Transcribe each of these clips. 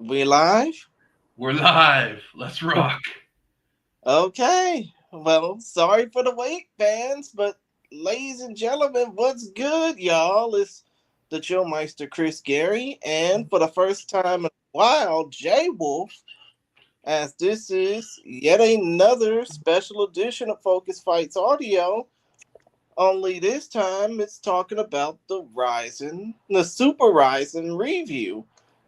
We live? We're live. Let's rock. Okay. Well, sorry for the wait, fans, but ladies and gentlemen, what's good, y'all? It's the Chillmeister Chris Gary, and for the first time in a while, Jay Wolf, as this is yet another special edition of Focus Fights Audio. Only this time it's talking about the Super Ryzen review.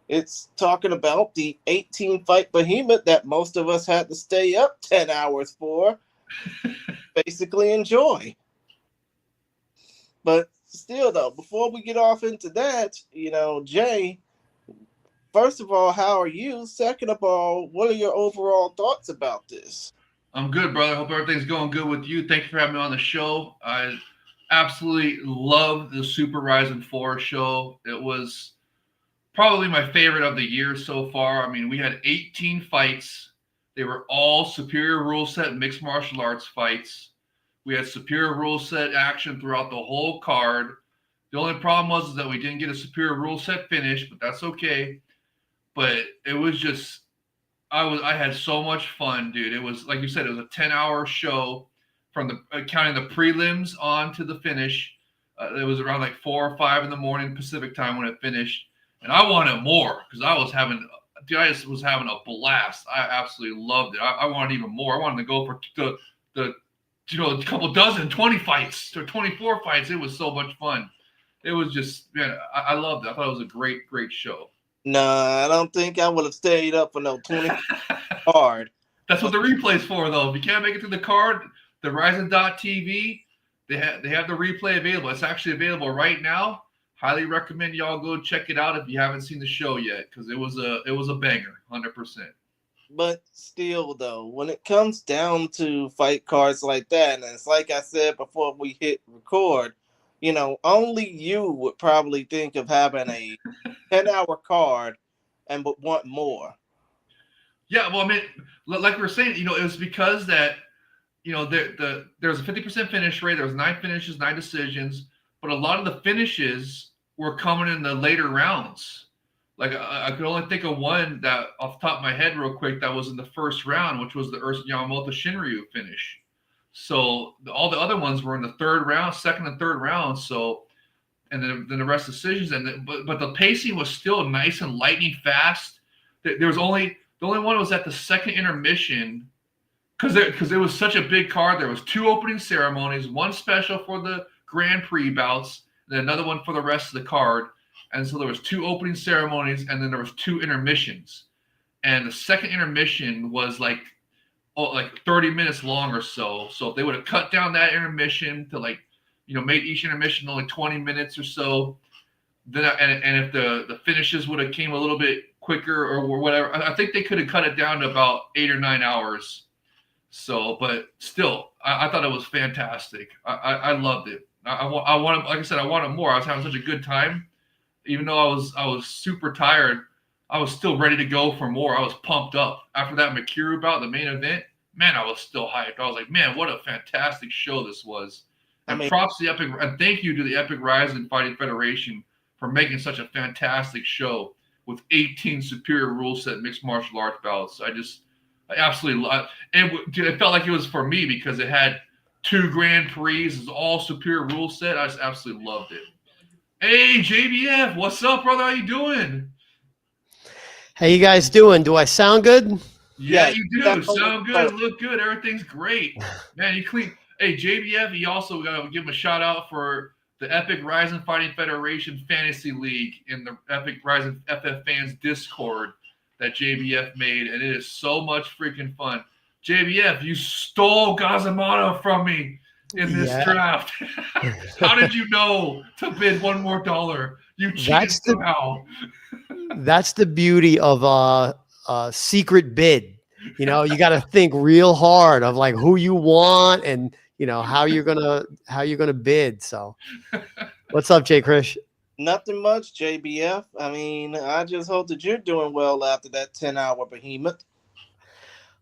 It's talking about the 18 fight behemoth that most of us had to stay up 10 hours for, basically enjoy. But still, though, before we get off into that, Jay, first of all, how are you? Second of all, what are your overall thoughts about this? I'm good, brother. Hope everything's going good with you. Thank you for having me on the show. I absolutely loved the Super Ryzen 4 show. It was probably my favorite of the year so far. I mean, we had 18 fights. They were all superior rule set mixed martial arts fights. We had superior rule set action throughout the whole card. The only problem was is that we didn't get a superior rule set finish, but that's okay. But it was just I had so much fun, dude. It was like you said, it was a 10-hour show from the counting the prelims on to the finish. It was around like 4 or 5 in the morning Pacific time when it finished, and I wanted more because dude, I just was having a blast. I absolutely loved it. I wanted even more. I wanted to go for the a couple dozen, 20 fights or 24 fights. It was so much fun. It was just man, I loved it. I thought it was a great show. Nah, I don't think I would have stayed up for no 20 hard. That's what But the replay's for, though. If you can't make it through the card, the Ryzen.tv, they have the replay available. It's actually available right now. Highly recommend y'all go check it out if you haven't seen the show yet, because it was a banger, 100%. But still, though, when it comes down to fight cards like that, and it's like I said before we hit record, only you would probably think of having a 10-hour card and would want more. Yeah, well, I mean, like we were saying, it was because that there was a 50% finish rate. There was 9 finishes, 9 decisions, but a lot of the finishes were coming in the later rounds. Like I could only think of one that off the top of my head, real quick, that was in the first round, which was the Ursa Yamamoto Shinryu finish. So all the other ones were in the third round, second and third round. So and then the rest decisions, but the pacing was still nice and lightning fast. There was only the only one was at the second intermission because it was such a big card. There was 2 opening ceremonies, one special for the Grand Prix bouts, and then another one for the rest of the card. And so there was 2 opening ceremonies, and then there was 2 intermissions. And the second intermission was like 30 minutes long or so. So if they would have cut down that intermission to made each intermission only 20 minutes or so, then and if the finishes would have came a little bit quicker or whatever, I think they could have cut it down to about 8 or 9 hours. So, but still, I thought it was fantastic. I loved it. I wanted, like I said, I wanted more. I was having such a good time, even though I was super tired. I was still ready to go for more. I was pumped up after that Makuru bout, the main event. Man, I was still hyped. I was like, man, what a fantastic show this was. I And mean, props to the Epic, and thank you to the Epic Ryzen Fighting Federation for making such a fantastic show with 18 superior rule set mixed martial arts bouts. I absolutely love, and it felt like it was for me because it had 2 Grand Prix, it was all superior rule set. I just absolutely loved it. Hey JBF, what's up, brother? How you doing? How you guys doing? Do I sound good? Yeah, yeah, you that do. was Sound good, perfect. look good, everything's great. Man, you clean. Hey, JBF, he also got to give him a shout out for the Epic Ryzen Fighting Federation Fantasy League in the Epic Ryzen FF Fans Discord that JBF made, and it is so much freaking fun. JBF, you stole Gazamata from me in this Yeah, draft. How did you know to bid one more dollar? You cheated that's the somehow. that's the beauty of a secret bid. You got to think real hard of like who you want and how you're gonna bid. So, what's up, Jay Krish? Nothing much, JBF. I mean, I just hope that you're doing well after that 10-hour behemoth.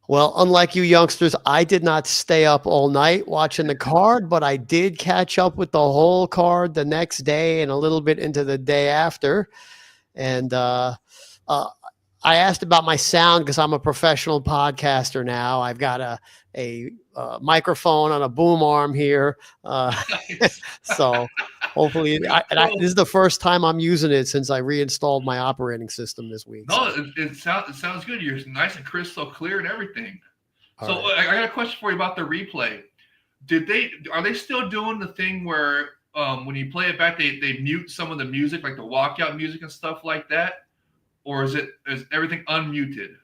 Well, unlike you youngsters, I did not stay up all night watching the card, but I did catch up with the whole card the next day and a little bit into the day after. And uh, I asked about my sound because I'm a professional podcaster now. I've got a microphone on a boom arm here, Nice. so hopefully, So, this is the first time I'm using it since I reinstalled my operating system this week. no, So, it sounds good. You're nice and crystal clear and everything. all So right. I got a question for you about the replay. Are they still doing the thing where when you play it back they mute some of the music, like the walkout music and stuff like that? Or is everything unmuted?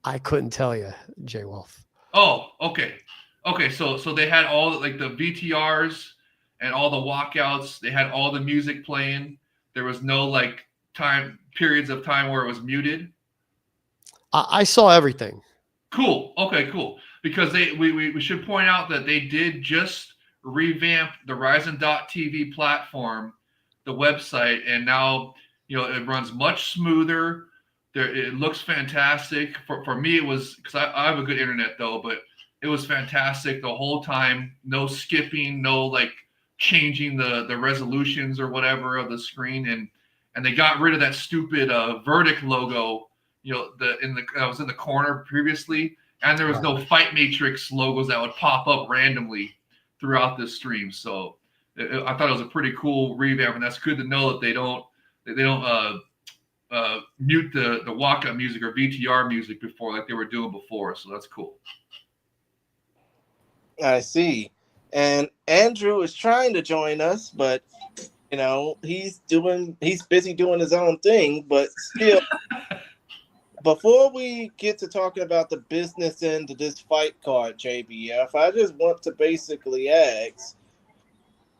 I couldn't tell you, Jay Wolf. Oh, okay. Okay, so they had all like the VTRs and all the walkouts, they had all the music playing. There was no like time periods of time where it was muted. I saw everything. Cool. Okay, cool. Because we should point out that they did just revamp the Ryzen.TV platform, the website, and now it runs much smoother. It looks fantastic. For me, it was because I have a good internet though, but it was fantastic the whole time. No skipping, no like changing the resolutions or whatever of the screen, and they got rid of that stupid verdict logo. That was in the corner previously, and there was no Fight Matrix logos that would pop up randomly throughout this stream. So I thought it was a pretty cool revamp, and that's good to know that they don't mute the walkout music or VTR music before like they were doing before. So that's cool. I see. And Andrew is trying to join us, but he's busy doing his own thing, but still. Before we get to talking about the business end of this fight card, JBF, I just want to basically ask,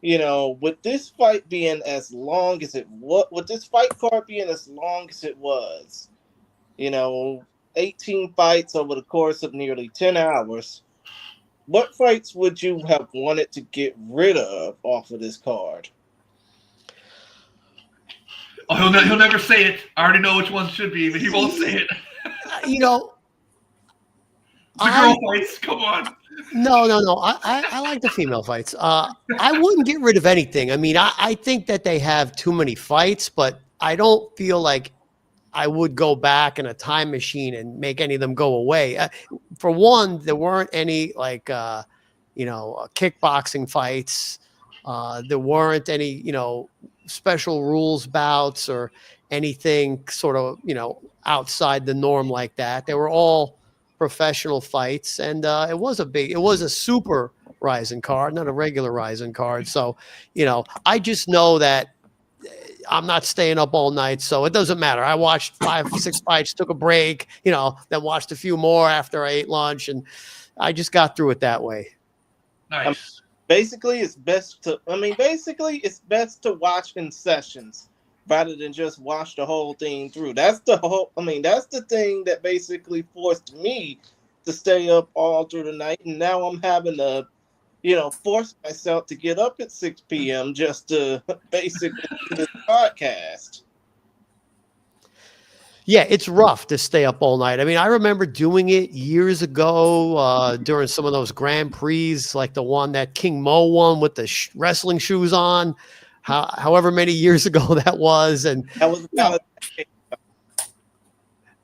with this fight being as long as it was, with this fight card being as long as it was, 18 fights over the course of nearly 10 hours, what fights would you have wanted to get rid of off of this card? Oh, he'll never say it. I already know which ones should be, but he won't say it. The girl fights. Come on. No. I like the female fights. I wouldn't get rid of anything. I mean, I think that they have too many fights, but I don't feel like I would go back in a time machine and make any of them go away. For one, there weren't any like kickboxing fights. There weren't any special rules bouts or anything sort of outside the norm like that. They were all professional fights, and it was a super Ryzen card, not a regular Ryzen card. So I just know that I'm not staying up all night, so it doesn't matter. I watched 5-6 fights, took a break, then watched a few more after I ate lunch, and I just got through it that way. Nice. Basically, it's best to watch in sessions rather than just watch the whole thing through. That's the thing that basically forced me to stay up all through the night, and now I'm having to, force myself to get up at 6 p.m. just to basically do this podcast. Yeah, it's rough to stay up all night. I mean, I remember doing it years ago during some of those Grand Prix, like the one that King Mo won with the wrestling shoes on, however many years ago that was. And that was about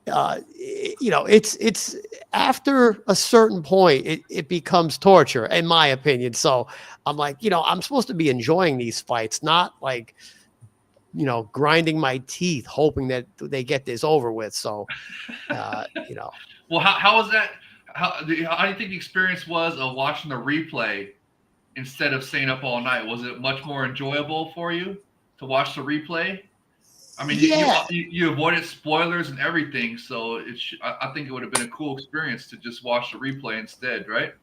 it's after a certain point, it becomes torture, in my opinion. So I'm like, I'm supposed to be enjoying these fights, not like, grinding my teeth, hoping that they get this over with. So, Well, how was that? How do you think the experience was of watching the replay instead of staying up all night? Was it much more enjoyable for you to watch the replay? I mean, you avoided spoilers and everything, so I think it would have been a cool experience to just watch the replay instead, right?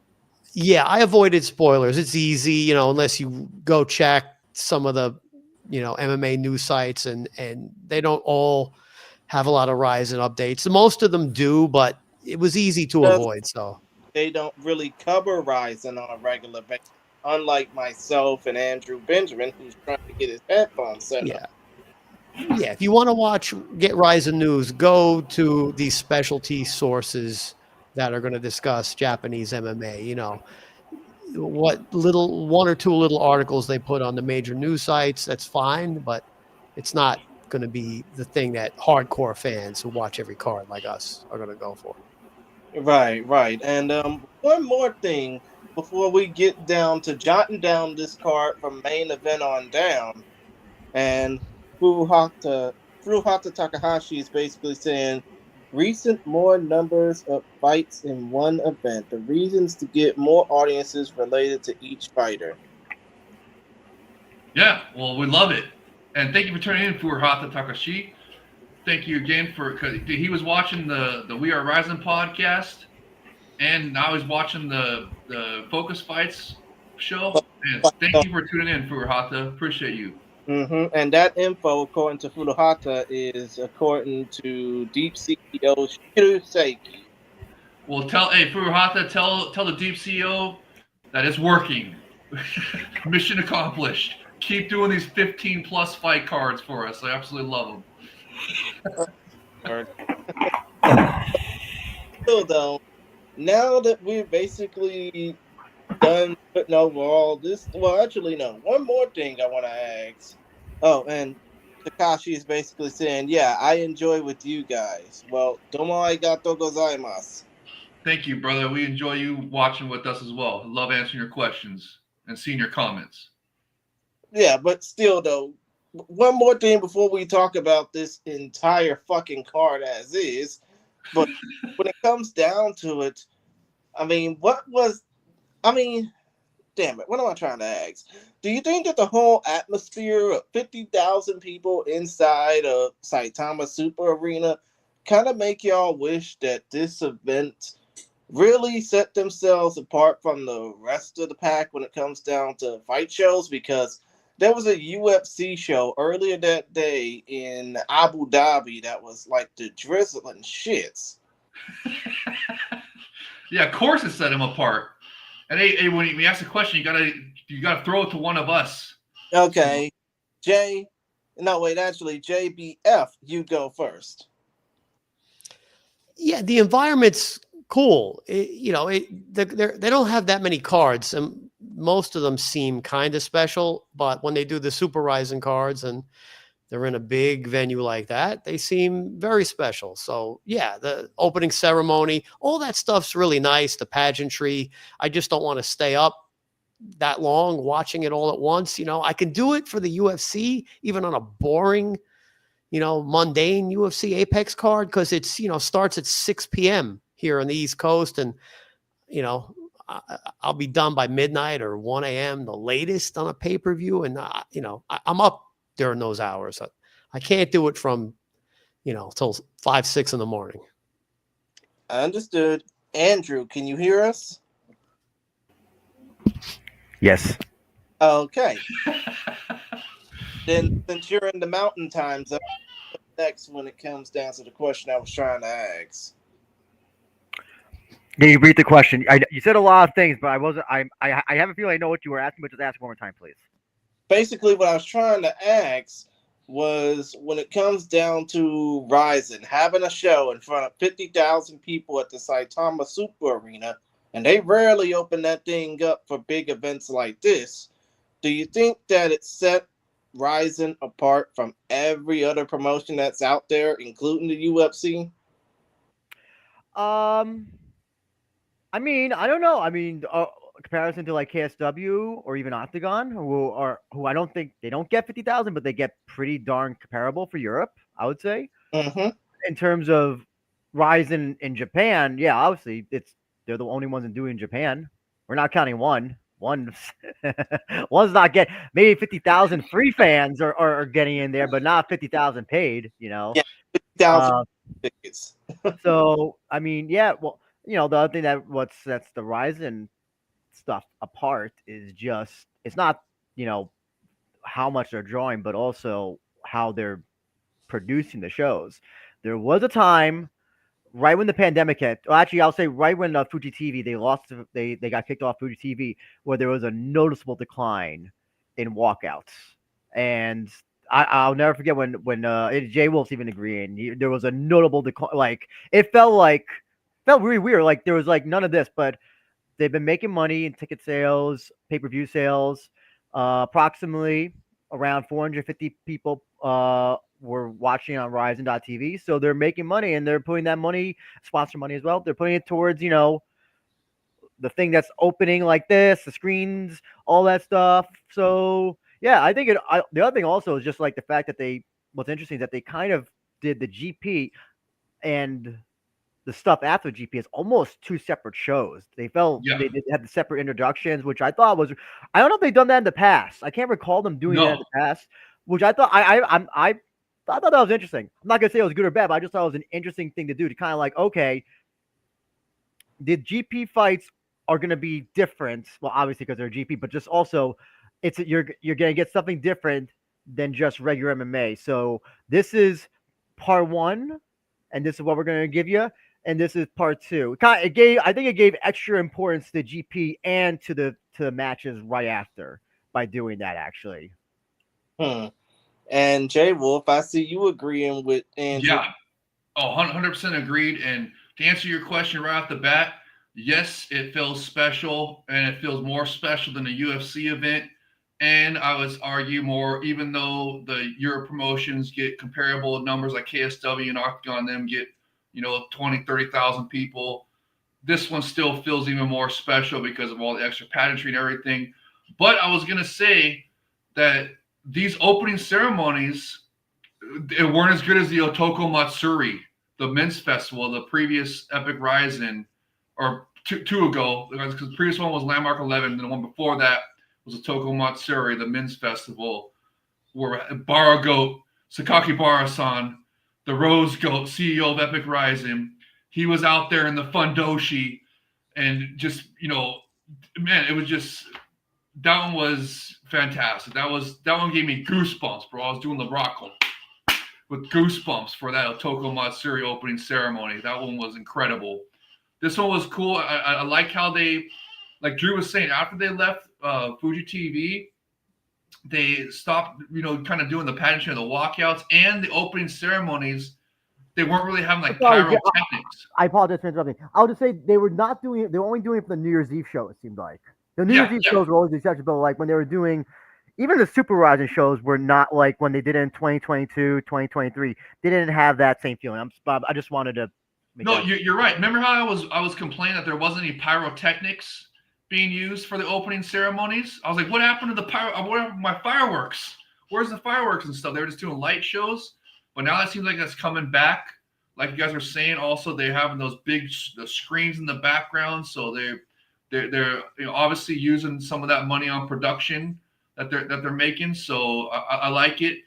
Yeah, I avoided spoilers. It's easy, unless you go check some of the MMA news sites, and they don't all have a lot of Ryzen updates. Most of them do, but it was easy to avoid. So they don't really cover Ryzen on a regular basis, unlike myself and Andrew Benjamin, who's trying to get his headphones set up. Yeah, if you want to get Ryzen news, go to these specialty sources that are going to discuss Japanese MMA. What one or two little articles they put on the major news sites, that's fine, but it's not going to be the thing that hardcore fans who watch every card like us are going to go for. Right, right. And one more thing before we get down to jotting down this card from main event on down, and Furuhata Furuhata Takahashi is basically saying recent more numbers of fights in one event. The reasons to get more audiences related to each fighter. Yeah, well, we love it. And thank you for turning in, Furuhata Takashi. Thank you again for, because he was watching the We Are Rising podcast, and now he's watching the Focus Fights show. And thank you for tuning in, Furuhata. Appreciate you. And that info, according to Furuhata, is according to Deep CEO Shiruseki. Well, hey Furuhata, tell the Deep CEO that it's working. Mission accomplished. Keep doing these 15 plus fight cards for us. I absolutely love them. Or still, though, now that we're basically done putting over all this, well, actually, no. One more thing I want to ask. Oh, and Takashi is basically saying, "Yeah, I enjoy with you guys." Well, domo arigatou gozaimasu. Thank you, brother. We enjoy you watching with us as well. Love answering your questions and seeing your comments. Yeah, but still, though, one more thing before we talk about this entire fucking card as is. But when it comes down to it, I mean, what was? I mean, damn it, what am I trying to ask? Do you think that the whole atmosphere of 50,000 people inside of Saitama Super Arena kind of make y'all wish that this event really set themselves apart from the rest of the pack when it comes down to fight shows? Because there was a UFC show earlier that day in Abu Dhabi that was like the drizzling shits. Yeah, of course it set him apart. And hey, when you ask a question, you gotta throw it to one of us. Okay, Jay. No, wait, actually, JBF, you go first. Yeah, the environment's cool. They don't have that many cards, and most of them seem kind of special. But when they do the Super Rising cards and they're in a big venue like that, they seem very special. So yeah, the opening ceremony, all that stuff's really nice. The pageantry. I just don't want to stay up that long watching it all at once. I can do it for the UFC, even on a boring, mundane UFC Apex card, because it's, starts at 6 p.m. here on the East Coast. And, you know, I'll be done by midnight or 1 a.m. the latest on a pay-per-view. And, I'm up during those hours. I can't do it from, till 5, 6 in the morning. Understood. Andrew, can you hear us? Yes. Okay. Then, since you're in the mountain time zone, next when it comes down to the question I was trying to ask. Can you repeat the question? You said a lot of things, but I wasn't. I have a feeling I know what you were asking, but just ask one more time, please. Basically, what I was trying to ask was when it comes down to Ryzen having a show in front of 50,000 people at the Saitama Super Arena, and they rarely open that thing up for big events like this. Do you think that it set Ryzen apart from every other promotion that's out there, including the UFC? Um, I mean, I don't know. I mean, comparison to like KSW or even Octagon, who I don't think they don't get 50,000, but they get pretty darn comparable for Europe. I would say Mm-hmm. in terms of Ryzen in Japan. Yeah, obviously they're the only ones in doing Japan. We're not counting one. One's not getting maybe 50,000 free fans are getting in there, but not 50,000 paid. Yeah, 50,000 Uh, tickets. so I mean, yeah. Well, the other thing that what sets the Ryzen stuff apart is just it's not how much they're drawing, but also how they're producing the shows. There was a time right when the pandemic hit. Well, actually, I'll say right when Fuji TV they got kicked off Fuji TV, where there was a noticeable decline in walkouts, and I'll never forget when Jay Wolf's even agreeing. There was a notable decline. Like it felt really weird. Like there was like none of this, but they've been making money in ticket sales, pay per view sales, approximately around 450 people were watching on Ryzen.tv. So they're making money and they're putting that money, sponsor money as well. They're putting it towards, the thing that's opening like this, the screens, all that stuff. So yeah, I think the other thing also is just like the fact that what's interesting is that they kind of did the GP and the stuff after GP is almost two separate shows. Yeah. They did have the separate introductions, which I thought was. I don't know if they've done that in the past. I can't recall them doing that in No. the past, which I thought I thought that was interesting. I'm not gonna say it was good or bad, but I just thought it was an interesting thing to do to kind of like, okay, the GP fights are going to be different. Well, obviously because they're GP, but just also you're going to get something different than just regular MMA. So this is part one, and this is what we're going to give you, and this is part two. I think it gave extra importance to the GP and to the matches right after by doing that actually. Hmm. And Jay Wolf, I see you agreeing with Andrew. Yeah. Oh, 100% agreed. And to answer your question right off the bat, yes, it feels special, and it feels more special than a UFC event. And I would argue more, even though the Europe promotions get comparable numbers like KSW and Octagon, them get 20, 30,000 people. This one still feels even more special because of all the extra pageantry and everything. But I was gonna say that these opening ceremonies, it weren't as good as the Otoko Matsuri, the men's festival, the previous Epic Rising, or two ago, because the previous one was Landmark 11, and the one before that was Otoko Matsuri, the men's festival, where Baragoat, Sakaki Bara-san, the Rose Goat, CEO of Epic Rising, he was out there in the Fundoshi, and just, man, it was just, that one was fantastic. That one gave me goosebumps, bro. I was doing the rock with goosebumps for that Otoko Matsuri opening ceremony. That one was incredible. This one was cool. I like how they, like Drew was saying, after they left Fuji TV, they stopped, kind of doing the pageantry of the walkouts and the opening ceremonies. They weren't really having like pyrotechnics. I apologize for interrupting. I'll just say they were not doing it. They were only doing it for the New Year's Eve show. It seemed like the New Year's Eve shows were always the exception, but like when they were doing, even the Super Rising shows were not like when they did it in 2022, 2023. They didn't have that same feeling. I just wanted to. You're right. Remember how I was complaining that there wasn't any pyrotechnics being used for the opening ceremonies? I was like, what happened to the what happened to my fireworks? Where's the fireworks and stuff? They were just doing light shows. But now it seems like that's coming back. Like you guys are saying, also they're having those big screens in the background, so they're obviously using some of that money on production that they're making. So I like it.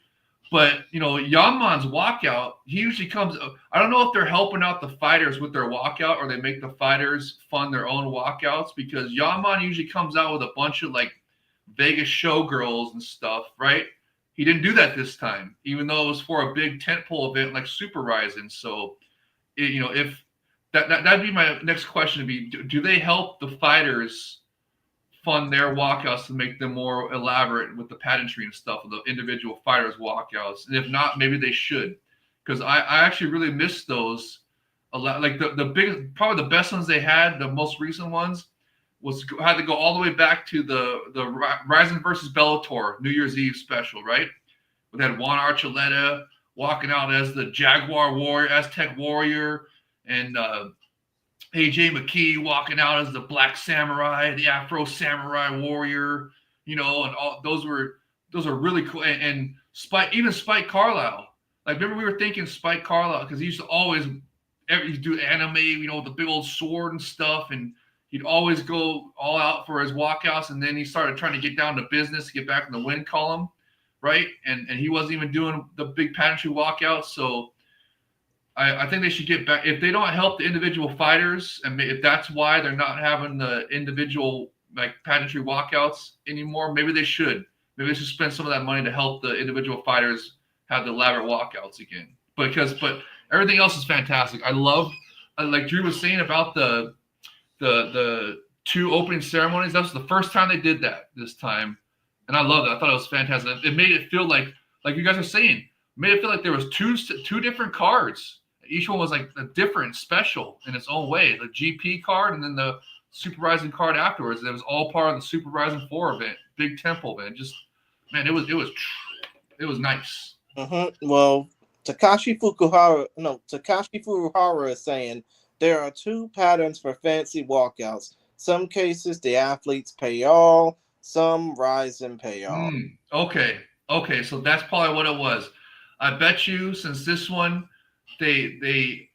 But Yaman's walkout, he usually comes. I don't know if they're helping out the fighters with their walkout or they make the fighters fund their own walkouts, because Yaman usually comes out with a bunch of like Vegas showgirls and stuff, right? He didn't do that this time, even though it was for a big tentpole event like Super Rising. So, if that'd be my next question to be: do they help the fighters fund their walkouts to make them more elaborate with the pageantry and stuff of the individual fighters' walkouts? And if not, maybe they should, because I actually really miss those a lot. Like the big, probably the best ones they had, the most recent ones, had to go all the way back to the Rising versus Bellator New Year's Eve special, right? We had Juan Archuleta walking out as the Jaguar Warrior, Aztec Warrior, and AJ McKee walking out as the Black Samurai, the Afro Samurai Warrior, and all those were really cool. And Spike Carlisle, like remember we were thinking Spike Carlisle because he used to always do anime, with the big old sword and stuff, and he'd always go all out for his walkouts, and then he started trying to get down to business to get back in the win column, right? And he wasn't even doing the big pageantry walkouts. So I think they should get back. If they don't help the individual fighters, and if that's why they're not having the individual like pageantry walkouts anymore, maybe they should. Maybe they should spend some of that money to help the individual fighters have the elaborate walkouts again. But everything else is fantastic. I love, like Drew was saying about the two opening ceremonies. That was the first time they did that this time, and I love it. I thought it was fantastic. It made it feel like you guys are saying, made it feel like there was two different cards. Each one was like a different special in its own way. The GP card and then the Super Rising card afterwards. It was all part of the Super Rising 4 event, big temple event. Just Man, it was nice. Well, Takashi Furuhara is saying there are two patterns for fancy walkouts. Some cases the athletes pay all, some rise and pay all. Okay, okay, so that's probably what it was. I bet you since this one, they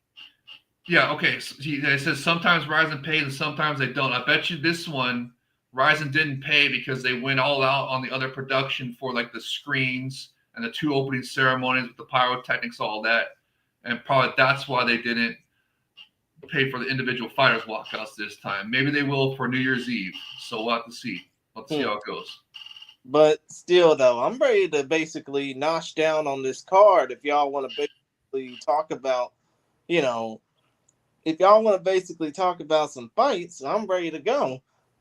yeah, okay. So it says sometimes Ryzen pays and sometimes they don't. I bet you this one Ryzen didn't pay because they went all out on the other production for like the screens and the two opening ceremonies with the pyrotechnics, all that, and probably that's why they didn't pay for the individual fighters walkouts this time. Maybe they will for New Year's Eve. So we'll have to see. We'll have to see how it goes. But still, though, I'm ready to basically notch down on this card. If y'all want to basically talk about, you know, if y'all want to basically talk about some fights, I'm ready to go.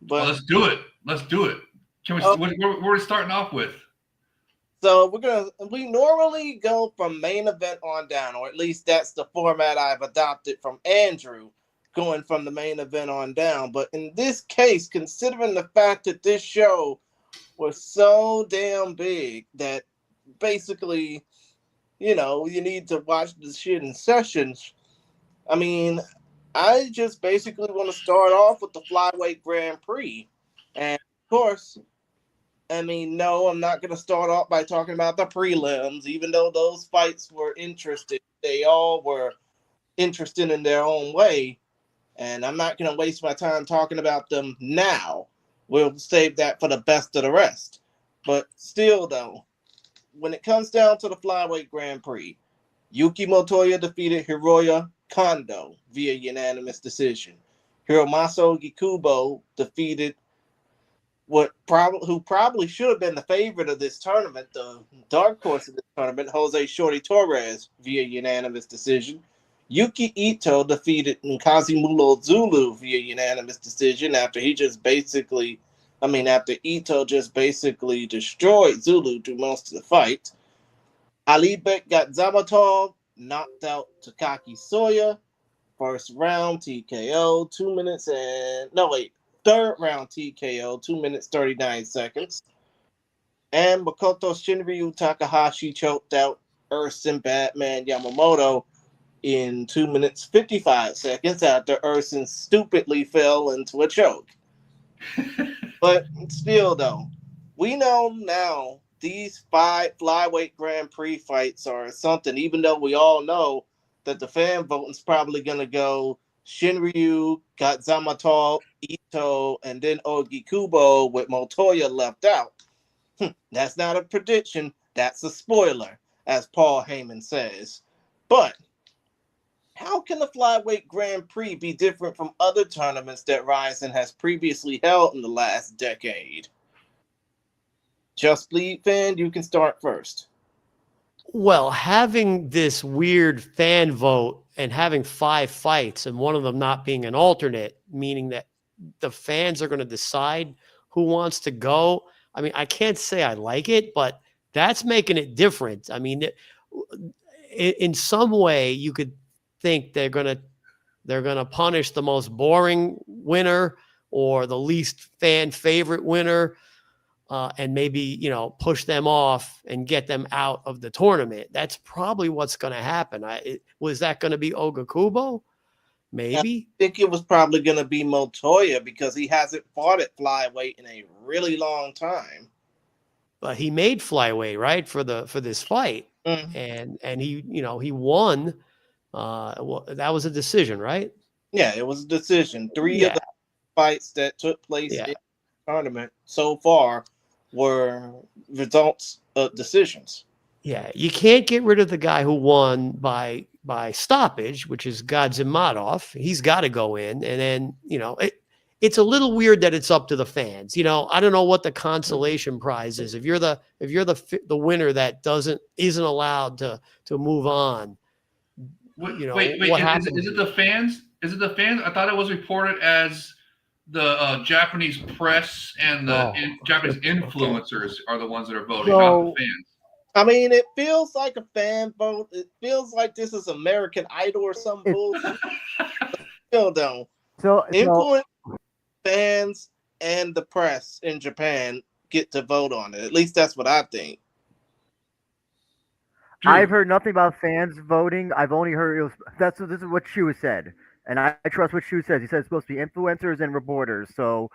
Well, But let's do it. Let's do it. Can we? What are we starting off with? so we normally go from main event on down, or at least that's the format I've adopted from Andrew, going from the main event on down. But in this case, considering the fact that this show was so damn big that basically, you need to watch the shit in sessions. I mean, I just basically want to start off with the Flyweight Grand Prix. And of course, I mean, no, I'm not going to start off by talking about the prelims, even though those fights were interesting. They all were interesting in their own way. And I'm not going to waste my time talking about them now. We'll save that for the best of the rest. But still, though, when it comes down to the Flyweight Grand Prix, Yuki Motoya defeated Hiroya Kondo via unanimous decision. Hiromasa Gikubo defeated who probably should have been the favorite of this tournament, the dark horse of this tournament, Jose Shorty Torres via unanimous decision. Yuki Ito defeated Nkazimulo Zulu via unanimous decision after Ito just basically destroyed Zulu through most of the fight. Alibek got Zamatov, knocked out Takaki Soya. First round TKO, 2 minutes and no wait, third round TKO, 2 minutes 39 seconds. And Makoto Shinryu Takahashi choked out Urson Batman Yamamoto in 2 minutes 55 seconds after Urson stupidly fell into a choke. But still, though, we know now these 5 flyweight Grand Prix fights are something, even though we all know that the fan voting's probably going to go Shinryu, got Zamatov, Ito, and then Ogi Kubo with Motoya left out. That's not a prediction. That's a spoiler, as Paul Heyman says. But how can the Flyweight Grand Prix be different from other tournaments that Ryzen has previously held in the last decade? Just Bleed fan, you can start first. Well, having this weird fan vote and having 5 fights and one of them not being an alternate, meaning that the fans are going to decide who wants to go. I mean, I can't say I like it, but that's making it different. I mean, in some way, you could think they're going to punish the most boring winner or the least fan favorite winner. And maybe, push them off and get them out of the tournament. That's probably what's going to happen. Was that going to be Oga Kubo? Maybe. I think it was probably going to be Motoya because he hasn't fought at flyweight in a really long time. But he made flyweight, right, for this fight, and he won. That was a decision, right? Yeah, it was a decision. 3 of the fights that took place in the tournament so far were results of decisions. Yeah, you can't get rid of the guy who won by stoppage, which is Gazimadov. He's got to go in, and then it's a little weird that it's up to the fans. I don't know what the consolation prize is. If you're the winner that isn't allowed to move on. Wait, what happens? Is it the fans? Is it the fans? I thought it was reported as the Japanese press and the Japanese influencers are the ones that are voting, not the fans. I mean, it feels like a fan vote. It feels like this is American Idol or some bullshit. Still don't. So influence fans and the press in Japan get to vote on it. At least that's what I think. Drew. I've heard nothing about fans voting. I've only heard this is what Shu said, and I trust what Shu says. He said it's supposed to be influencers and reporters. So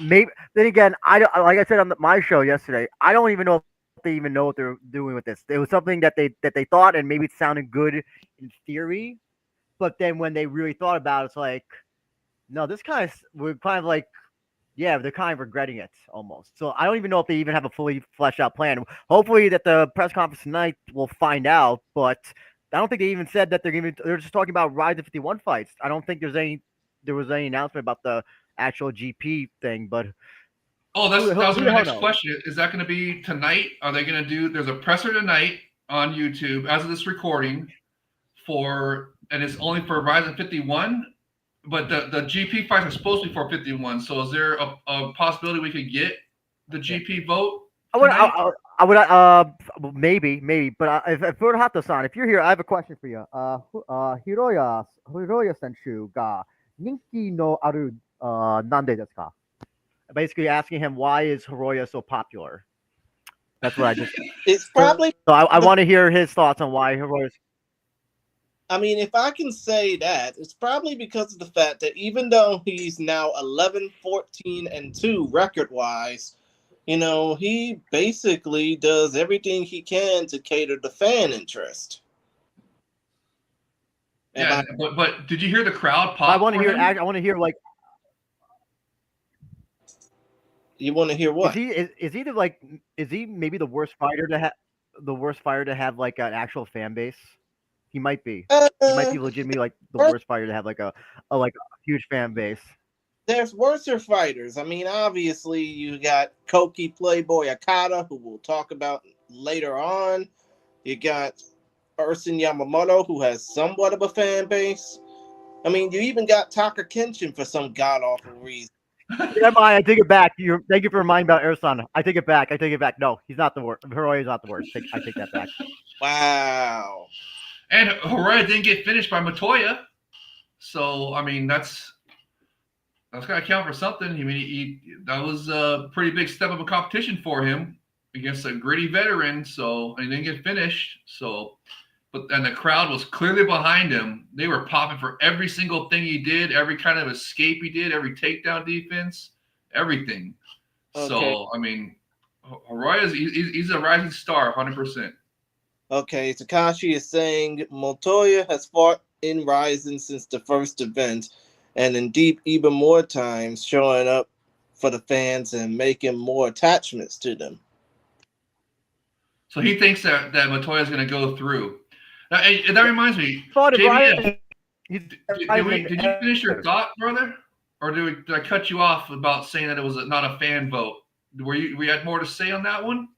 maybe then again, I don't, like I said on my show yesterday. I don't even know if they even know what they're doing with this. It was something that they thought, and maybe it sounded good in theory, but then when they really thought about it, it's like, no, this kind of we're kind of like, yeah, they're kind of regretting it almost. So I don't even know if they even have a fully fleshed out plan. Hopefully, that the press conference tonight will find out. But I don't think they even said that they're just talking about Rise of 51 fights. I don't think there was any announcement about the actual GP thing. But Oh, that was who my the hell next knows? question. Is that going to be tonight? Are they going to do? There's a presser tonight on YouTube as of this recording and it's only for Verizon 51. But the GP fights are supposed to be for 51. So is there a possibility we could get the GP vote tonight? I would, maybe, but if we're Hato-san, if you're here, I have a question for you. Hiroya Senshu ga ninki no aru nande desu ka? Basically asking him why is Hiroya so popular. That's what I just. It's probably. So I want to hear his thoughts on why Hiroya's. I mean, if I can say that, it's probably because of the fact that even though he's now 11-14-2 record-wise, he basically does everything he can to cater to fan interest. Yeah, but did you hear the crowd pop? I want to hear. I want to hear like. You want to hear what? Is he maybe the worst fighter to have like an actual fan base? He might be. He might be legitimately like the worst fighter to have like a huge fan base. There's worser fighters. I mean, obviously you got Koki Playboy Okada, who we'll talk about later on. You got Ersin Yamamoto, who has somewhat of a fan base. I mean, you even got Taka Kenshin for some god awful reason. Never mind, I take it back. Thank you for reminding about Ersan. I take it back. No, he's not the worst. Hiroya is not the worst. I take that back. Wow. And Hiroya didn't get finished by Montoya, so I mean that's got to count for something. I mean, that was a pretty big step up in competition for him against a gritty veteran. So and he didn't get finished. So, and the crowd was clearly behind him. They were popping for every single thing he did, every kind of escape he did, every takedown defense, everything. Okay. So I mean, Hiroya he's a rising star, 100%. Okay, Takashi is saying Montoya has fought in Rising since the first event, and indeed even more times showing up for the fans and making more attachments to them. So he thinks that Montoya is going to go through. Now, that reminds me, JBF, did you finish your thought, brother? Or did I cut you off about saying that it was not a fan vote? We had more to say on that one?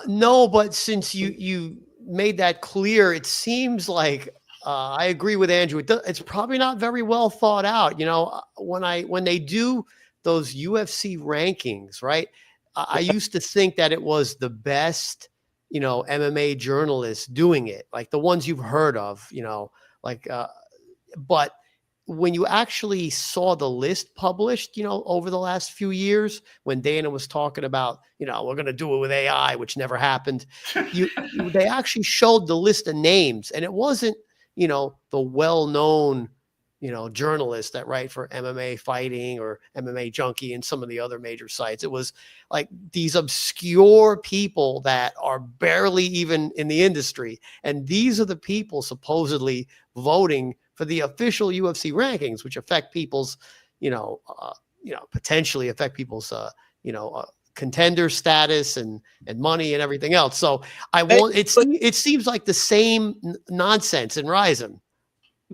No, but since you made that clear, it seems like I agree with Andrew. It's probably not very well thought out. When they do those UFC rankings, right? I used to think that it was the best, MMA journalists doing it, like the ones you've heard of, but when you actually saw the list published, over the last few years, when Dana was talking about, we're going to do it with AI, which never happened, they actually showed the list of names, and it wasn't, the well-known, journalists that write for MMA Fighting or MMA Junkie and some of the other major sites. It was like these obscure people that are barely even in the industry. And these are the people supposedly voting for the official UFC rankings, which affect people's, potentially affect people's, contender status and money and everything else. So it seems like the same nonsense in Ryzen.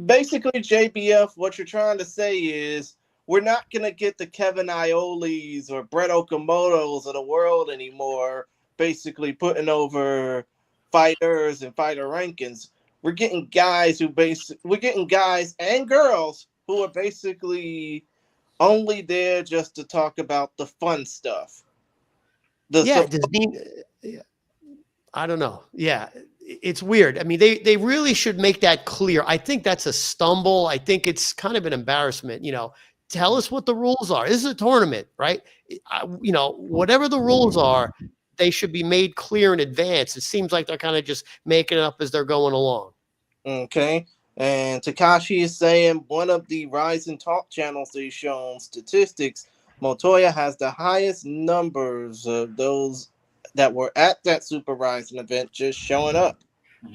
Basically, JBF, what you're trying to say is we're not going to get the Kevin Iolis or Brett Okamotos of the world anymore, basically putting over fighters and fighter rankings. We're getting guys and girls who are basically only there just to talk about the fun stuff. I don't know. Yeah, it's weird. I mean, they really should make that clear. I think that's a stumble. I think it's kind of an embarrassment. Tell us what the rules are. This is a tournament, right? Whatever the rules are, they should be made clear in advance. It seems like they're kind of just making it up as they're going along. Okay. And Takashi is saying one of the Rising Talk channels they've shown statistics. Montoya has the highest numbers of those that were at that Super Rising event just showing up.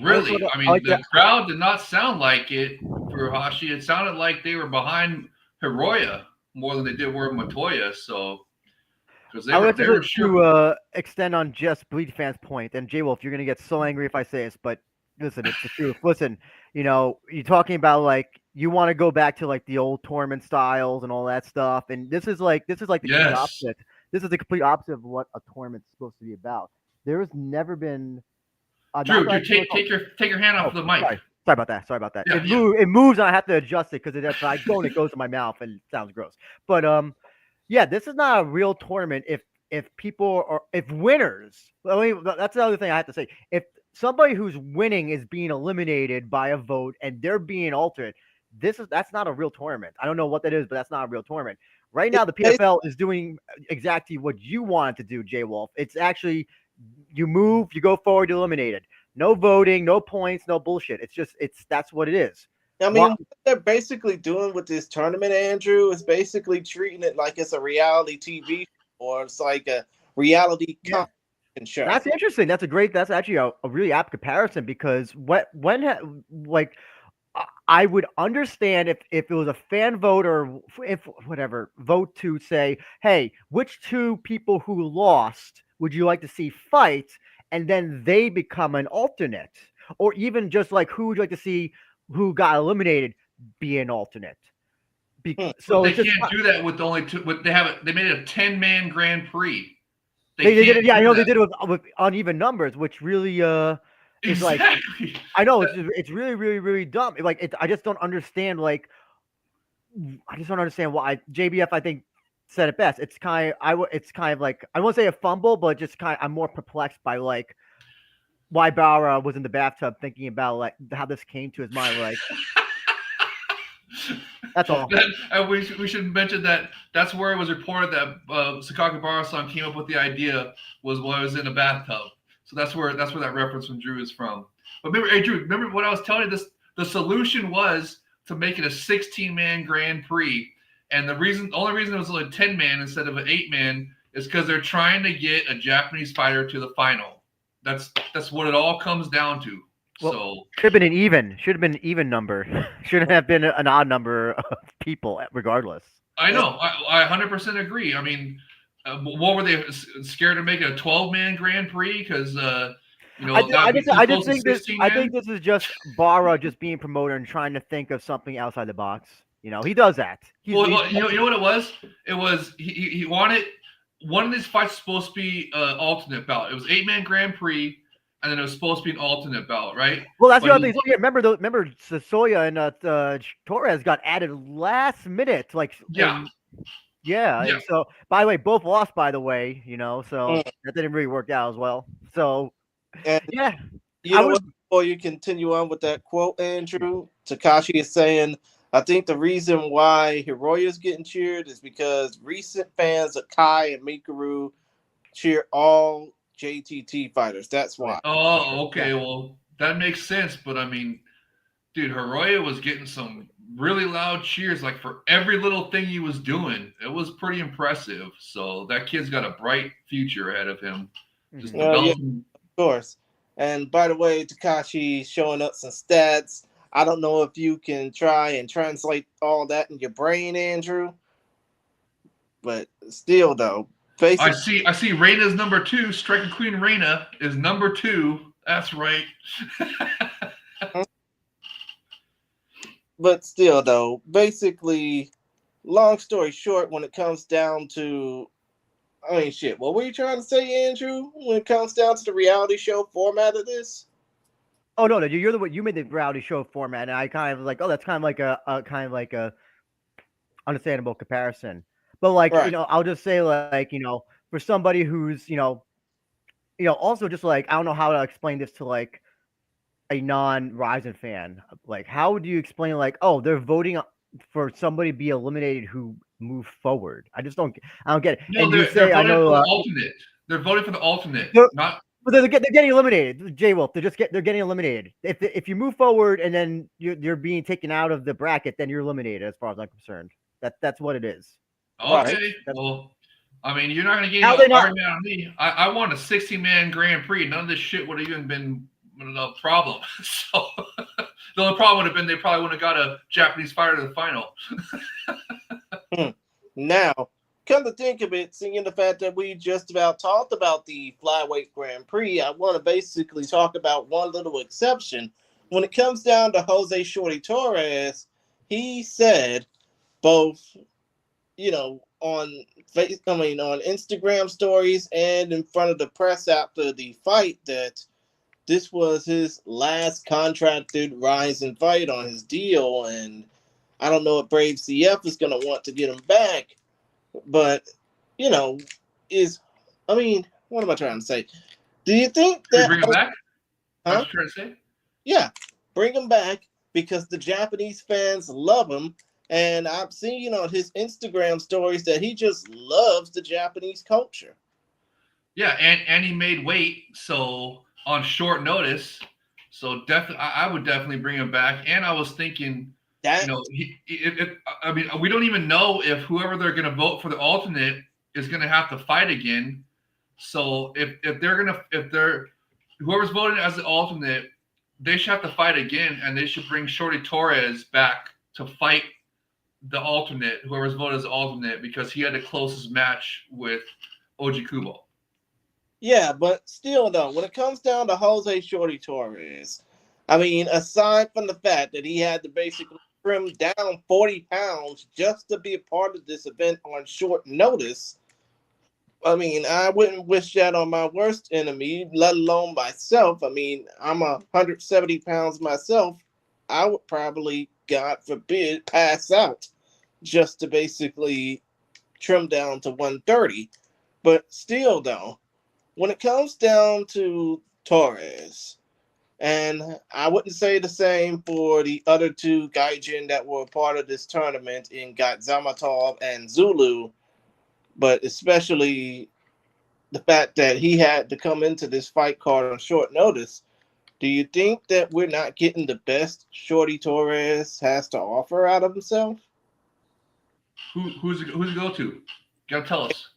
Really? I I mean, like the crowd did not sound like it for Hashi. It sounded like they were behind Hiroya more than they did were Montoya. So, because I would they like were sure. to extend on just Bleed fans' point, and J Wolf, you're gonna get so angry if I say this, but listen, it's the truth. Listen, you're talking about like you want to go back to like the old tournament styles and all that stuff, and this is like the complete Yes. opposite. This is the complete opposite of what a tournament's supposed to be about. There has never been not Drew, that I Drew, can recall. take your hand off Oh, the mic. sorry about that. Sorry about that. Yeah, It yeah. moves. It moves, and I have to adjust it because if I don't, it goes to my mouth and it sounds gross. But yeah, this is not a real tournament. If people are if winners, I mean, that's the other thing I have to say. If somebody who's winning is being eliminated by a vote and they're being altered, that's not a real tournament. I don't know what that is, but that's not a real tournament. Right now, the PFL is doing exactly what you wanted to do, Jay Wolf. It's actually you move, you go forward, you're eliminated. No voting, no points, no bullshit. It's that's what it is. I What mean, what they're basically doing with this tournament, Andrew, is basically treating it like it's a reality TV or it's like a reality yeah. competition show. That's interesting. That's actually a really apt comparison because like I would understand if it was a fan vote or if whatever vote to say, hey, which two people who lost would you like to see fight, and then they become an alternate, or even just like who would you like to see who got eliminated be an alternate. Hmm. But So they it's just can't do that with only two. With they made it a 10-man Grand Prix. they did Can't it. Yeah, I do know they that. did it with uneven numbers, which really is like Exactly. I know it's really really really dumb. Like I just don't understand. Like I just don't understand why JBF. I think said it best. It's kind of like I won't say a fumble, but just kind. I'm more perplexed by like why Bauer was in the bathtub thinking about like how this came to his mind. Like that's all. And we should mention that that's where it was reported that Sakaki Barasan came up with the idea was while I was in a bathtub. So that's where that reference from Drew is from. But remember, hey Drew, remember what I was telling you? The solution was to make it a 16-man Grand Prix, and the only reason it was only 10-man instead of an 8-man is because they're trying to get a Japanese fighter to the final. That's what it all comes down to. Well, So should have been an even. Should have been an even number. Shouldn't have been an odd number of people, regardless. I know. I 100% agree. I mean, what were they scared to make it a 12-man Grand Prix? Because that would be too I just close to think this. 16 I man. think this is just Barra just being promoted and trying to think of something outside the box. He does that. Well, you know what it was? It was he wanted one of these fights was supposed to be alternate bout. It was 8-man Grand Prix, and then it was supposed to be an alternate bout, right? Well, that's But the other thing. So, yeah, remember Sosoya and Torres got added last minute, like yeah, yeah. yeah. And so, by the way, both lost. By the way, so Mm. that didn't really work out as well. So, And yeah, you I know was. what? Before you continue on with that quote, Andrew, Takashi is saying, I think the reason why Hiroya is getting cheered is because recent fans of Kai and Mikuru cheer all JTT fighters. That's why. Oh, okay. Well, that makes sense. But I mean, dude, Hiroya was getting some really loud cheers, like for every little thing he was doing. It was pretty impressive. So that kid's got a bright future ahead of him. Just Mhm. Yeah, developing. of course. And by the way, Takashi showing up some stats. I don't know if you can try and translate all that in your brain, Andrew, but still, though, I basically, see. I see. Reina's number 2. Striker Queen Reina is number 2. That's right. but still, though, basically, long story short, when it comes down to, I mean, shit, what were you trying to say, Andrew? When it comes down to the reality show format of this? Oh no, you're the one you made the reality show format, and I kind of was like, oh, that's kind of like a kind of like a understandable comparison. But like, Right. I'll just say like, for somebody who's, also just like I don't know how to explain this to like a non-Ryzen fan. Like, how do you explain like, oh, they're voting for somebody to be eliminated who move forward? I don't get it. No, And you they're say I voting know for the alternate. They're voting for the alternate, they're, not but they're getting eliminated. J Wolf, they're getting eliminated. If you move forward and then you're being taken out of the bracket, then you're eliminated. As far as I'm concerned, that's what it is. Right. okay. That's Well, I mean, you're not going to get how any they not. argument on me. I won a 60-man Grand Prix. None of this shit would have even been a problem. So the only problem would have been they probably wouldn't have got a Japanese fighter to the final. Hmm. Now, come to think of it, seeing the fact that we just about talked about the flyweight Grand Prix, I want to basically talk about one little exception. When it comes down to Jose Shorty Torres, he said both, on on Instagram stories and in front of the press after the fight that this was his last contracted rising fight on his deal, and I don't know if Brave CF is going to want to get him back, but you know, is what am I trying to say? Do you think Should we that? bring him back? That's Huh? what you're trying to say? Yeah, bring him back because the Japanese fans love him, and I've seen on his Instagram stories that he just loves the Japanese culture. Yeah, and he made weight, so on short notice. So definitely, I would definitely bring him back. And I was thinking, That I mean, we don't even know if whoever they're going to vote for the alternate is going to have to fight again. So if they're gonna if they're whoever's voting as the alternate, they should have to fight again, and they should bring Shorty Torres back to fight the alternate, whoever's voted as the alternate, because he had the closest match with Oji Kubo. Yeah, but still though, when it comes down to Jose Shorty Torres, aside from the fact that he had to basically trim down 40 pounds just to be a part of this event on short notice, I wouldn't wish that on my worst enemy, let alone myself. I'm 170 pounds myself. I would probably, God forbid, pass out just to basically trim down to 130. But still, though, when it comes down to Torres, and I wouldn't say the same for the other two Gaijin that were part of this tournament in Gatzamatov and Zulu, but especially the fact that he had to come into this fight card on short notice. Do you think that we're not getting the best Shorty Torres has to offer out of himself? Who's it go to? Gotta tell us.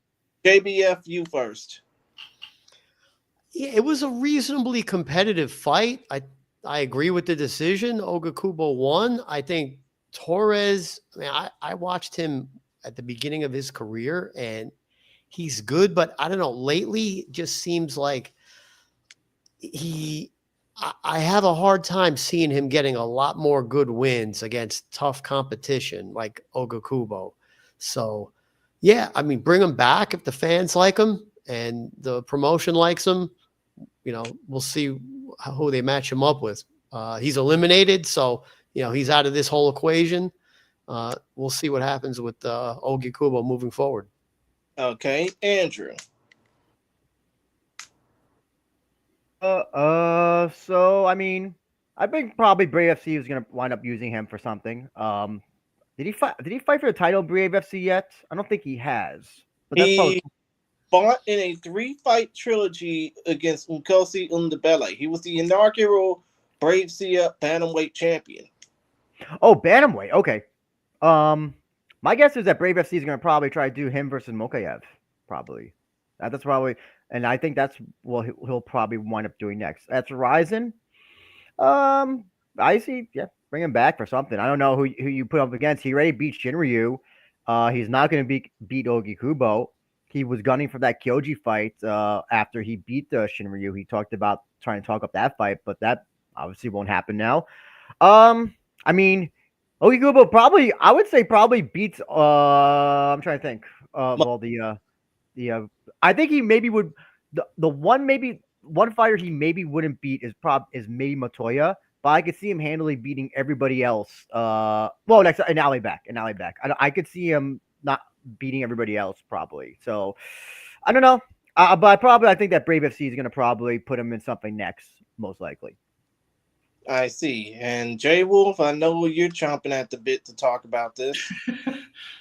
JBF, you first. Yeah, it was a reasonably competitive fight. I agree with the decision. Ogakubo won. I think Torres. I watched him at the beginning of his career, and he's good, but I don't know. Lately, it just seems like he. I have a hard time seeing him getting a lot more good wins against tough competition like Ogakubo. So, yeah, bring him back if the fans like him and the promotion likes him. We'll see who they match him up with. He's eliminated, so he's out of this whole equation. We'll see what happens with Ogi Kubo moving forward. Okay, Andrew. So I think probably Brave FC is gonna wind up using him for something. Did he fight? Did he fight for the title Brave FC yet? I don't think he has. But that's probably He fought in a three-fight trilogy against Nkosi Undabele. He was the inaugural Brave Sia Bantamweight champion. bantamweight. Okay. My guess is that Brave FC is gonna probably try to do him versus Mokayev. Probably. That's probably, and I think that's what he'll probably wind up doing next. That's Ryzen. Um, I see. Yeah, bring him back for something. I don't know who you put up against. He already beat Shinryu. He's not going to beat Ogi Kubo. He was gunning for that Kyoji fight after he beat Shinryu. He talked about trying to talk up that fight, but that obviously won't happen now. I mean, Ogi Kubo probably, I would say, probably beats. I'm trying to think. Well, the I think he maybe would the one maybe one fighter he maybe wouldn't beat is maybe Matoya, but I could see him handily beating everybody else. Well, next an alley back, I could see him not beating everybody else probably. So I don't know, but I think that Brave FC is going to probably put him in something next, most likely. I see. And Jay Wolf, I know you're chomping at the bit to talk about this.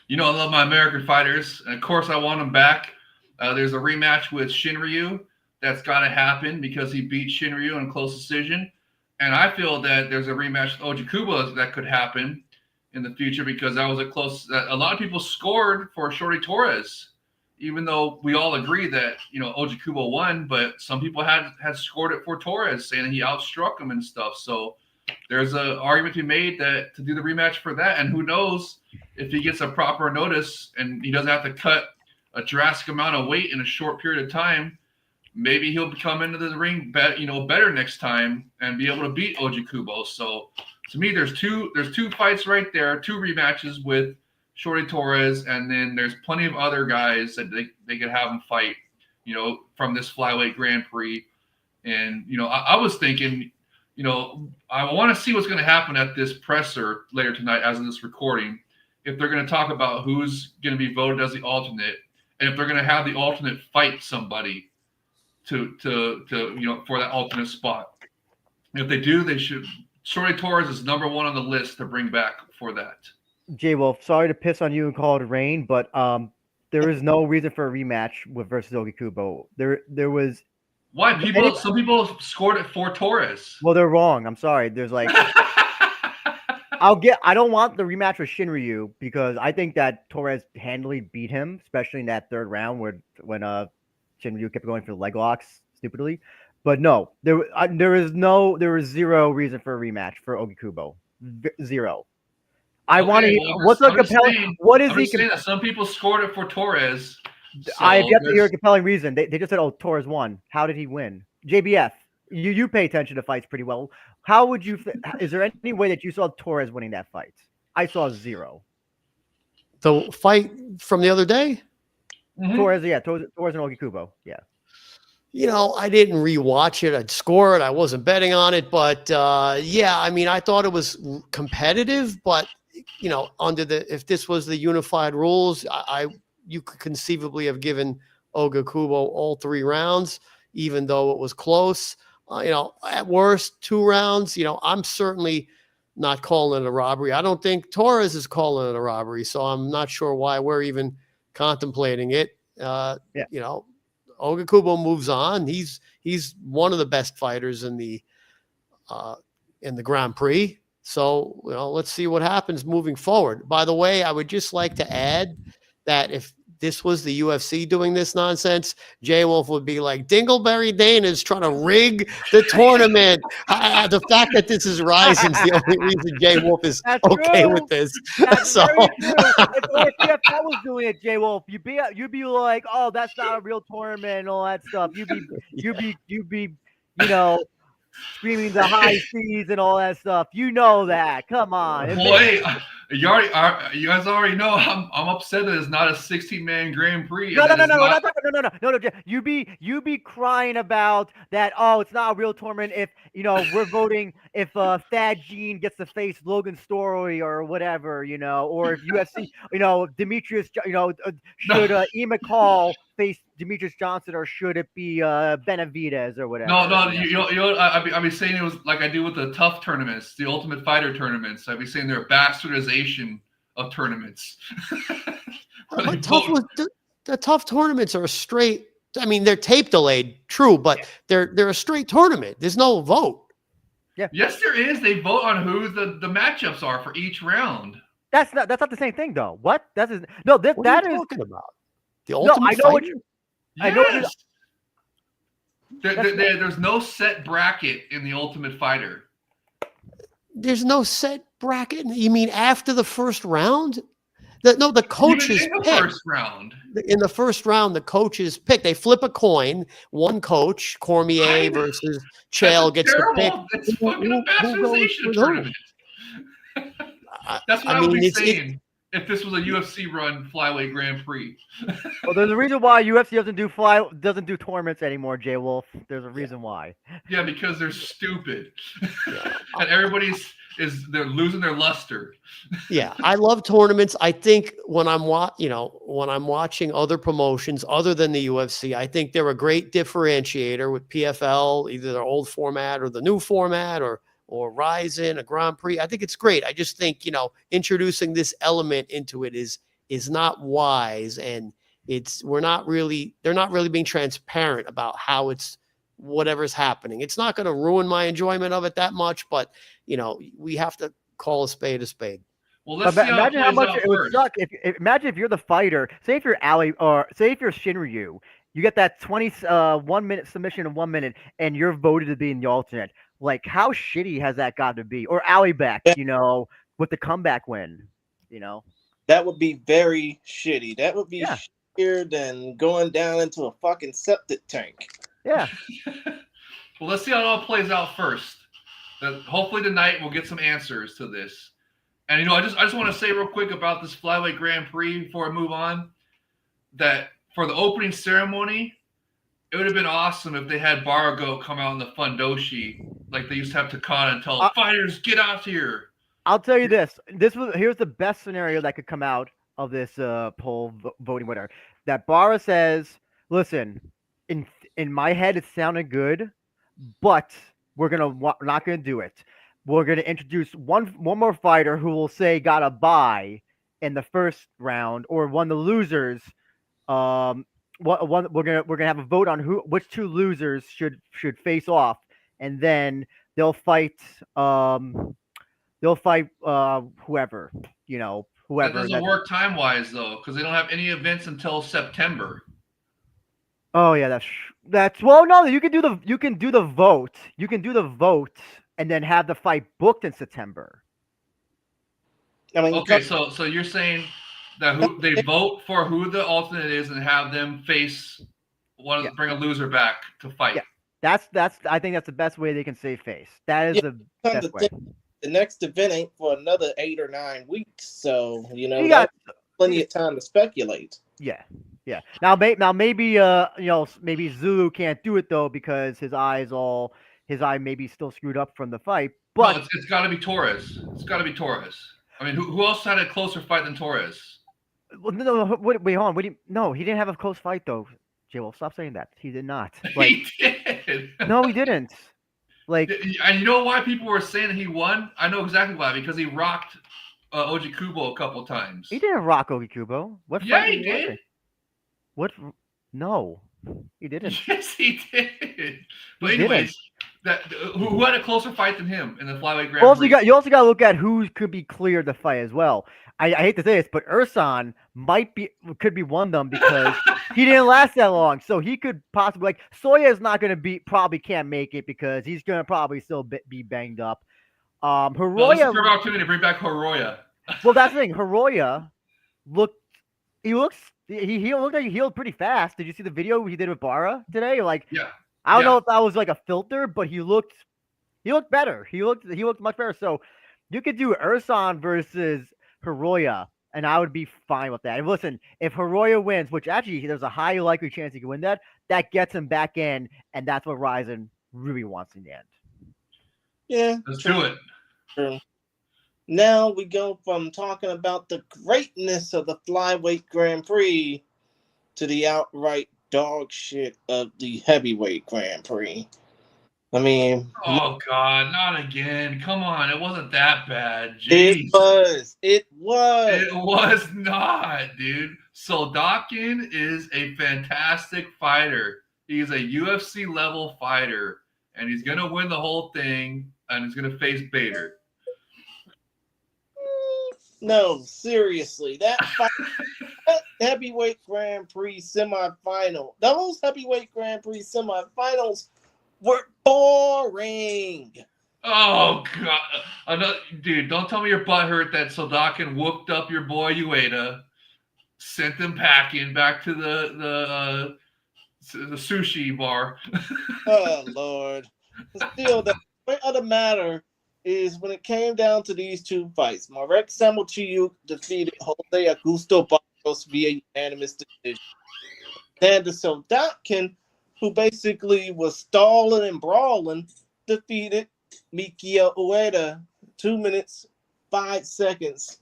You know, I love my American fighters. And of course, I want them back. There's a rematch with Shinryu that's got to happen because he beat Shinryu in a close decision. And I feel that there's a rematch with Ojikubo that could happen in the future because that was a close. A lot of people scored for Shorty Torres, even though we all agree that Ojikubo won. But some people had scored it for Torres, saying that he outstruck him and stuff. So there's an argument to be made that to do the rematch for that. And who knows if he gets a proper notice and he doesn't have to cut a drastic amount of weight in a short period of time. Maybe he'll come into the ring better next time and be able to beat Ojikubo. So to me, there's two fights right there, two rematches with Shorty Torres, and then there's plenty of other guys that they could have him fight, from this flyweight Grand Prix. And I was thinking, I want to see what's going to happen at this presser later tonight, as of this recording. If they're going to talk about who's going to be voted as the alternate, and if they're going to have the alternate fight somebody to for that alternate spot. If they do, they should. Shorty Torres is number one on the list to bring back for that. Jay Wolf, sorry to piss on you and call it rain, but there is no reason for a rematch with versus Ogikubo. There was. Why some people scored it for Torres. Well, they're wrong. I'm sorry. There's like. I don't want the rematch with Shinryu because I think that Torres handily beat him, especially in that third round when Shinryu kept going for the leg locks stupidly. But no, there was zero reason for a rematch for Ogikubo. Zero. I want to. What's the compelling? What is he? Saying that some people scored it for Torres. So I have yet to hear a compelling reason. They just said, "Oh, Torres won." How did he win? JBF, you pay attention to fights pretty well. How would you? Is there any way that you saw Torres winning that fight? I saw zero. The fight from the other day? Mm-hmm. Torres and Ogikubo, yeah. I didn't rewatch it. I'd score it. I wasn't betting on it, but I thought it was competitive. But if this was the unified rules, you could conceivably have given Ogikubo all 3 rounds, even though it was close. At worst 2 rounds. I'm certainly not calling it a robbery. I don't think Torres is calling it a robbery, so I'm not sure why we're even contemplating it. Ogikubo moves on. He's one of the best fighters in the Grand Prix. So let's see what happens moving forward. By the way, I would just like to add that if this was the UFC doing this nonsense, Jay Wolf would be like, Dingleberry Dane is trying to rig the tournament. The fact that this is Rising's the only reason Jay Wolf is okay with this. That's very true. If PFL was doing it, Jay Wolf, you'd be like, oh, that's not a real tournament and all that stuff. You'd be screaming the high seas and all that stuff. That. Come on. Boy, you guys already know I'm upset that it's not a 16-man Grand Prix. No. You be crying about that. Oh, it's not a real tournament. If we're voting if Thad Gene gets to face Logan Story or whatever, or if UFC, Demetrius, should Ian McCall face Demetrius Johnson or should it be Benavidez or whatever? No. I'd be saying it was like I do with the tough tournaments, the Ultimate Fighter tournaments. I'd be saying they're a bastardization of tournaments. The tough tournaments are straight. I mean, they're tape delayed, true, but they're a straight tournament. There's no vote. Yeah. Yes, there is. They vote on who the matchups are for each round. That's not the same thing, though. What? What are you talking about? The Ultimate Fighter? I know. There's no set bracket in the Ultimate Fighter. There's no set bracket. You mean after the first round? The coaches in the pick. First round. In the first round, the coaches pick. They flip a coin. One coach, Cormier versus Chael, gets to pick. It's fucking a bastardization tournament. That's what I would be saying if this was a UFC-run flyweight Grand Prix. Well, there's a reason why UFC doesn't do tournaments anymore, Jay Wolf. There's a reason why. Yeah, because they're stupid, and they're losing their luster. Yeah, I love tournaments. I think when I'm watching other promotions other than the UFC, I think they're a great differentiator with PFL, either their old format or the new format or or Ryzen, a Grand Prix. I think it's great. I just think, introducing this element into it is not wise, and they're not really being transparent about how it's whatever's happening. It's not going to ruin my enjoyment of it that much, but we have to call a spade a spade. Well, let's see how it Imagine how plays much out it would first. suck imagine if you're the fighter. Say if you're Ali, or say if you're Shinryu, you get that 1 minute submission in 1 minute, and you're voted to be in the alternate. Like, how shitty has that got to be? Or Ali back, with the comeback win. That would be very shitty. That would be Yeah, shittier than going down into a fucking septic tank. yeah. Well, let's see how it all plays out first. Hopefully tonight we'll get some answers to this. And I just want to say real quick about this flyweight Grand Prix before I move on, that for the opening ceremony, it would have been awesome if they had Barago come out in the fundoshi like they used to have Takada and tell fighters, get out here. I'll tell you this. Here's the best scenario that could come out of this poll voting, whatever. That Barra says, "Listen, in my head it sounded good, but we're not gonna do it. We're gonna introduce one more fighter who will say got a bye in the first round, or one of the losers. We're gonna have a vote on which two losers should face off, and then they'll fight. They'll fight whoever, That whoever. doesn't work time-wise, though, because they don't have any events until September. Oh yeah, that's well. No, you can do the vote. You can do the vote and then have the fight booked in September. I mean, Okay, so you're saying that they vote for who the alternate is and have them face bring a loser back to fight. Yeah, that's. I think that's the best way they can save face. That is the best way. The next event ain't for another 8 or 9 weeks, so You that's plenty of time to speculate. Yeah. Now maybe maybe Zulu can't do it though because his eye may be still screwed up from the fight. But no, it's got to be Torres. It's got to be Torres. I mean, who else had a closer fight than Torres? No, wait, hold on. No, he didn't have a close fight though. J-Wolf, stop saying that. He did not. He did. No, he didn't. And you know why people were saying he won? I know exactly why. Because he rocked Oji Kubo a couple times. He didn't rock Oji Kubo. What? Yeah, he did. What? No, he didn't. Yes, he did. But anyways, who had a closer fight than him in the flyweight Grand Prix? You also got to look at who could be cleared to fight as well. I hate to say this, but Ursan could be one of them because he didn't last that long. So he could possibly Soya is not going to probably can't make it because he's going to probably still be banged up. Hiroya. Well, this is your opportunity to bring back Hiroya. Well, that's the thing. Hiroya he looked like he healed pretty fast. Did you see the video he did with Barra today? Yeah. I don't know if that was like a filter, but he looked better. He looked much better. So you could do Ursan versus Hiroya, and I would be fine with that. And listen, if Hiroya wins, which actually there's a high likely chance he can win that gets him back in, and that's what Ryzen really wants in the end. Yeah. Let's do it. True. Now we go from talking about the greatness of the flyweight Grand Prix to the outright dog shit of the heavyweight Grand Prix. I mean, oh God, not again! Come on, it wasn't that bad. Jeez. It was. It was not, dude. Soldakin is a fantastic fighter. He's a UFC level fighter, and he's gonna win the whole thing, and he's gonna face Bader. No, seriously, that heavyweight Grand Prix semifinal, those heavyweight Grand Prix semifinals were boring. Oh God, dude! Don't tell me your butt hurt that Soldakin whooped up your boy Ueda, sent them packing back to the sushi bar. Oh Lord! Still, the point of the matter is when it came down to these two fights, Marek Samochiyuk defeated Jose Augusto Barros via unanimous decision. And the Soldakin, who basically was stalling and brawling, defeated Mikia Ueda 2 minutes 5 seconds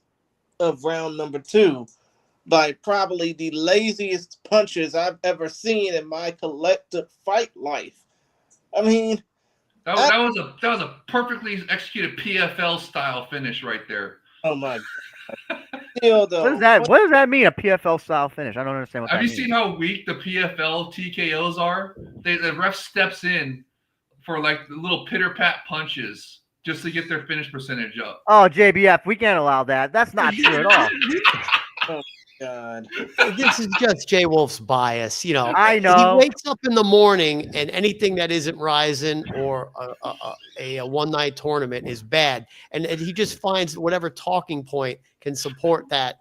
of round number 2 by probably the laziest punches I've ever seen in my collective fight life. I mean, That was a perfectly executed PFL style finish right there. Oh my God. Still What does though, that? What does that mean? A PFL style finish? I don't understand what Have that you means. seen how weak the PFL TKOs are? The ref steps in for like the little pitter pat punches just to get their finish percentage up. Oh, JBF, we can't allow that. That's not true at all. oh God. This is just Jay Wolf's bias. You know, I he know. wakes up in the morning and anything that isn't Ryzen or a one night tournament is bad, and he just finds whatever talking point can support that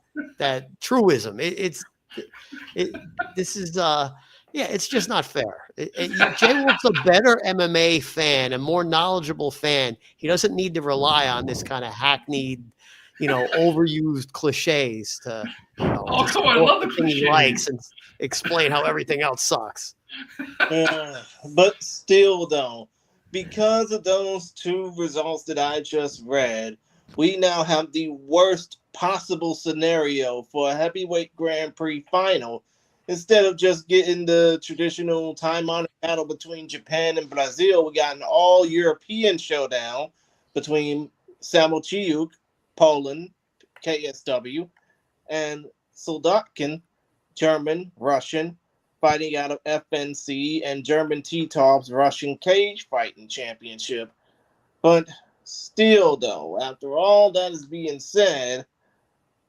truism. This is yeah, it's just not fair. Jay Wolf's a better MMA fan, a more knowledgeable fan. He doesn't need to rely on this kind of hackneyed, overused cliches to Oh, to come on. I support love the the thing he cliches. likes and explain how everything else sucks. But still though, because of those two results that I just read, we now have the worst possible scenario for a heavyweight Grand Prix final. Instead of just getting the traditional time-honored battle between Japan and Brazil, we got an all-European showdown between Samuel Chiuk, Poland, KSW, and Soldatkin, German, Russian, fighting out of FNC and German T-Top's Russian Cage Fighting Championship. But still, though, after all that is being said,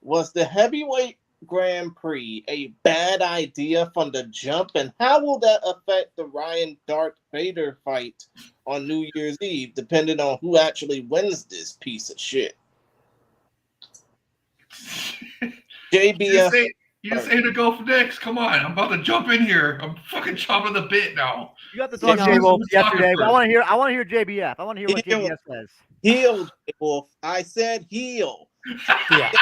was the heavyweight Grand Prix a bad idea from the jump? And how will that affect the Ryan Darth Vader fight on New Year's Eve, depending on who actually wins this piece of shit? JBF. You just say to go for next. Come on. I'm about to jump in here. I'm fucking chomping the bit now. You got to talk know, J Wolf who's talking yesterday. first? I want to hear JBF. I want to hear what JBF says. Heel, Wolf. I said heel. Yeah.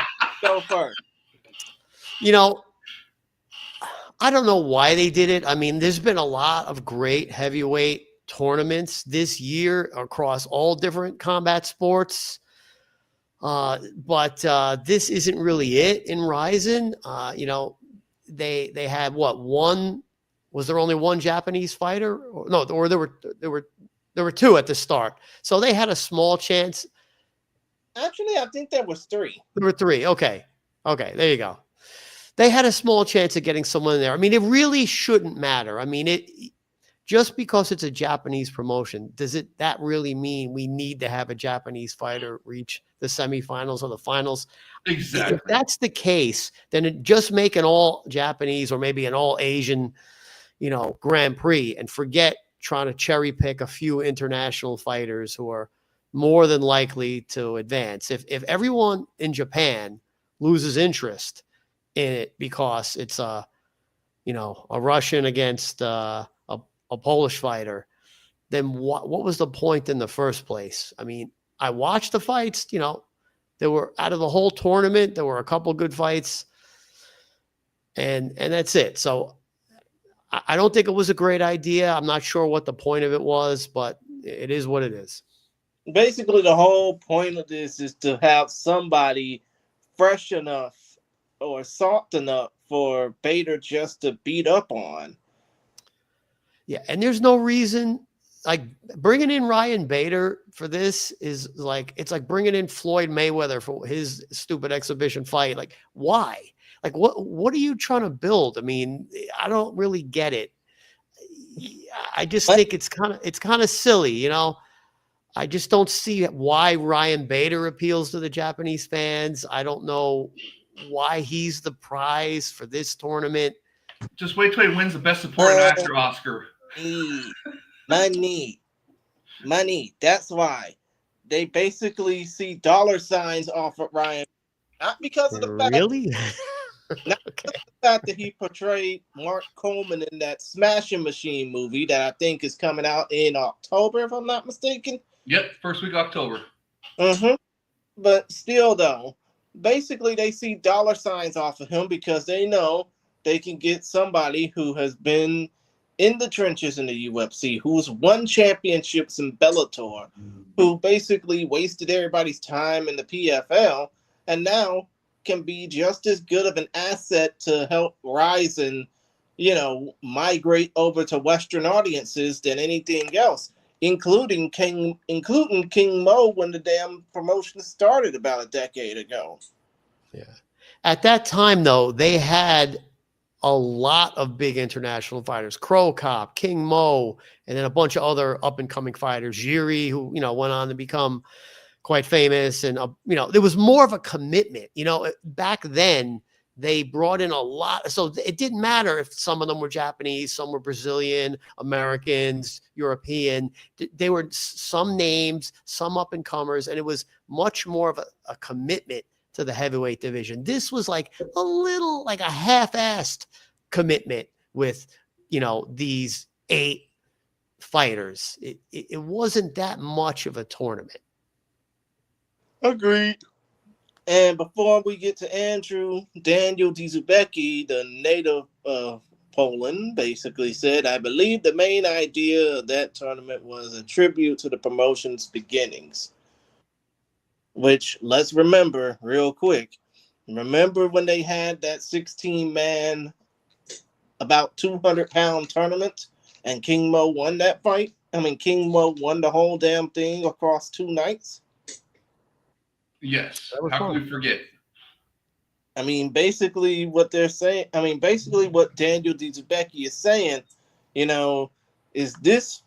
Go first. I don't know why they did it. I mean, there's been a lot of great heavyweight tournaments this year across all different combat sports. But this isn't really it in Ryzen. They had one. Was there only one Japanese fighter? No, or there were two at the start. So they had a small chance. Actually, I think there was three. There were three. Okay, there you go. They had a small chance of getting someone in there. I mean, it really shouldn't matter. I mean, just because it's a Japanese promotion, does that really mean we need to have a Japanese fighter reach the semifinals or the finals? Exactly. If that's the case, then just make an all Japanese or maybe an all Asian, Grand Prix and forget trying to cherry pick a few international fighters who are more than likely to advance. If everyone in Japan loses interest in it because it's a Russian against a Polish fighter, then what was the point in the first place? I mean, I watched the fights, there were out of the whole tournament, there were a couple good fights and that's it. So I don't think it was a great idea. I'm not sure what the point of it was, but it is what it is. Basically, the whole point of this is to have somebody fresh enough or soft enough for Bader just to beat up on. Yeah, and there's no reason, like bringing in Ryan Bader for this is like, it's like bringing in Floyd Mayweather for his stupid exhibition fight. Like, why? Like, what are you trying to build? I mean, I don't really get it. I just think it's kind of silly, I just don't see why Ryan Bader appeals to the Japanese fans. I don't know why he's the prize for this tournament. Just wait till he wins the Best Supporting Actor Oscar. Money. That's why they basically see dollar signs off of Ryan, not because of the fact. Really? Not because of the fact that he portrayed Mark Coleman in that Smashing Machine movie that I think is coming out in October, if I'm not mistaken. Yep, first week of October. But still, though, basically they see dollar signs off of him because they know they can get somebody who has been in the trenches in the UFC, who's won championships in Bellator, who basically wasted everybody's time in the PFL, and now can be just as good of an asset to help Ryzen, migrate over to Western audiences than anything else. including King Mo when the damn promotion started about a decade ago. Yeah. At that time, though, they had a lot of big international fighters: Crow Cop, King Mo, and then a bunch of other up and coming fighters. Jiri, who went on to become quite famous, and there was more of a commitment. Back then they brought in a lot, so it didn't matter if some of them were Japanese, some were Brazilian, Americans, European. They were some names, some up and comers, and it was much more of a commitment to the heavyweight division. This was like a little, like a half-assed commitment with these 8 fighters. It wasn't that much of a tournament. Agreed. And before we get to Andrew, Daniel Dzubecki, the native of Poland, basically said, I believe the main idea of that tournament was a tribute to the promotion's beginnings. Which, let's remember real quick. Remember when they had that 16-man, about 200-pound tournament, and King Mo won that fight? I mean, King Mo won the whole damn thing across 2 nights? Yes. That was How fun. could we forget? I mean, basically what they're saying, basically what Daniel Dzubecki is saying, you know, is this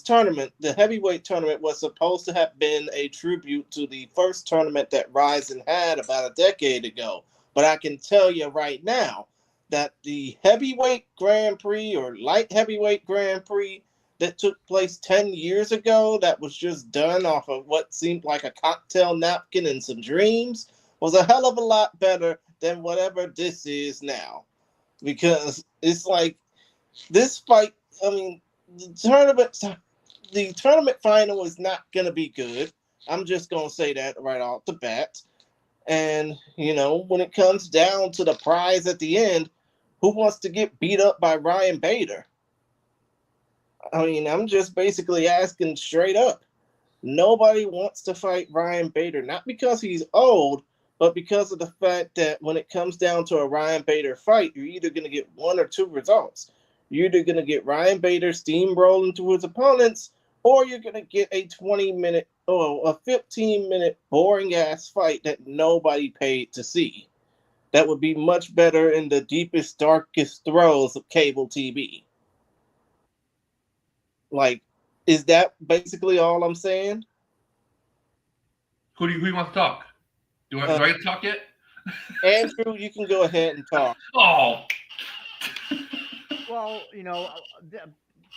tournament, the heavyweight tournament, was supposed to have been a tribute to the first tournament that Ryzen had about a decade ago. But I can tell you right now that the heavyweight Grand Prix or light heavyweight Grand Prix that took place 10 years ago, that was just done off of what seemed like a cocktail napkin and some dreams, was a hell of a lot better than whatever this is now. Because it's like this fight, I mean, the tournament final is not gonna be good. I'm just gonna say that right off the bat. And when it comes down to the prize at the end, who wants to get beat up by Ryan Bader? I mean, I'm just basically asking straight up. Nobody wants to fight Ryan Bader, not because he's old, but because of the fact that when it comes down to a Ryan Bader fight, you're either going to get one or two results. You're either going to get Ryan Bader steamrolling to his opponents, or you're going to get a 20-minute or a 15-minute boring ass fight that nobody paid to see. That would be much better in the deepest, darkest throes of cable TV. Like, is that basically all I'm saying? Who want to talk? Do I get to talk yet? Andrew, you can go ahead and talk. Oh, Well,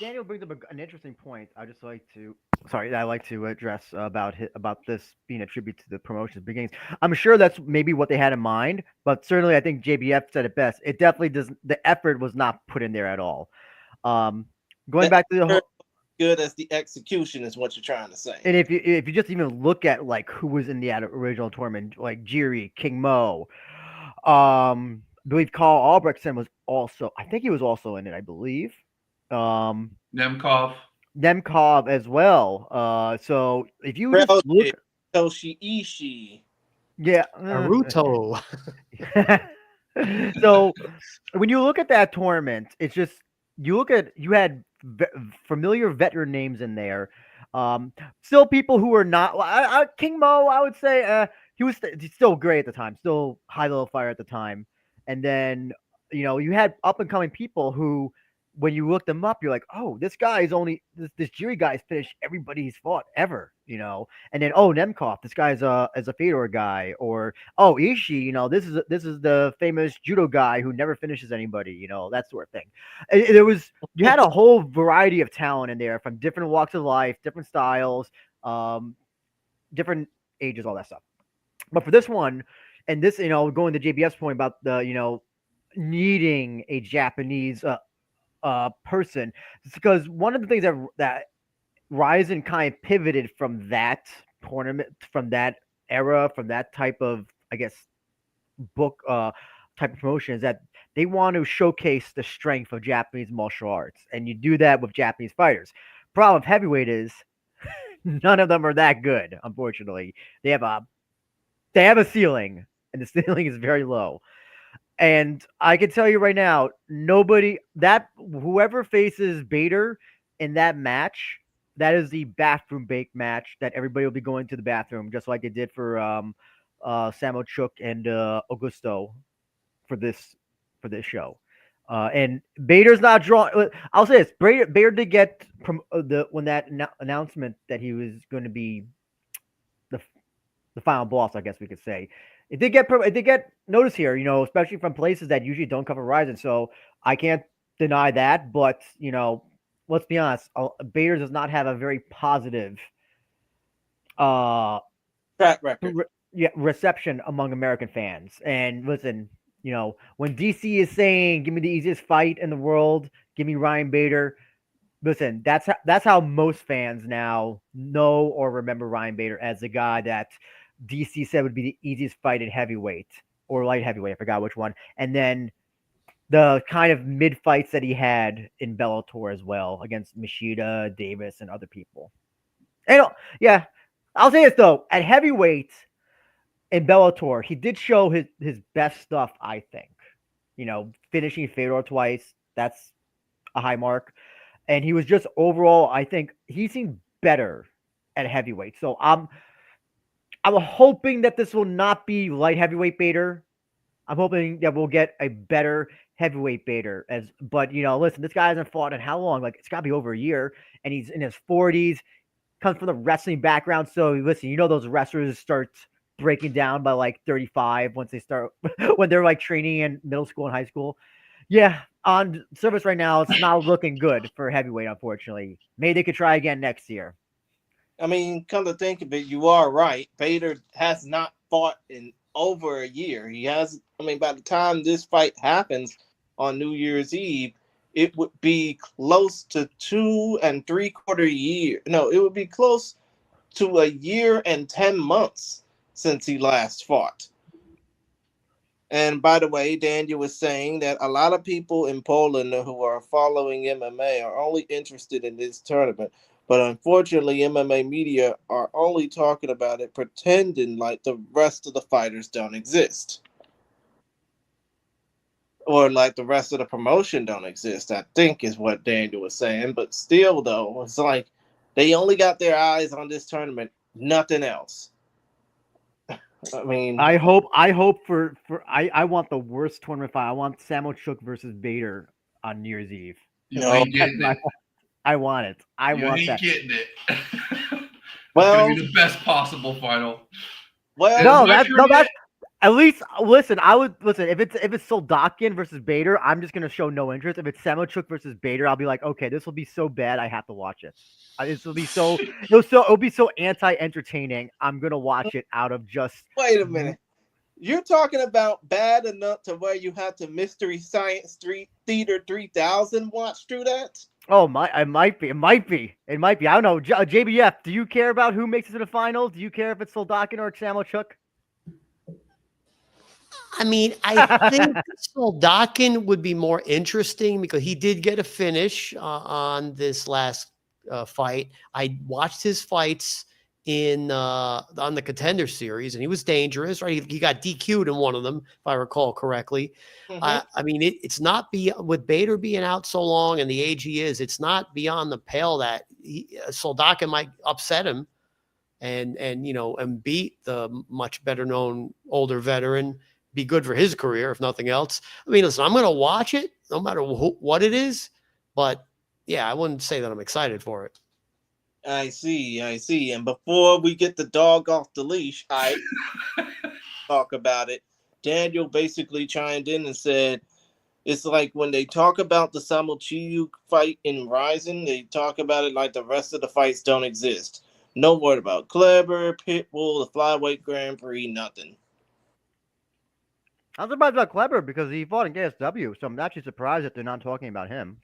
Daniel brings up an interesting point. I just like to, sorry, I like to address about this being a tribute to the promotion's beginnings. I'm sure that's maybe what they had in mind, but certainly I think JBF said it best. It definitely does. The effort was not put in there at all. Um, going That back to the whole, good as the execution is what you're trying to say. and if you just even look at like who was in the original tournament, like Jiri, King Mo, I believe Carl Albrechtsen was also. I think he was also in it. I believe. Um, Nemkov. Nemkov as well. So if you just Relative look, Toshi Ishii. yeah. Naruto. So when you look at that tournament, it's just you had familiar veteran names in there. Still people who are not King Mo. I would say he's still great at the time, still high level fire at the time. And then you had up and coming people who, when you look them up, you're like, oh, this guy is only this Jiri guy's finished everybody he's fought ever. And then Nemkov, this guy's a Fedor guy, or Ishii, this is the famous judo guy who never finishes anybody, that sort of thing. You had a whole variety of talent in there from different walks of life, different styles, different ages, all that stuff. But for this one, and this, going to JBF's point about the, needing a Japanese person, it's because one of the things that Ryzen kind of pivoted from that tournament, from that era, from that type of, I guess, book type of promotion, is that they want to showcase the strength of Japanese martial arts, and you do that with Japanese fighters. Problem with heavyweight is none of them are that good. Unfortunately, they have a ceiling, and the ceiling is very low. And I can tell you right now, whoever faces Bader in that match that is the bathroom bake match that everybody will be going to the bathroom, just like they did for Samo Chook and Augusto for this show. And Bader's not drawing. I'll say this: Bader did get the when that announcement that he was going to be the the final boss, I guess we could say. It did get notice here, especially from places that usually don't cover Ryzen. So I can't deny that. But let's be honest, Bader does not have a very positive uh Track record. reception among American fans. And listen, when DC is saying, "Give me the easiest fight in the world, give me Ryan Bader." Listen, that's how most fans now know or remember Ryan Bader as the guy that DC said would be the easiest fight in heavyweight or light heavyweight. I forgot which one. And then the kind of mid fights that he had in Bellator as well against Machida, Davis, and other people. And yeah, I'll say this though: at heavyweight in Bellator, he did show his best stuff. I think, finishing Fedor twice. That's a high mark. And he was just overall, I think he seemed better at heavyweight. So I'm hoping that this will not be light heavyweight Bader. I'm hoping that we'll get a better heavyweight Bader. But listen, this guy hasn't fought in how long? Like it's got to be over a year, and he's in his 40s. Comes from the wrestling background, so listen, those wrestlers start breaking down by like 35 once they start when they're like training in middle school and high school. Yeah, on service right now, it's not looking good for heavyweight, unfortunately. Maybe they could try again next year. I mean, come to think of it, you are right. Bader has not fought in over a year. He has. I mean, by the time this fight happens on New Year's Eve, it would be close to 2 and 3/4 year. No, it would be close to a year and 10 months since he last fought. And by the way, Daniel was saying that a lot of people in Poland who are following MMA are only interested in this tournament. But unfortunately, MMA media are only talking about it, pretending like the rest of the fighters don't exist. Or like the rest of the promotion don't exist, I think is what Daniel was saying. But still, though, it's like they only got their eyes on this tournament, nothing else. I mean, I hope I want the worst tournament fight. I want Samo Chook versus Bader on New Year's Eve. You No. ain't getting it. I want it. I You want ain't that. getting it. It's well, gonna be the best possible final. well, No, Unless that's you're no, getting- that's at least listen. I would listen if it's Soldakian versus Bader. I'm just gonna show no interest. If it's Samochuk versus Bader, I'll be like, okay, this will be so bad, I have to watch it. This will be it'll be so anti-entertaining. I'm gonna watch it out of just wait a minute. You're talking about bad enough to where you have to Mystery Science Street Theater 3000 watch through that? Oh my! It might be. I don't know. JBF, do you care about who makes it to the finals? Do you care if it's Soldakin or Samochuk? I mean, I think Soldakin would be more interesting because he did get a finish on this last fight. I watched his fights in on the Contender Series, and he was dangerous. Right, he got DQ'd in one of them, if I recall correctly. Mhm. I mean, it's not with Bader being out so long and the age he is. It's not beyond the pale that Soldakin might upset him and beat the much better known older veteran. Be good for his career, if nothing else. I mean, listen, I'm going to watch it no matter what it is. But yeah, I wouldn't say that I'm excited for it. I see. And before we get the dog off the leash, I talk about it. Daniel basically chimed in and said, it's like when they talk about the Samochiyu fight in Ryzen, they talk about it like the rest of the fights don't exist. No word about Kleber, Pitbull, the Flyweight Grand Prix, nothing. I'm surprised about Kleber because he fought in KSW, so I'm actually surprised that they're not talking about him.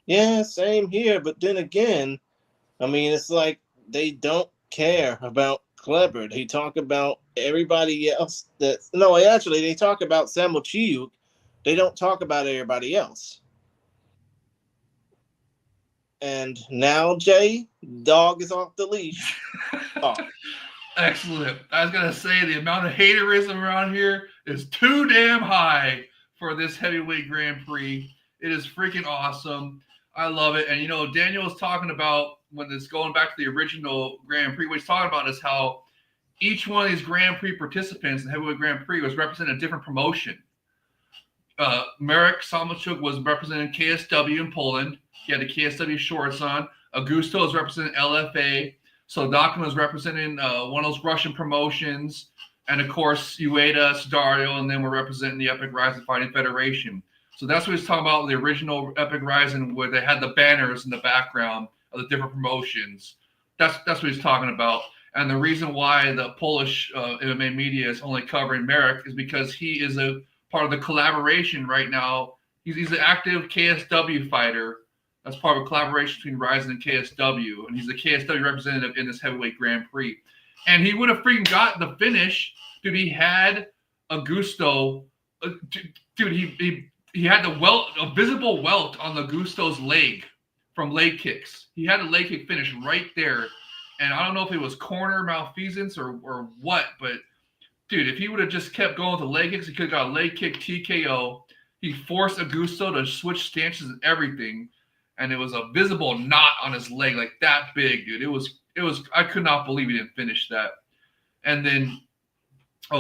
Yeah, same here. But then again, I mean, it's like they don't care about Kleber. They talk about everybody else. Actually, they talk about Samuel Chiuk. They don't talk about everybody else. And now, Jay, dog is off the leash. Oh. Excellent. I was gonna say the amount of haterism around here is too damn high for this heavyweight Grand Prix. It is freaking awesome. I love it. And Daniel was talking about when it's going back to the original Grand Prix, what he's talking about is how each one of these Grand Prix participants in heavyweight Grand Prix was representing a different promotion. Marek Samachuk was representing KSW in Poland. He had the KSW shorts on. Augusto was representing LFA. Sodakin was representing one of those Russian promotions. And, of course, Ueda, Sudario, and then we're representing the Epic Rising Fighting Federation. So that's what he's talking about, the original Epic Rising, where they had the banners in the background of the different promotions. That's what he's talking about. And the reason why the Polish MMA media is only covering Marek is because he is a part of the collaboration right now. He's an active KSW fighter. That's part of a collaboration between Ryzen and KSW. And he's the KSW representative in this heavyweight Grand Prix. And he would have freaking got the finish. Dude, he had Augusto. Dude, he had the welt, a visible welt on the Augusto's leg from leg kicks. He had a leg kick finish right there. And I don't know if it was corner malfeasance or what, but dude, if he would have just kept going with the leg kicks, he could have got a leg kick TKO. He forced Augusto to switch stances and everything. And it was a visible knot on his leg, like that big, dude. It was, I could not believe he didn't finish that. And then,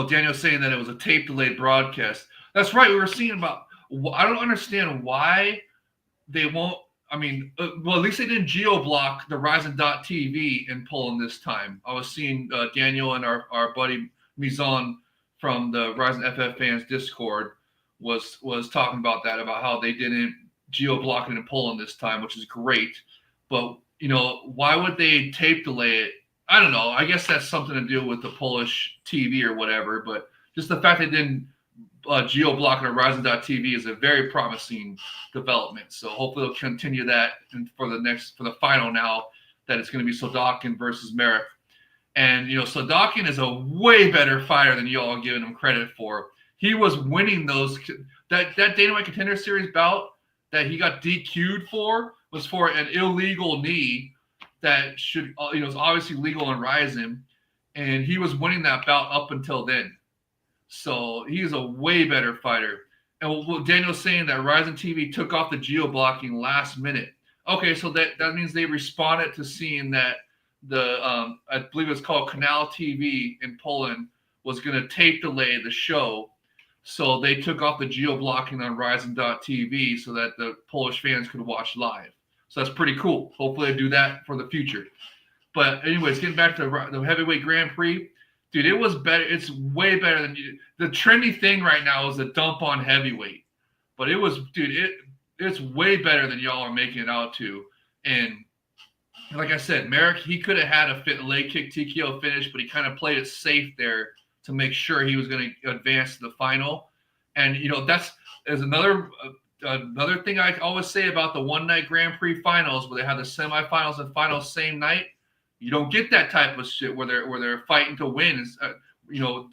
Daniel's saying that it was a tape delayed broadcast. That's right. We were seeing about, I don't understand why they won't, well, at least they didn't geo-block the Ryzen.tv in Poland this time. I was seeing Daniel and our buddy Mizan from the Ryzen FF fans Discord was talking about that, about how they didn't geo-block it in Poland this time, which is great. But, why would they tape delay it? I don't know. I guess that's something to do with the Polish TV or whatever. But just the fact they didn't geo-block it on Ryzen.tv is a very promising development. So hopefully they'll continue that for the final now, that it's going to be Sodakin versus Marek. And, Sodakin is a way better fighter than y'all are giving him credit for. He was winning those. That Dana White Contender Series bout that he got DQ'd for was for an illegal knee that should, was obviously legal in Ryzen. And he was winning that bout up until then. So he's a way better fighter. And what Daniel's saying, that Ryzen TV took off the geo-blocking last minute. Okay, so that means they responded to seeing that the I believe it's called Canal TV in Poland was going to tape delay the show. So they took off the geo-blocking on Ryzen.tv so that the Polish fans could watch live. So that's pretty cool. Hopefully they do that for the future. But anyways, getting back to the heavyweight Grand Prix, dude, it was better. It's way better than the trendy thing right now is the dump on heavyweight. But it was, dude, it's way better than y'all are making it out to. And like I said, Marek, he could have had a leg kick TKO finish, but he kind of played it safe there to make sure he was going to advance to the final. And, that's another thing I always say about the one-night Grand Prix finals, where they have the semifinals and finals same night. You don't get that type of shit where they're fighting to win,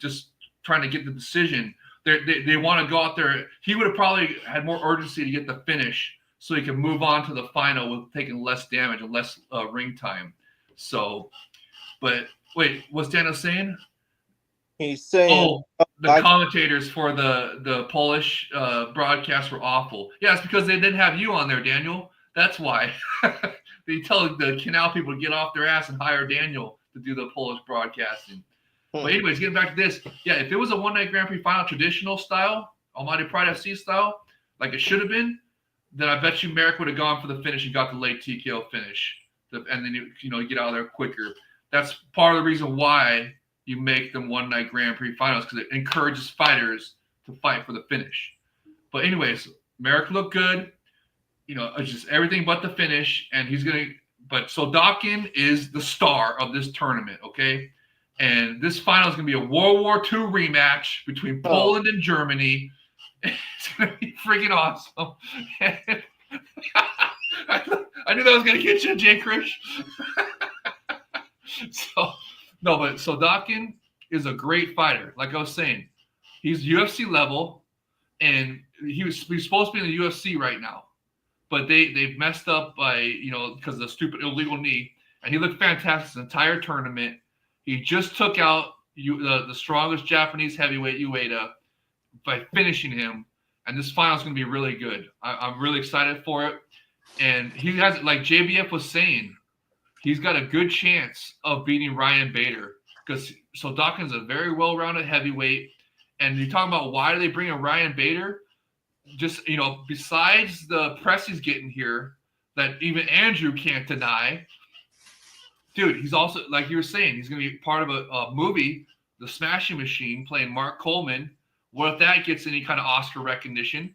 just trying to get the decision. They want to go out there. He would have probably had more urgency to get the finish so he can move on to the final with taking less damage and less ring time. So, but wait, what's Daniel saying? He's saying, the commentators for the Polish broadcast were awful. Yeah, it's because they didn't have you on there, Daniel. That's why. They tell the Canal people to get off their ass and hire Daniel to do the Polish broadcasting. But anyways, getting back to this. Yeah, if it was a one-night Grand Prix final traditional style, Almighty Pride FC style, like it should have been, then I bet you Marek would have gone for the finish and got the late TKO finish. And then, you get out of there quicker. That's part of the reason why you make them one-night Grand Prix finals, because it encourages fighters to fight for the finish. But anyways, Marek looked good. It's just everything but the finish, and but Sodakin is the star of this tournament, okay? And this final is going to be a World War II rematch between Poland and Germany. It's going to be freaking awesome. I knew that was going to get you, Jay Krish. But Sodakin is a great fighter. Like I was saying, he's UFC level, and he's supposed to be in the UFC right now. But they've messed up by, because of the stupid illegal knee. And he looked fantastic this entire tournament. He just took out the strongest Japanese heavyweight, Ueda, by finishing him. And this final is going to be really good. I'm really excited for it. And he has, like JBF was saying, he's got a good chance of beating Ryan Bader because Soldakin's a very well-rounded heavyweight. And you're talking about why do they bring in Ryan Bader? Just, besides the press he's getting here that even Andrew can't deny, dude, he's also, like you were saying, he's going to be part of a movie, The Smashing Machine, playing Mark Coleman. What if that gets any kind of Oscar recognition?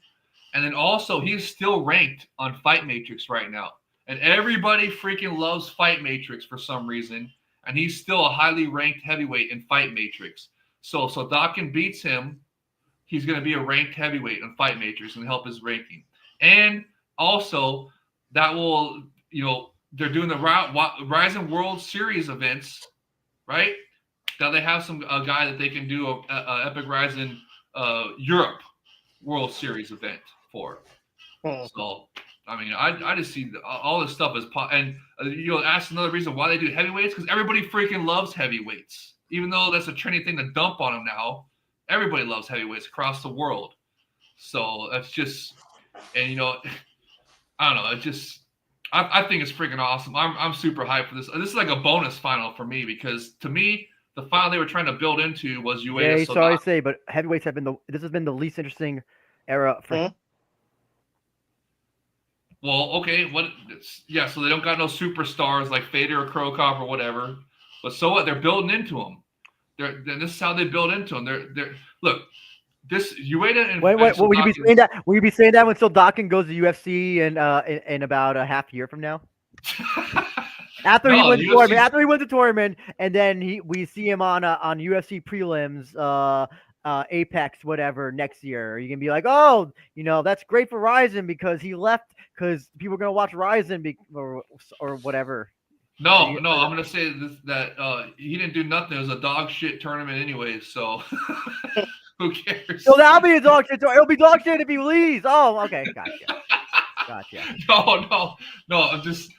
And then also, he's still ranked on Fight Matrix right now. And everybody freaking loves Fight Matrix for some reason. And he's still a highly ranked heavyweight in Fight Matrix. So Dakin beats him. He's going to be a ranked heavyweight in Fight Matrix and help his ranking. And also, that will, they're doing the Ryzen World Series events, right? Now they have a guy that they can do a Epic Ryzen Europe World Series event for. So, I mean, I just see all this stuff as and ask another reason why they do heavyweights, because everybody freaking loves heavyweights, even though that's a trendy thing to dump on them now. Everybody loves heavyweights across the world. So that's just, and I don't know. It just, I think it's freaking awesome. I'm super hyped for this. This is like a bonus final for me because to me, the final they were trying to build into was Ueda. Yeah, sorry to say, but heavyweights have been this has been the least interesting era for. Well, okay, so they don't got no superstars like Fader or Krokop or whatever. But so what? They're building into them. This is how they build into them. They're look. This Ueda and wait. Will you be saying that? Will you be saying that when Soldakin goes to UFC in about a half year from now? After he wins the tournament, and then we see him on UFC prelims, Apex, whatever, next year. Are you gonna be like, oh, that's great for Ryzen because he left because people are gonna watch Ryzen or whatever? No, I'm gonna say that he didn't do nothing. It was a dog shit tournament anyway, so who cares? So that'll be a dog shit. It'll be dog shit if he leaves. Oh, okay, gotcha. No. I'm just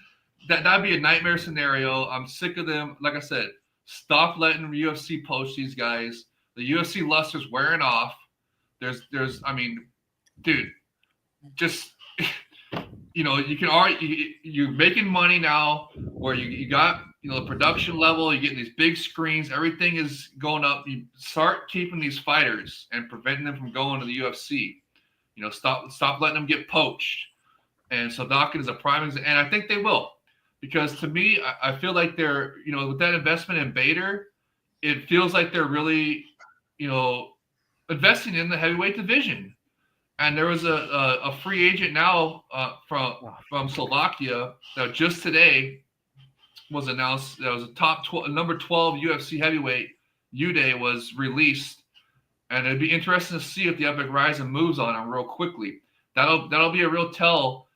that'd be a nightmare scenario. I'm sick of them. Like I said, stop letting UFC post these guys. The UFC luster's wearing off. There's, I mean, dude, just. You can already you're making money now where you got the production level, you're getting these big screens, everything is going up. You start keeping these fighters and preventing them from going to the UFC. Stop letting them get poached. And so Dakin is a prime example, and I think they will, because to me, I feel like they're with that investment in Bader, it feels like they're really investing in the heavyweight division. And there was a free agent now from Slovakia that just today was announced. That was a number 12 UFC heavyweight. Uday was released, and it'd be interesting to see if the Epic Ryzen moves on him real quickly. That'll be a real tell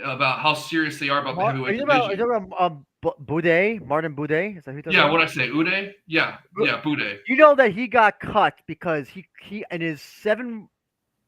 about how serious they are about the heavyweight division. Are you about Boudet, Martin Boudet? Is that who you're talking about? What I say, Uday? Yeah, Boudet. You know that he got cut because he in his 7.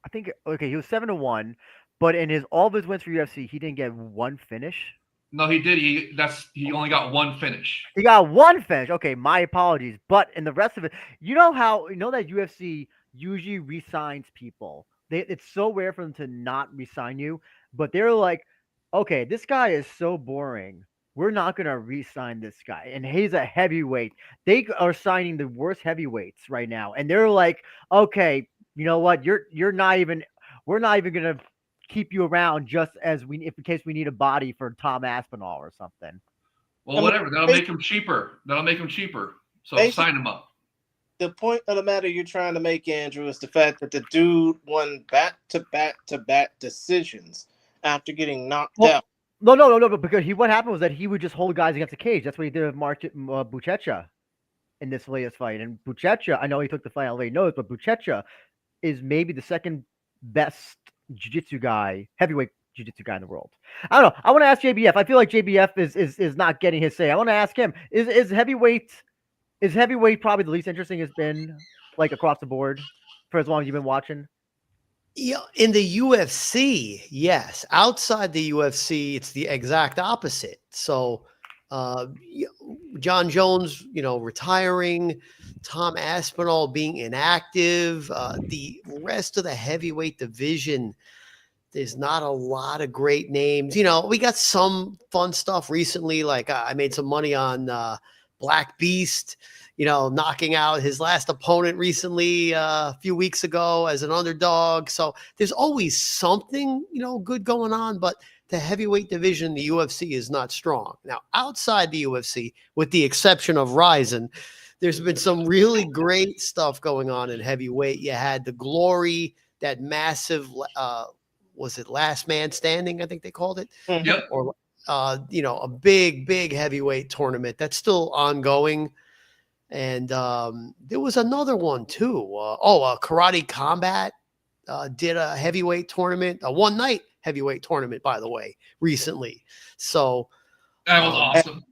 I think he was 7-1, but in all of his wins for UFC, he didn't get one finish. No, he did. He only got one finish. He got one finish. Okay, my apologies. But in the rest of it, that UFC usually re-signs people. It's so rare for them to not re-sign you, but they're like, okay, this guy is so boring. We're not gonna re-sign this guy, and he's a heavyweight. They are signing the worst heavyweights right now, and they're like, okay. You know what? We're not even gonna keep you around just in case we need a body for Tom Aspinall or something. Well, whatever. That'll make him cheaper. So sign him up. The point of the matter you're trying to make, Andrew, is the fact that the dude won back-to-back decisions after getting knocked out. No. Because what happened was that he would just hold guys against the cage. That's what he did with Buchecha in this latest fight. And Buchecha, I know he took the fight on late notice, but Buchecha is maybe the second best heavyweight jiu-jitsu guy in the world. I don't know. I want to ask JBF. I feel like JBF is not getting his say. I want to ask him, is heavyweight probably the least interesting it's been, like, across the board for as long as you've been watching? Yeah, in the UFC, yes. Outside the UFC, it's the exact opposite. So John Jones, retiring, Tom Aspinall being inactive, the rest of the heavyweight division, there's not a lot of great names. You know, we got some fun stuff recently. Like I made some money on Black Beast, you know, knocking out his last opponent recently a few weeks ago as an underdog. So there's always something, you know, good going on. But the heavyweight division in the UFC is not strong. Now, outside the UFC, with the exception of Ryzen, there's been some really great stuff going on in heavyweight. You had the Glory, that massive was it Last Man Standing, I think they called it, Yep. or you know, a big heavyweight tournament that's still ongoing. And there was another one too. Karate Combat did a heavyweight tournament, a one night heavyweight tournament, by the way, recently. So That was awesome.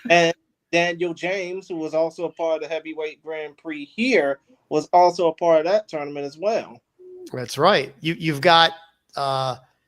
And Daniel James, who was also a part of the heavyweight Grand Prix here, was also a part of that tournament as well. that's right. You've got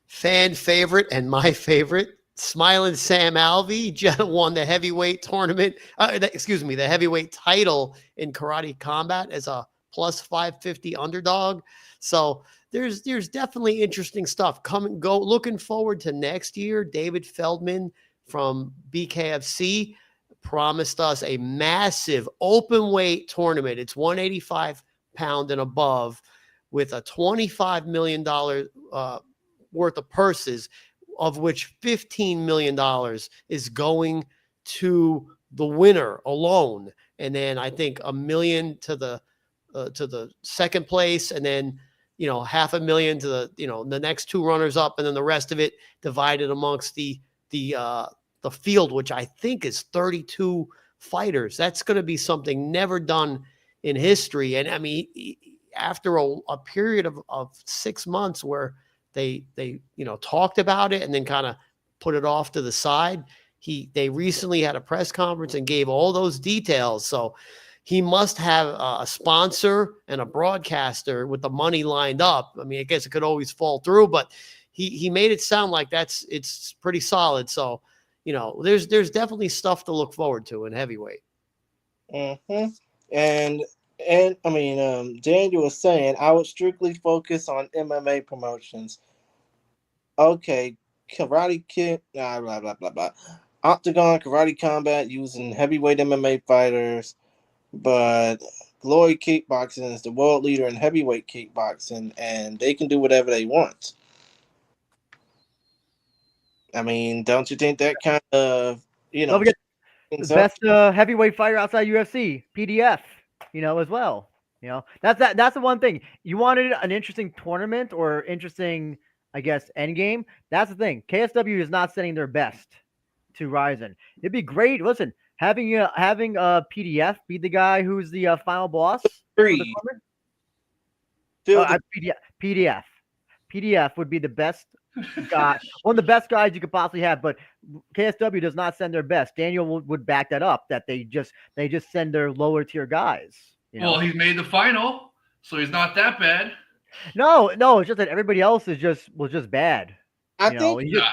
fan favorite and my favorite, Smiling Sam Alvey, won the heavyweight tournament. The heavyweight title in Karate Combat as a plus 550 underdog. So there's definitely interesting stuff coming. Looking forward to next year. David Feldman from BKFC promised us a massive open weight tournament. It's 185 pound and above, with a $25 million worth of purses, of which $15 million is going to the winner alone. And then I think $1 million to the second place, and then, you know, $500,000 to the, you know, the next two runners up, and then the rest of it divided amongst the field, which I think is 32 fighters. That's going to be something never done in history. And I mean, after a period of 6 months where they you know, talked about it and then kind of put it off to the side, they recently had a press conference and gave all those details. So he must have a sponsor and a broadcaster with the money lined up. I mean, I guess it could always fall through, but he made it sound like it's pretty solid. So, you know, there's definitely stuff to look forward to in heavyweight. Mm-hmm. And I mean, Daniel was saying I would strictly focus on MMA promotions. Okay, Karate Kid, blah blah blah blah blah. Octagon Karate Combat using heavyweight MMA fighters, but Glory Kickboxing is the world leader in heavyweight kickboxing, and they can do whatever they want. I mean, don't you think that kind of, you know, Don't forget the best heavyweight fighter outside UFC, PDF, you know, as well. You know, that's the one thing. You wanted an interesting tournament or interesting, I guess, end game. That's the thing. KSW is not sending their best to Ryzen. It'd be great. Listen, having PDF be the guy who's the final boss for the tournament. PDF would be the best guy, one of the best guys you could possibly have. But KSW does not send their best. Daniel would back that up. That they just send their lower tier guys. You know? Well, he's made the final, so he's not that bad. No, it's just that everybody else was just bad. I think it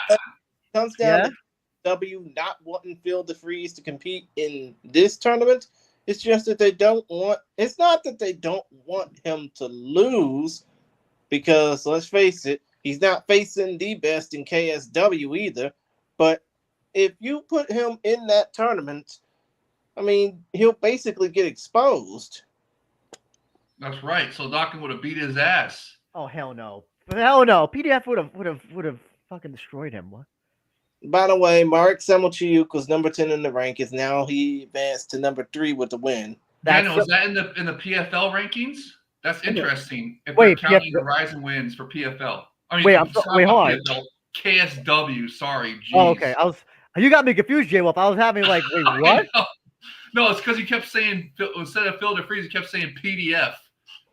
comes down to W not wanting Phil DeFreeze to compete in this tournament. It's just that they don't want. It's not that they don't want him to lose, because let's face it, he's not facing the best in KSW either. But if you put him in that tournament, I mean, he'll basically get exposed. That's right. So Dawkins would have beat his ass. Oh hell no! Hell no! PDF would have fucking destroyed him. What? By the way, Mark Samochiuk was number 10 in the rankings. Now he advanced to number 3 with the win. Daniel, is that in the PFL rankings? That's interesting. If we're counting the Ryzen wins for PFL. I mean, wait, hold on. PFL, KSW. Sorry. Geez. Oh, okay. You got me confused, J-Wolf. I was having like, wait, what? No, it's because you kept saying, instead of Phil DeFreeze, you kept saying PDF.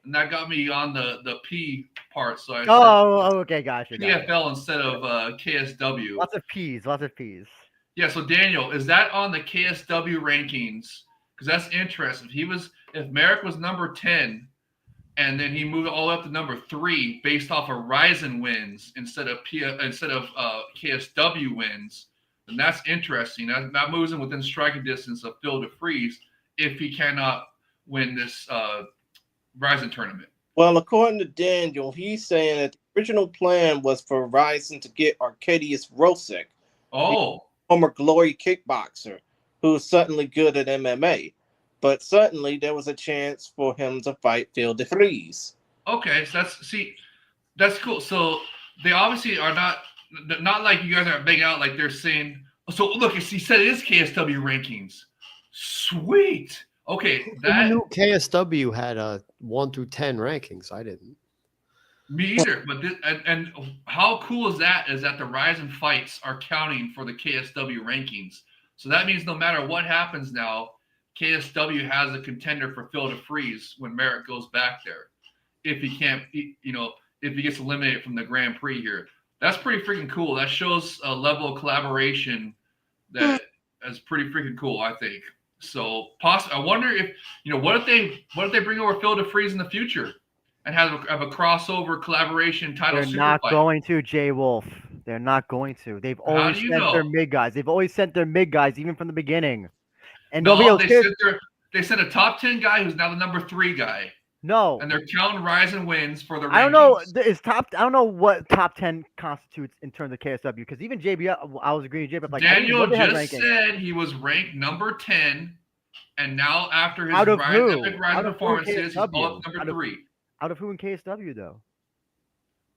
And that got me on the P part. So I said okay, gotcha. PFL instead of KSW. Lots of P's. Yeah, so Daniel, is that on the KSW rankings? Because that's interesting. If Merrick was number 10, and then he moved all up to number 3 based off of Ryzen wins instead of KSW wins, then that's interesting. That moves him within striking distance of Phil DeFreeze if he cannot win this Ryzen tournament. Well, according to Daniel, he's saying that original plan was for Ryzen to get Arcadius Rosek, the Oh, former Glory kickboxer, who was suddenly good at MMA. But suddenly there was a chance for him to fight Phil DeFries. okay. So that's cool. So they obviously are not like you guys are big out like they're saying. So look, he said it is KSW rankings. Sweet. Okay, Who that knew KSW had a 1 through 10 rankings? I didn't. me either. But and how cool is that? Is that the Ryzen fights are counting for the KSW rankings. So that means no matter what happens now, KSW has a contender for Phil DeFries when Merrick goes back there. If he can't, if he gets eliminated from the Grand Prix here. That's pretty freaking cool. That shows a level of collaboration that is pretty freaking cool, I think. So, I wonder if what if they bring over Phil DeFries in the future and have a crossover collaboration title They're super not fight? going to, Jay Wolf. They're not going to. They've How always do you sent their know? mid guys. They've always sent their mid guys, even from the beginning. And nobody No, else cares. they sent a top 10 guy who's now the number 3 guy, No, and they're counting Ryzen wins for the rankings. I don't know. I don't know what top 10 constitutes in terms of KSW because even JBL, I was agreeing with JBL. Like, Daniel what they had just rankings. said he was ranked number 10, and now after his Out of Epic who? Ryzen Out of who in performances, he's KSW? up number 3. Out of who in KSW though?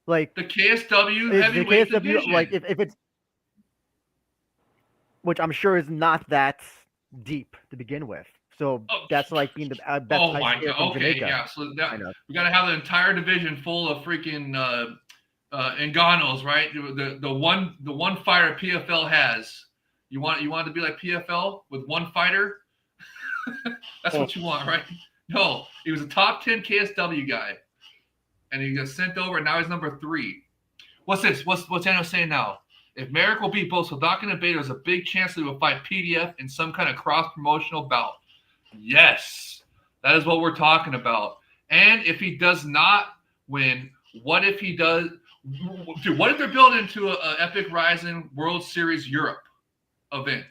Like The KSW is the heavyweight KSW division. like if it's, which I'm sure is not that deep to begin with. So that's like being the best oh ice my skater god! from Okay, Jamaica. yeah. So I know. we got to have the entire division full of freaking Nganos, right? The one fighter PFL has. You want to be like PFL with one fighter? That's what you want, right? No, he was a top 10 KSW guy, and he got sent over, and now he's number 3. What's this? What's Daniel saying now? If Merrick will beat both Sodakin and Bader, there's a big chance that he will fight PDF in some kind of cross-promotional bout. Yes, that is what we're talking about. And if he does not win, what if he does? Dude, what if they're building into an Epic Ryzen World Series Europe event?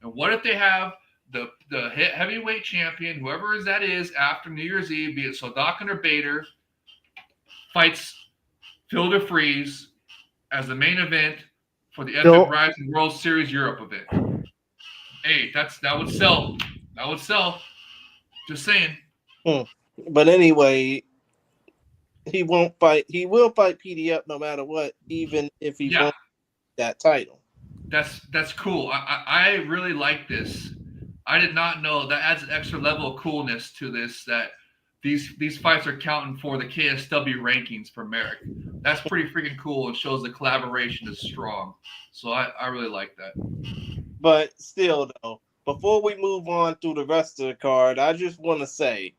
And what if they have the heavyweight champion, whoever that is, after New Year's Eve, be it Sodakin or Bader, fights Phil DeFries as the main event for the Epic Ryzen World Series Europe event? Hey, that would sell. That would sell. Just saying. But anyway, he won't fight. He will fight PDF no matter what, even if he won't that title. That's cool. I really like this. I did not know that adds an extra level of coolness to this. That these fights are counting for the KSW rankings for Merrick. That's pretty freaking cool. It shows the collaboration is strong. So I really like that. But still, though, before we move on through the rest of the card, I just want to say,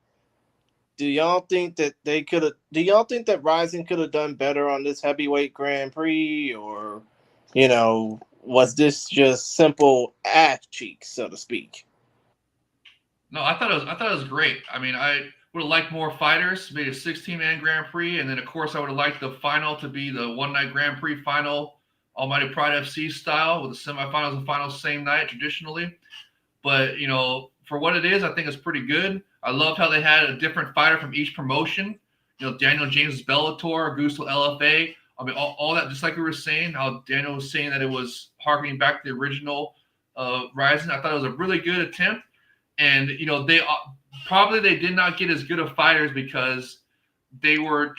do y'all think that Ryzen could have done better on this heavyweight Grand Prix, or, was this just simple ass cheeks, so to speak? No, I thought it was great. I mean, I would have liked more fighters, maybe a 16-man Grand Prix, and then of course I would have liked the final to be the one-night Grand Prix final, Almighty Pride FC style, with the semifinals and finals same night traditionally. But for what it is, I think it's pretty good. I loved how they had a different fighter from each promotion. Daniel James Bellator, Gusto LFA. I mean, all that, just like we were saying, how Daniel was saying that it was harkening back to the original Ryzen. I thought it was a really good attempt. And, they did not get as good of fighters because they were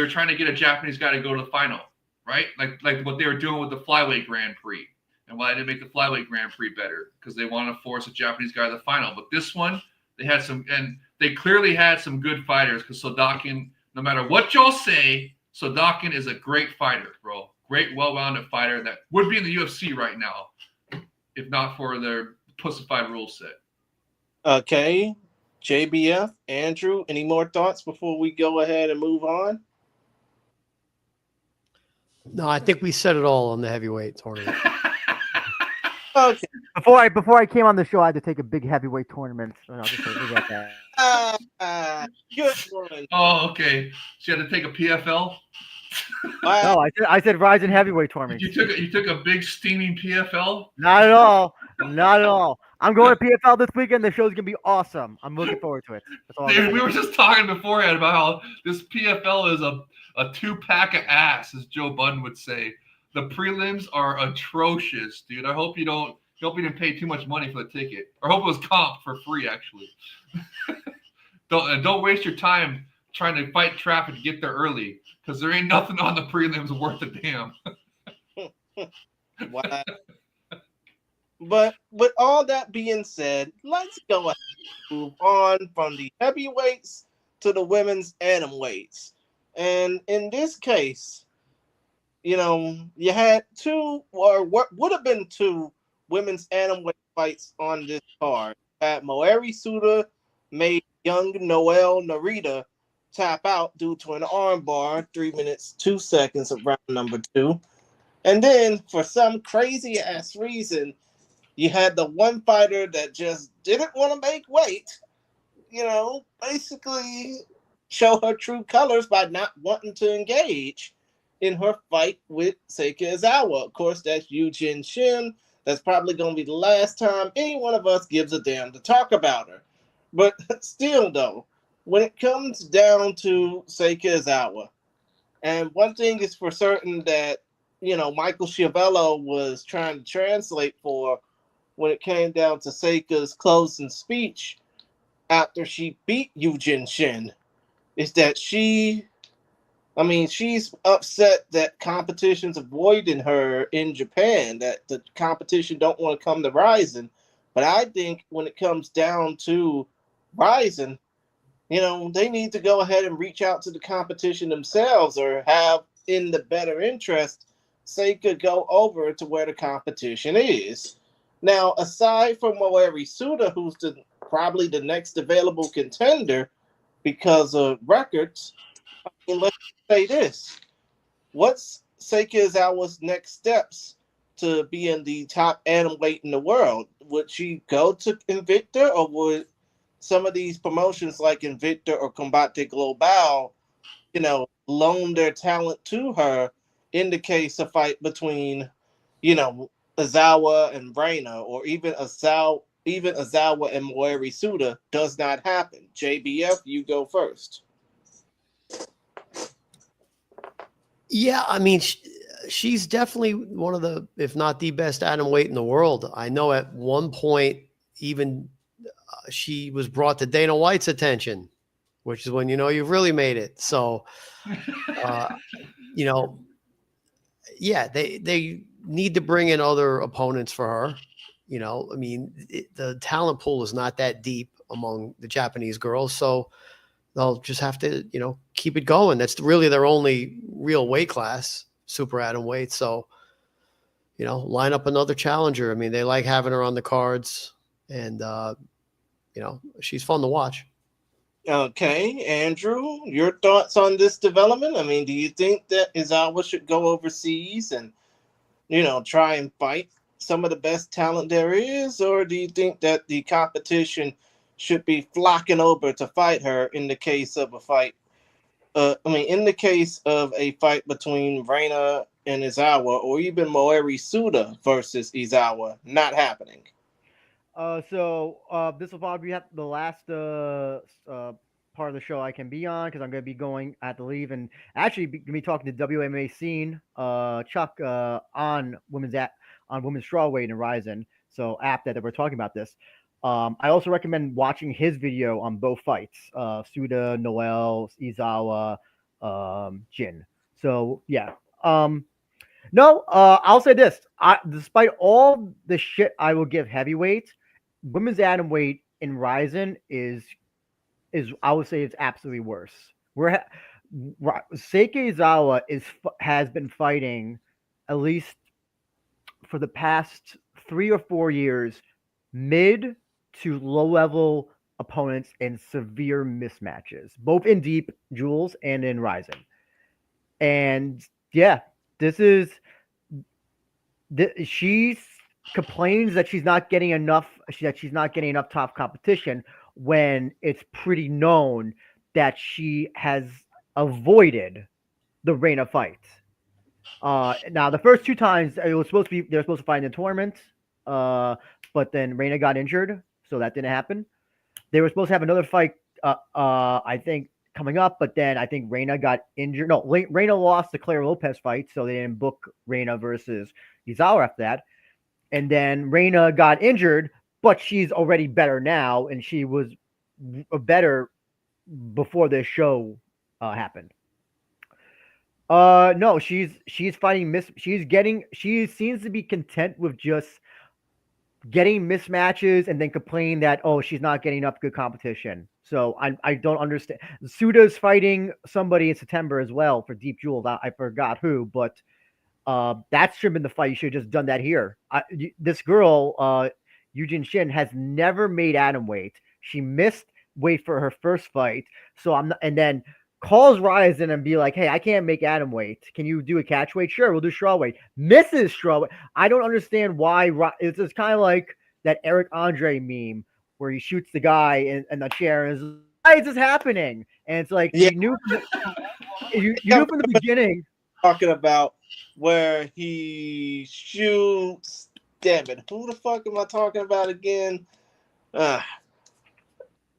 trying to get a Japanese guy to go to the final, right? Like what they were doing with the Flyweight Grand Prix. And why they didn't make the Flyweight Grand Prix better, because they wanted to force a Japanese guy to the final. But this one, they clearly had some good fighters, because Sodakin, no matter what y'all say, Sodakin is a great fighter, bro. Great, well-rounded fighter that would be in the UFC right now, if not for their pussified rule set. Okay, JBF, Andrew, any more thoughts before we go ahead and move on? No, I think we said it all on the heavyweight tournament. Okay. Before I came on the show, I had to take a big heavyweight tournament. So I'll just forget that. Good one. Oh, okay. So you had to take a PFL? No, I said Ryzen heavyweight tournament. You took a big steaming PFL? Not at all. Not at all. I'm going to PFL this weekend. The show's gonna be awesome. I'm looking forward to it. That's all I'm Dude, saying. we were just talking beforehand about how this PFL is a two-pack of ass, as Joe Budden would say. The prelims are atrocious, dude. I hope you don't. Hope you didn't pay too much money for the ticket, or hope it was comp for free. Actually, don't waste your time trying to fight traffic to get there early, because there ain't nothing on the prelims worth a damn. Wow. But with all that being said, let's go ahead and move on from the heavyweights to the women's atom weights. And in this case, you had two, or what would have been two women's atom weight fights on this card. You had Moeri Suda made young Noelle Narita tap out due to an armbar, 3 minutes 2 seconds of round number two. And then, for some crazy ass reason, you had the one fighter that just didn't want to make weight, basically show her true colors by not wanting to engage in her fight with Seika Izawa. Of course, that's Yu Jin Shin. That's probably going to be the last time any one of us gives a damn to talk about her. But still, though, when it comes down to Seika Izawa, and one thing is for certain that, Michael Schiavello was trying to translate for when it came down to Seika's closing speech after she beat Yujin Shin, is that she's upset that competition's avoiding her in Japan, that the competition don't want to come to Ryzen. But I think when it comes down to Ryzen, they need to go ahead and reach out to the competition themselves, or have in the better interest, Seika go over to where the competition is. Now, aside from Moeri Suda, who's probably the next available contender because of records, let's say this. What's Seika Izawa's next steps to be in the top atom weight in the world? Would she go to Invicta, or would some of these promotions like Invicta or Combate Global, loan their talent to her in the case of fight between, Azawa and Reina, or even Azawa and Moeri Suda does not happen? JBF, you go first. Yeah, I mean, she's definitely one of the, if not the best atom weight in the world. I know at one point, even she was brought to Dana White's attention, which is when you've really made it. So, uh, you know, yeah, they need to bring in other opponents for her. I mean, the talent pool is not that deep among the Japanese girls, so they'll just have to, keep it going. That's really their only real weight class, super atom weight. So, line up another challenger. I mean, they like having her on the cards, and she's fun to watch. Okay, Andrew, your thoughts on this development? I mean, do you think that Izawa should go overseas and, try and fight some of the best talent there is? Or do you think that the competition should be flocking over to fight her in the case of a fight? In the case of a fight between Reina and Izawa, or even Moeri Suda versus Izawa, not happening. This will probably be the last part of the show I can be on, because I'm going to be going. I have to leave and actually going to be talking to WMA scene, Chuck, on women's strawweight and Ryzen. So after that we're talking about this. I also recommend watching his video on both fights, Suda, Noel, Izawa, Jin. So yeah. No, I'll say this. Despite all the shit I will give heavyweight, women's atom weight in Ryzen is I would say it's absolutely worse. Seiki Izawa has been fighting at least for the past 3 or 4 years mid to low level opponents in severe mismatches, both in Deep Jewels and in Rising. And yeah, this is she complains that she's not getting enough top competition, when it's pretty known that she has avoided the Reina fight. Now the first two times they're supposed to fight in the tournament. But then Reina got injured, so that didn't happen. They were supposed to have another fight, I think, coming up, but then I think Reina got injured. No, Reina lost the Claire Lopez fight, so they didn't book Reina versus Izawa after that. And then Reina got injured, but she's already better now, and she was better before this show happened. No, she's fighting miss. She seems to be content with just getting mismatches and then complain that she's not getting up good competition. So I don't understand. Suda's fighting somebody in September as well for Deep Jewel. I forgot who, but that should have been the fight. You should have just done that here. This girl, Eugene Shin, has never made atom weight. She missed weight for her first fight. So I'm not, and then calls Ryzen and be like, "Hey, I can't make atom weight. Can you do a catch weight? Sure, we'll do straw weight." Misses straw weight. I don't understand why. It's just kind of like that Eric Andre meme where he shoots the guy in the chair and is, why is this happening? And it's like Yeah. you knew from the beginning. Talking about where he shoots. Damn it! Who the fuck am I talking about again? But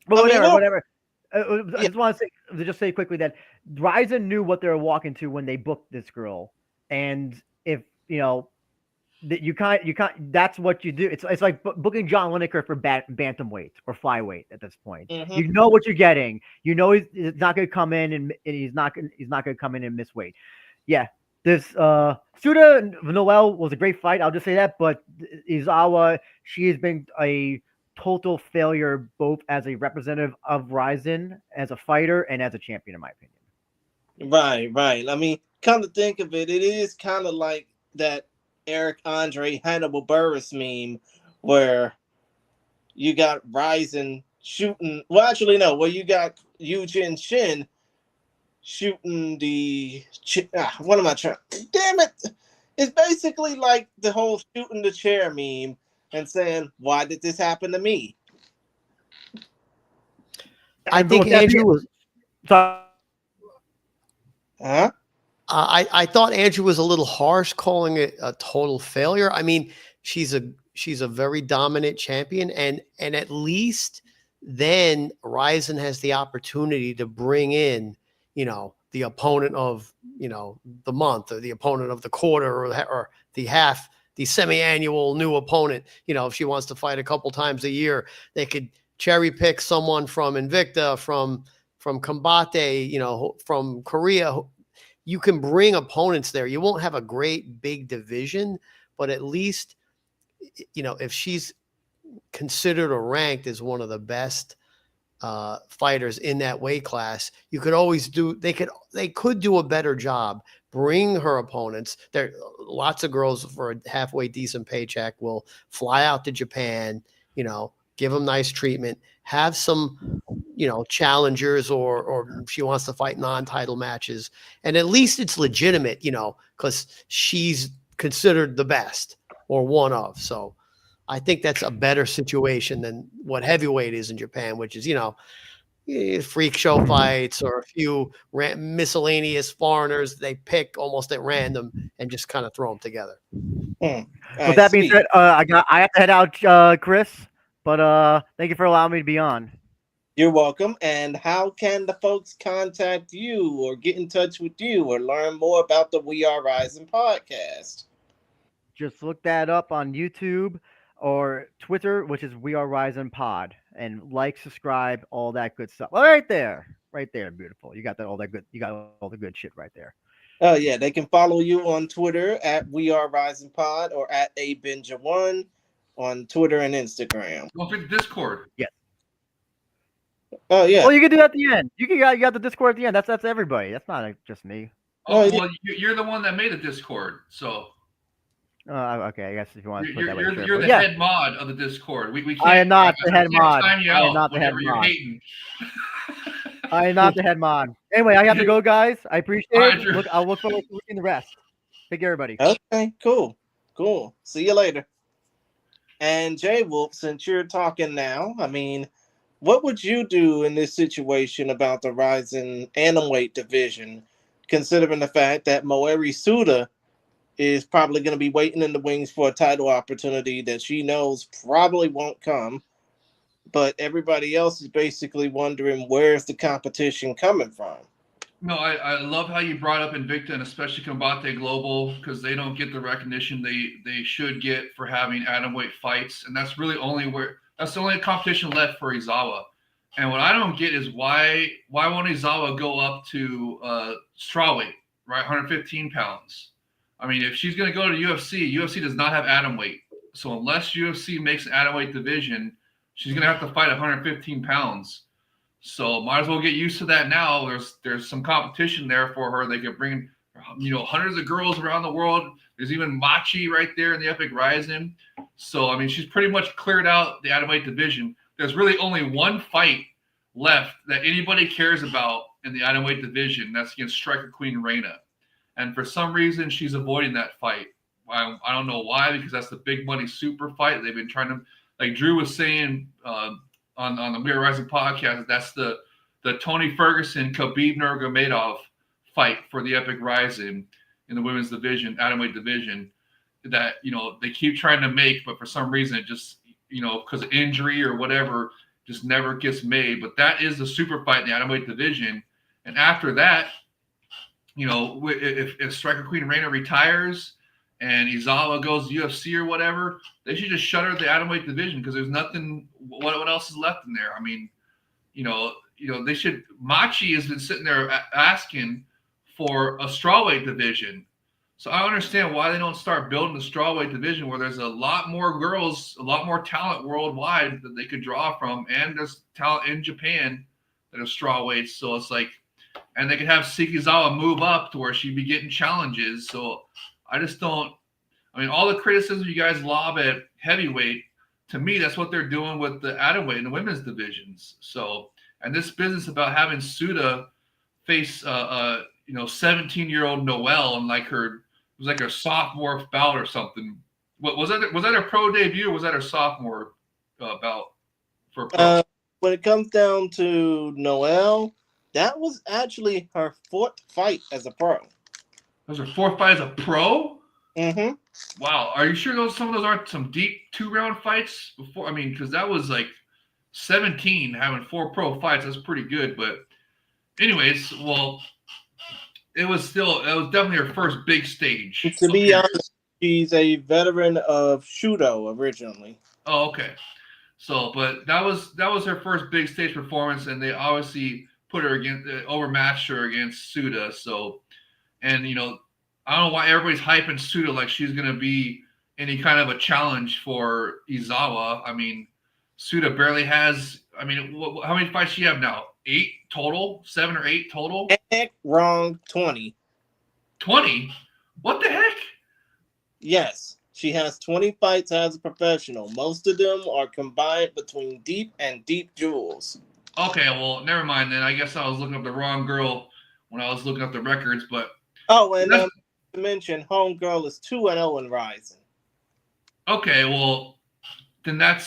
I mean, whatever. I yeah. just want to say quickly that Ryzen knew what they were walking to when they booked this girl, and if that you can't, that's what you do. It's like booking John Lineker for bantamweight or flyweight at this point. Mhm. You know what you're getting. You know he's not going to come in and he's not going to come in and miss weight. Yeah, this Suda Noel was a great fight. I'll just say that. But Izawa, she has been a total failure both as a representative of Ryzen, as a fighter, and as a champion, in my opinion. Right. I mean, come to think of it, it is kind of like that Eric Andre Hannibal Burris meme where you got Ryzen shooting. Well, actually, no. Well, you got Eugene Shin shooting the. What am I trying? Damn it! It's basically like the whole shooting the chair meme and saying, "Why did this happen to me?" I think Andrew was. Huh? I thought Andrew was a little harsh calling it a total failure. I mean, she's a very dominant champion, and at least then Ryzen has the opportunity to bring in, the opponent of the month, or the opponent of the quarter, or the half, the semi-annual new opponent. If she wants to fight a couple times a year, they could cherry pick someone from Invicta, from Combate, from Korea. You can bring opponents there. You won't have a great big division, but at least, if she's considered or ranked as one of the best fighters in that weight class, you could always they could do a better job. Bring her opponents there. Lots of girls for a halfway decent paycheck will fly out to Japan, give them nice treatment, have some, challengers, or if she wants to fight non-title matches. And at least it's legitimate, because she's considered the best or one of. So I think that's a better situation than what heavyweight is in Japan, which is, freak show fights or a few miscellaneous foreigners they pick almost at random and just kind of throw them together. With that being said, I have to head out, Chris. But thank you for allowing me to be on. You're welcome. And how can the folks contact you or get in touch with you or learn more about the We Are Rising podcast? Just look that up on YouTube or Twitter, which is We Are Rising Pod, and subscribe, all that good stuff. Right there, beautiful. You got all the good shit right there. Oh yeah, they can follow you on Twitter at We Are Rising Pod or at abenja1 on Twitter and Instagram. Well, for the Discord. Yes. Oh yeah. Well, you can do that at the end. You got the Discord at the end. That's everybody. That's not just me. Oh, well, you're the one that made the Discord, so. Okay, I guess if you want to put that way. You're the head mod of the Discord. We can't. I am not the head mod. I am not the head mod. I am not the head mod. Anyway, I have to go, guys. I appreciate it. I'll look forward to looking the rest. Take care, everybody. Okay, cool. See you later. And Jay Wolf, since you're talking now, I mean, what would you do in this situation about the rising atomweight division, considering the fact that Moeri Suda is probably going to be waiting in the wings for a title opportunity that she knows probably won't come. But everybody else is basically wondering where's the competition coming from. No, I love how you brought up Invicta and especially Combate Global because they don't get the recognition they should get for having atomweight fights, and that's the only competition left for Izawa. And what I don't get is why won't Izawa go up to strawweight, right, 115 pounds? I mean, if she's going to go to UFC does not have atomweight, so unless UFC makes an atomweight division, she's going to have to fight 115 pounds. So might as well get used to that now. There's some competition there for her. They could bring hundreds of girls around the world. There's even Machi right there in the Epic Rising. So I mean she's pretty much cleared out the atomweight division. There's really only one fight left that anybody cares about in the atomweight division. That's against Striker Queen Reina. And for some reason she's avoiding that fight. I don't know why, because that's the big money super fight. They've been trying to, like Drew was saying, on the We Are Rising podcast, that's the Tony Ferguson Khabib Nurmagomedov fight for the Epic Rising in the women's division, atomweight division, that they keep trying to make, but for some reason it just because of injury or whatever just never gets made. But that is the super fight in the atomweight division, and after that, if Striker Queen Reina retires and Izawa goes to UFC or whatever, they should just shutter the atomweight division because there's nothing. What else is left in there? I mean, they should. Machi has been sitting there asking for a strawweight division, so I understand why they don't start building the strawweight division where there's a lot more girls, a lot more talent worldwide that they could draw from, and there's talent in Japan that are strawweights. So it's like, and they could have Sekizawa move up to where she'd be getting challenges. So I just don't. I mean, all the criticism you guys lob at heavyweight, to me, that's what they're doing with the atomweight and the women's divisions. So, and this business about having Suda face, 17-year-old Noelle and it was like her sophomore bout or something. What was that? Was that her pro debut or was that her sophomore bout for pro? When it comes down to Noelle, that was actually her fourth fight as a pro. That was her fourth fight as a pro? Mm-hmm. Wow. Are you sure some of those aren't some deep 2-round fights before? I mean, because that was like 17 having 4 pro fights. That's pretty good. But anyways, well, it was definitely her first big stage. To be honest, she's a veteran of Shudo originally. Oh, okay. So, but that was her first big stage performance, and they obviously put her overmatched her against Suda. So, and I don't know why everybody's hyping Suda like she's going to be any kind of a challenge for Izawa. I mean, Suda barely has. I mean, how many fights do you have now? 8 total? 7 or 8 total? Heck, wrong. 20. 20? What the heck? Yes, she has 20 fights as a professional. Most of them are combined between Deep and Deep Jewels. Okay, well, never mind then. I guess I was looking up the wrong girl when I was looking up the records, but. Oh, and to mention, Homegirl is 2-0 in Rising. Okay, well, then that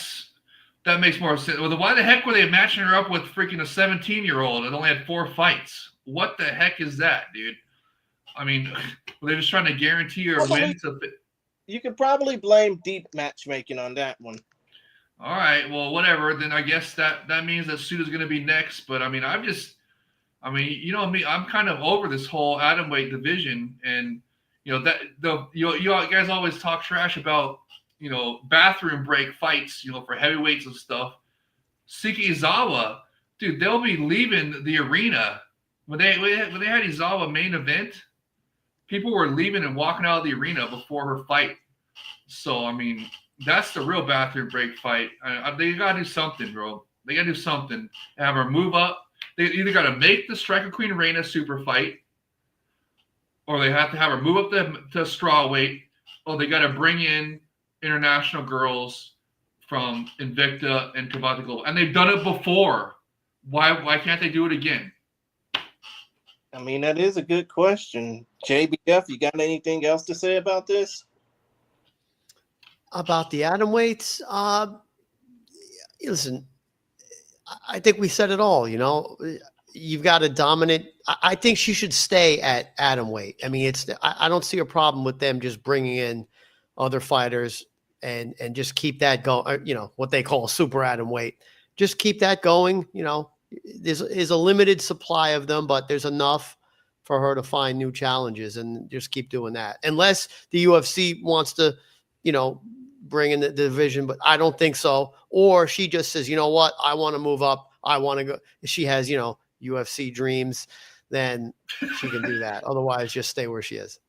makes more sense. Well, why the heck were they matching her up with freaking a 17-year-old that only had 4 fights? What the heck is that, dude? I mean, were they just trying to guarantee her wins? You could probably blame Deep matchmaking on that one. All right, well, whatever. Then I guess that means that Suda's going to be next. But I mean, you know me, I'm kind of over this whole atomweight division, and you guys always talk trash about bathroom break fights, for heavyweights and stuff. Siki Izawa, dude, they'll be leaving the arena when they had Izawa main event. People were leaving and walking out of the arena before her fight. So I mean, that's the real bathroom break fight. They gotta do something, bro. They gotta do something. Have her move up. They either got to make the Striker Queen Reina super fight, or they have to have her move up to strawweight, or they got to bring in international girls from Invicta and Combate Global. And they've done it before. Why can't they do it again? I mean, that is a good question. JBF, you got anything else to say about this? About the atomweights? Listen, I think we said it all. you've got a dominant. I think she should stay at atom weight. I mean, I don't see a problem with them just bringing in other fighters and just keep that going. What they call super atom weight. Just keep that going. There's a limited supply of them, but there's enough for her to find new challenges and just keep doing that. Unless the UFC wants to, bring in the division, but I don't think so. Or she just says, you know what, I want to move up. I want to go. She has, UFC dreams, then she can do that. Otherwise, just stay where she is.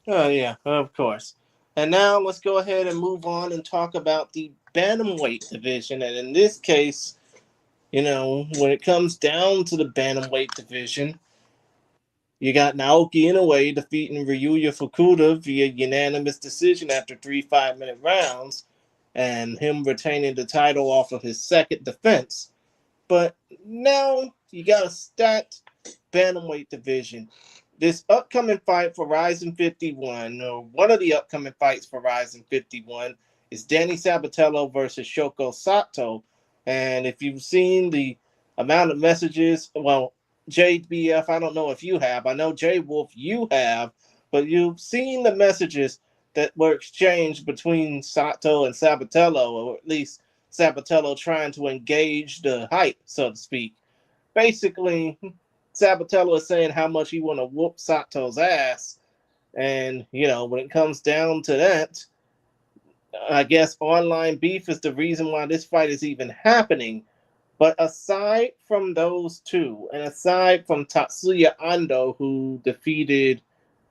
Oh yeah, of course. And now let's go ahead and move on and talk about the bantamweight division. And in this case, when it comes down to the bantamweight division, you got Naoki Inoue defeating Ryuya Fukuda via unanimous decision after 3 5-minute rounds, and him retaining the title off of his second defense. But now you got a stacked bantamweight division. This upcoming fight for Rising 51, or one of the upcoming fights for Rising 51, is Danny Sabatello versus Shoko Sato. And if you've seen the amount of messages, well, JBF, I don't know if you have. I know J Wolf, you have, but you've seen the messages that were exchanged between Sato and Sabatello, or at least Sabatello trying to engage the hype, so to speak. Basically, Sabatello is saying how much he want to whoop Sato's ass. And, when it comes down to that, I guess online beef is the reason why this fight is even happening. But aside from those two, and aside from Tatsuya Ando, who defeated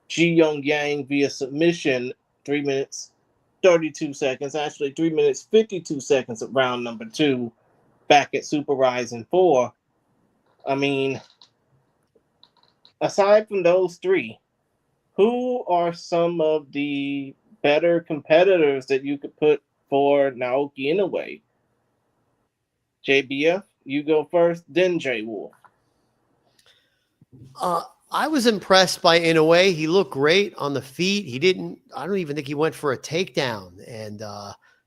Ji Young Yang via submission 3 minutes 32 seconds, actually 3 minutes 52 seconds at round number 2 back at Super Rising 4. I mean, aside from those three, who are some of the better competitors that you could put for Naoki Inoue? JBF, you go first, then J Wolf. I was impressed by Inoue. He looked great on the feet. I don't even think he went for a takedown. And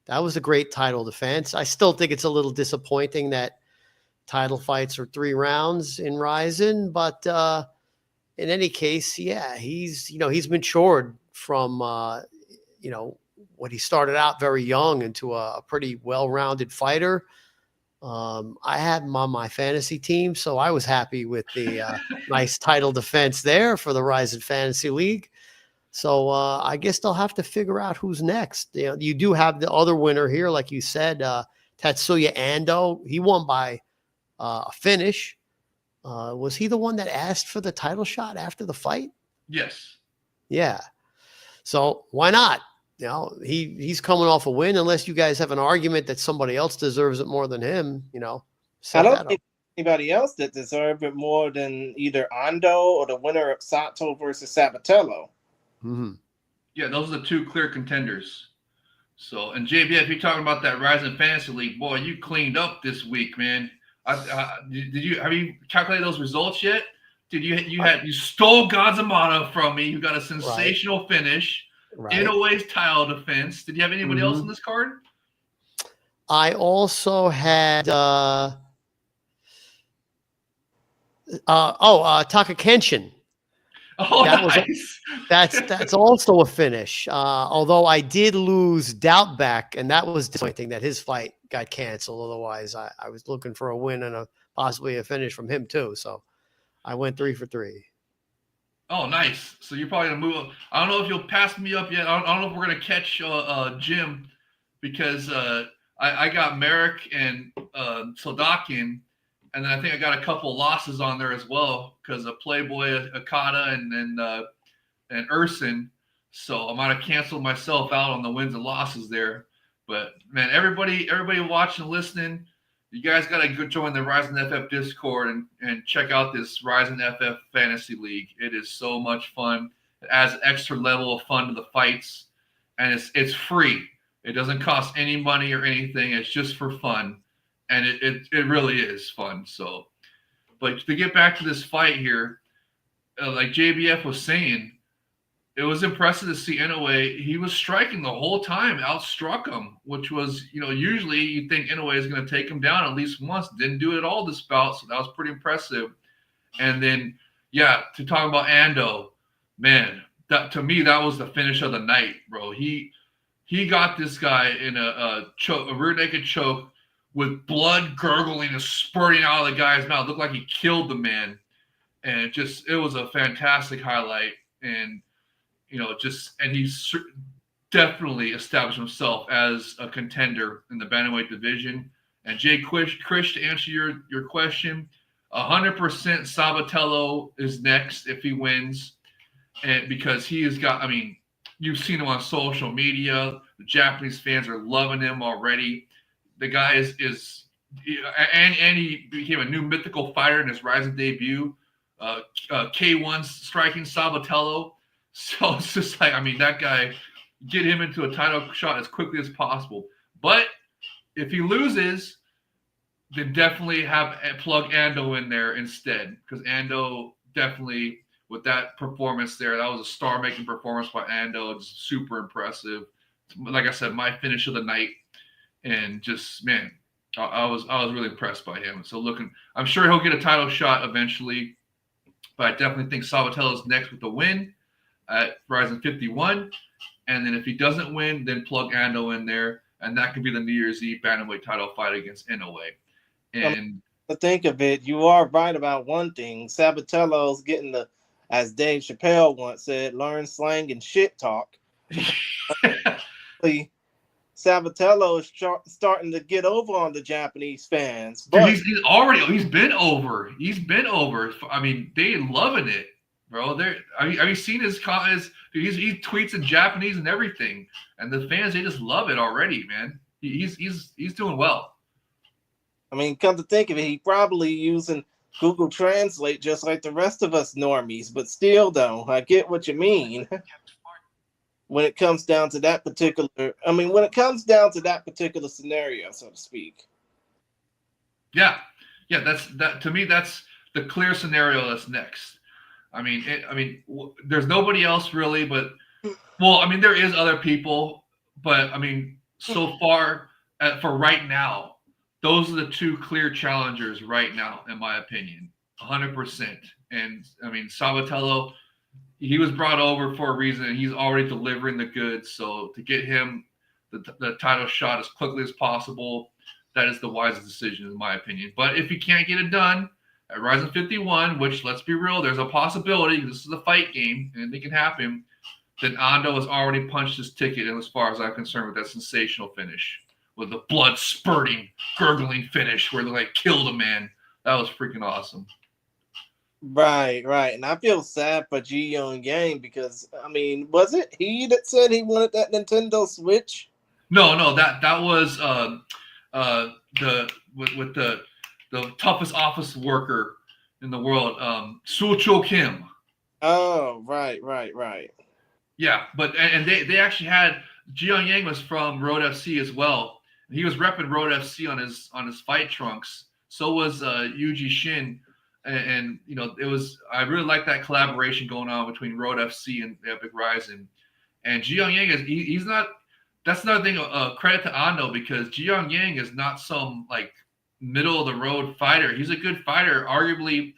that was a great title defense. I still think it's a little disappointing that title fights are 3 rounds in Ryzen, but in any case, yeah, he's matured from, what he started out very young into a pretty well-rounded fighter. I had him on my fantasy team, so I was happy with the nice title defense there for the Ryzen Fantasy League. So I guess they'll have to figure out who's next. You do have the other winner here, like you said, Tatsuya Ando. He won by a finish. Was he the one that asked for the title shot after the fight? Yes. Yeah. So why not? He's coming off a win. Unless you guys have an argument that somebody else deserves it more than him, I don't think anybody else that deserved it more than either Ando or the winner of Sato versus Sabatello. Mm-hmm. Yeah, those are the 2 clear contenders. So, and JB, if you're talking about that Rising Fantasy League, boy, you cleaned up this week, man. Have you calculated those results yet? You stole Gazamata from me, who got a sensational finish. Right. Inoue's title defense. Did you have anybody else in this card? I also had Taka Kenshin. Oh, nice. That's also a finish. Although I did lose Doubtback, and that was disappointing that his fight got canceled. Otherwise, I was looking for a win and possibly a finish from him too. So I went 3 for 3. Oh, nice. So you're probably going to move up. I don't know if you'll pass me up yet. I don't know if we're going to catch Jim, because I got Merrick and Soldakin, and then I think I got a couple losses on there as well because of Playboy, Okada, and Urson. So I might have canceled myself out on the wins and losses there. But, man, everybody watching and listening, you guys got to go join the Ryzen FF Discord and check out this Ryzen FF Fantasy League. It is so much fun. It adds an extra level of fun to the fights, and it's free. It doesn't cost any money or anything. It's just for fun, and it really is fun. So, but to get back to this fight here, like JBF was saying, it was impressive to see Inoue. He was striking the whole time, outstruck him, which was, usually you think Inoue is going to take him down at least once. Didn't do it all this bout, so that was pretty impressive. And then, yeah, to talk about Ando, man, that to me that was the finish of the night, bro. He got this guy in a choke, a rear naked choke, with blood gurgling and spurting out of the guy's mouth. It looked like he killed the man, and it was a fantastic highlight. And and he's definitely established himself as a contender in the bantamweight division. And Jay Krish, to answer your question, 100% Sabatello is next if he wins, and because he has got, I mean, you've seen him on social media. The Japanese fans are loving him already. The guy is and he became a new mythical fighter in his rising debut. K1 striking Sabatello. So it's just like, I mean, that guy, get him into a title shot as quickly as possible. But if he loses, then definitely plug Ando in there instead, because Ando definitely, with that performance there, that was a star-making performance by Ando. It's super impressive. Like I said, my finish of the night, and just, man, I was really impressed by him. So I'm sure he'll get a title shot eventually, but I definitely think Sabatello's next with the win at Rising 51. And then if he doesn't win, then plug Ando in there, and that could be the New Year's Eve bantamweight title fight against Inoue. And to think of it, you are right about one thing. Sabatello's getting as Dave Chappelle once said, learn slang and shit talk. Sabatello is starting to get over on the Japanese fans. But dude, he's been over. He's been over. I mean, they loving it, bro. Have you seen his comments? Dude, he tweets in Japanese and everything, and the fans, they just love it already, man. He's doing well. I mean, come to think of it, he probably using Google Translate just like the rest of us normies, but still, though, I get what you mean. When it comes down to that particular scenario, so to speak. Yeah, to me, that's the clear scenario that's next. I mean, there's nobody else really, but, well, I mean, there is other people, but I mean, so far, for right now, those are the two clear challengers right now, in my opinion, 100%. And I mean, Sabatello, he was brought over for a reason, and he's already delivering the goods. So to get him the title shot as quickly as possible, that is the wisest decision, in my opinion. But if he can't get it done at Rising 51, which, let's be real, there's a possibility, this is a fight game, and it can happen, then Ando has already punched his ticket, and as far as I'm concerned, with that sensational finish, with the blood spurting, gurgling finish where they like killed a man. That was freaking awesome. Right. And I feel sad for Ji Young Yang because, I mean, was it he that said he wanted that Nintendo Switch? No, that was the toughest office worker in the world, Soo Choo Kim. Oh, right. Yeah, but and they actually had Ji Young Yang was from Road FC as well. He was repping Road FC on his fight trunks. So was Yuji Shin, and it was, I really like that collaboration going on between Road FC and Epic Rising. And Ji Young Yang he's not. That's another thing. Credit to Ando, because Ji Young Yang is not some like middle of the road fighter. He's a good fighter. Arguably,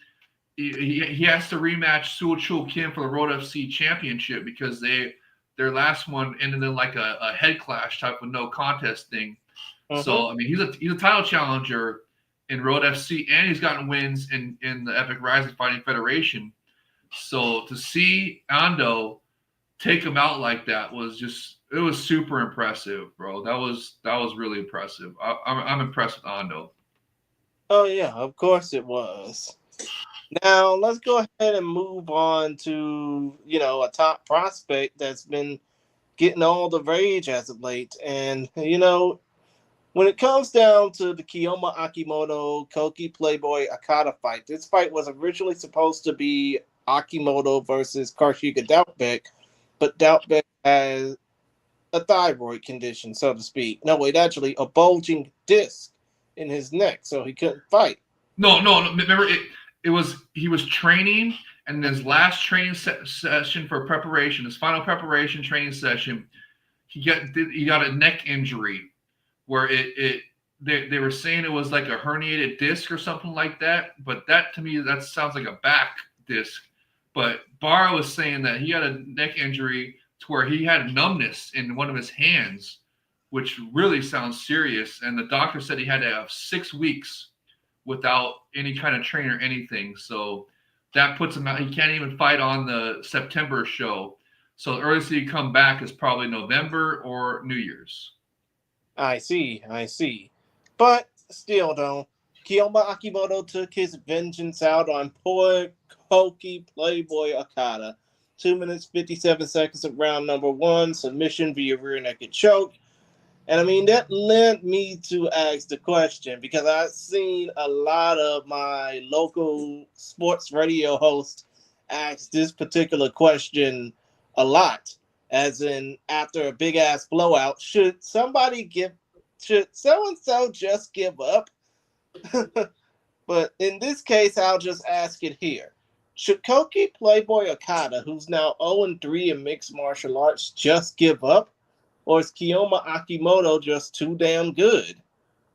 he has to rematch Soo Choo Kim for the Road FC championship because their last one ended in like a head clash type of no contest thing. So I mean, he's a title challenger in Road FC, and he's gotten wins in the Epic Rising Fighting Federation. So to see Ando take him out like that was super impressive, bro. That was really impressive. I'm impressed with Ando. Oh yeah, of course it was. Now let's go ahead and move on to a top prospect that's been getting all the rage as of late, and when it comes down to the Kiyoma Akimoto Koki Playboy Okada fight, this fight was originally supposed to be Akimoto versus Karshiga Doubtbeck, but Doubtbeck has a thyroid condition, so to speak. No, wait, actually a bulging disc in his neck, so he couldn't fight. No. Remember, it was he was training, And his last training session for preparation, his final preparation training session, he got a neck injury where they were saying it was like a herniated disc or something like that. But that to me, that sounds like a back disc. But Barra was saying that he had a neck injury to where he had numbness in one of his hands, which really sounds serious. And the doctor said he had to have 6 weeks without any kind of train or anything. So that puts him out. He can't even fight on the September show. So the earliest he can come back is probably November or New Year's. I see. But still, though, Kiyoma Akimoto took his vengeance out on poor Koki Playboy Okada. 2 minutes, 57 seconds of round number 1, submission via rear naked choke. And I mean, that led me to ask the question because I've seen a lot of my local sports radio hosts ask this particular question a lot. As in, after a big ass blowout, should so and so just give up? But in this case, I'll just ask it here. Should Koki Playboy Okada, who's now 0-3 in mixed martial arts, just give up? Or is Kiyoma Akimoto just too damn good?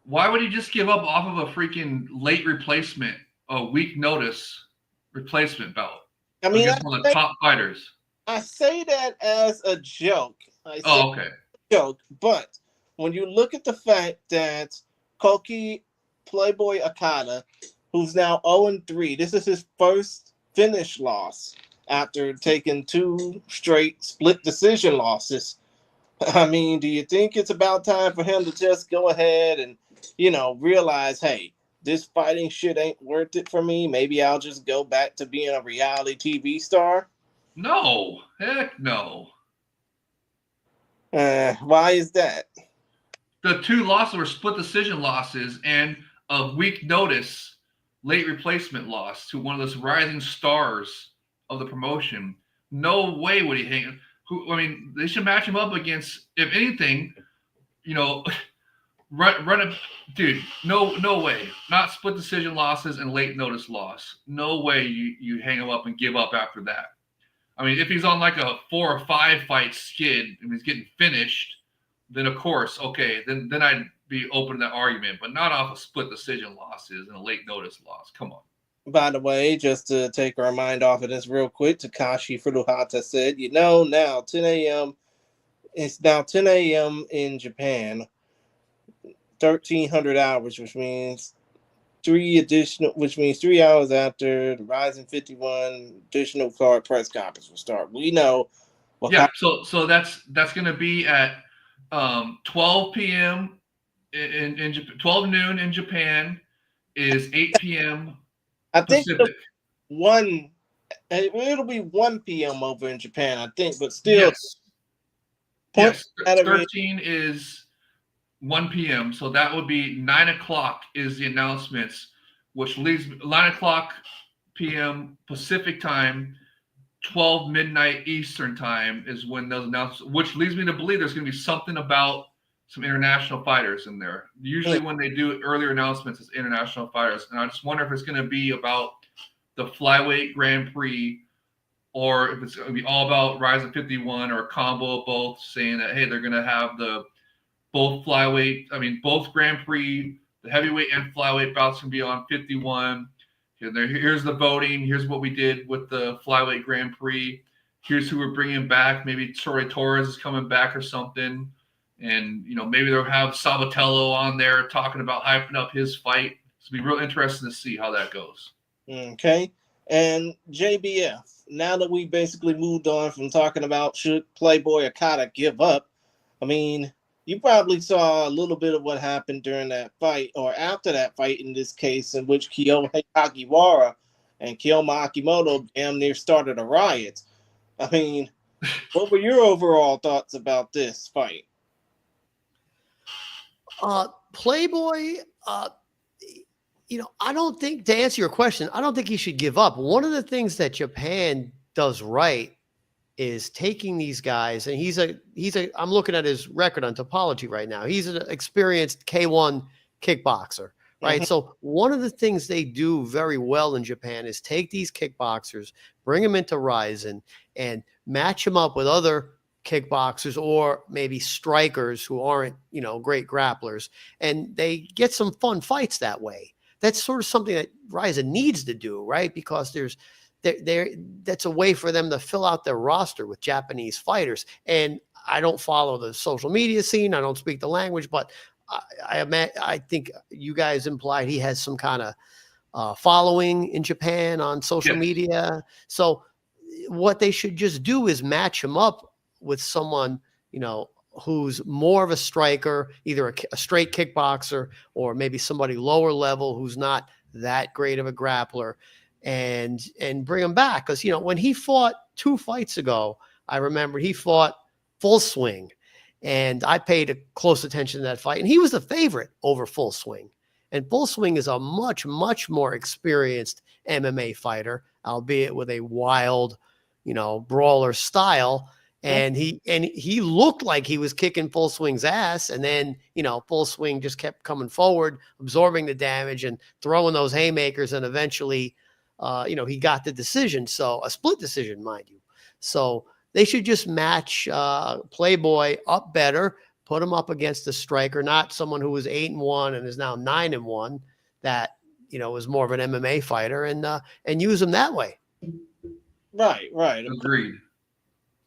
Why would he just give up off of a freaking late replacement, a week notice replacement bout I mean, against one of the top fighters? I say that as a joke. Okay. Joke, but when you look at the fact that Koki Playboy Okada, who's now 0-3, this is his first finish loss after taking 2 straight split decision losses. I mean, do you think it's about time for him to just go ahead and, realize, hey, this fighting shit ain't worth it for me? Maybe I'll just go back to being a reality TV star? No. Heck no. Why is that? The 2 losses were split decision losses and a week notice late replacement loss to one of those rising stars of the promotion. No way would he hang. They should match him up against, if anything, run a dude. No way. Not split decision losses and late notice loss. No way you hang him up and give up after that. I mean, if he's on like a 4 or 5 fight skid and he's getting finished, then of course, okay, then I'd be open to that argument, but not off of split decision losses and a late notice loss. Come on. By the way, just to take our mind off of this real quick, Takashi Furuhata said, now 10 a.m. It's now 10 a.m. in Japan, 1300 hours, which means 3 hours after the Rising 51 additional card press conference will start. We know. So that's going to be at 12 p.m. in 12 noon in Japan is 8 p.m. I think Pacific. It'll be 1 p.m. over in Japan, I think, but still. Yes. 13 is 1 p.m. So that would be 9 o'clock is the announcements, which leaves 9 o'clock p.m. Pacific time, 12 midnight Eastern time is when those announcements, which leads me to believe there's going to be something about some international fighters in there. Usually when they do earlier announcements, it's international fighters. And I just wonder if it's going to be about the flyweight Grand Prix or if it's going to be all about Rising 51 or a combo of both, saying that, hey, they're going to have both Grand Prix, the heavyweight and flyweight bouts can be on 51. Here's the voting. Here's what we did with the flyweight Grand Prix. Here's who we're bringing back. Maybe Torre Torres is coming back or something. And, maybe they'll have Sabatello on there talking about hyping up his fight. It'll be real interesting to see how that goes. Okay. And JBF, now that we basically moved on from talking about should Playboy Okada give up, I mean, you probably saw a little bit of what happened during that fight, or after that fight in this case, in which Kyo Hagiwara and Kiyoma Akimoto damn near started a riot. I mean, what were your overall thoughts about this fight? Playboy, I don't think, to answer your question, I don't think he should give up. One of the things that Japan does right is taking these guys, and I'm looking at his record on Topology right now. He's an experienced K1 kickboxer, right? So one of the things they do very well in Japan is take these kickboxers, bring them into Ryzen, and match them up with other kickboxers or maybe strikers who aren't, great grapplers, and they get some fun fights that way. That's sort of something that Ryzen needs to do, right? Because that's a way for them to fill out their roster with Japanese fighters. And I don't follow the social media scene. I don't speak the language, but I think you guys implied he has some kind of following in Japan on social Yes. media. So what they should just do is match him up with someone, who's more of a striker, either a straight kickboxer or maybe somebody lower level who's not that great of a grappler, and bring him back. Because, when he fought 2 fights ago, I remember he fought Full Swing, and I paid a close attention to that fight, and he was the favorite over Full Swing. And Full Swing is a much, much more experienced MMA fighter, albeit with a wild, brawler style. And he looked like he was kicking Full Swing's ass. And then, Full Swing just kept coming forward, absorbing the damage and throwing those haymakers. And eventually, he got the decision. So a split decision, mind you. So they should just match Playboy up better, put him up against a striker, not someone who was 8-1 and is now 9-1 that, was more of an MMA fighter, and use him that way. Right. Agreed.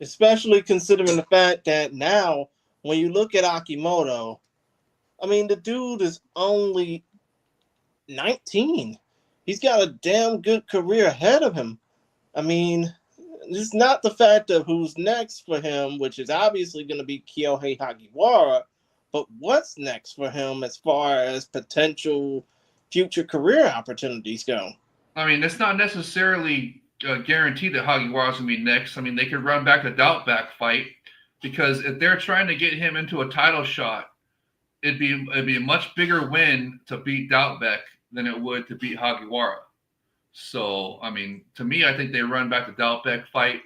Especially considering the fact that now, when you look at Akimoto, I mean, the dude is only 19. He's got a damn good career ahead of him. I mean, it's not the fact of who's next for him, which is obviously going to be Kyohei Hagiwara, but what's next for him as far as potential future career opportunities go. I mean, it's not necessarily guaranteed that Hagiwara's going to be next. I mean, they could run back the Doubtback fight, because if they're trying to get him into a title shot, it'd be a much bigger win to beat Doubtback than it would to beat Hagiwara. So, I mean, to me, I think they run back the Doubtback fight,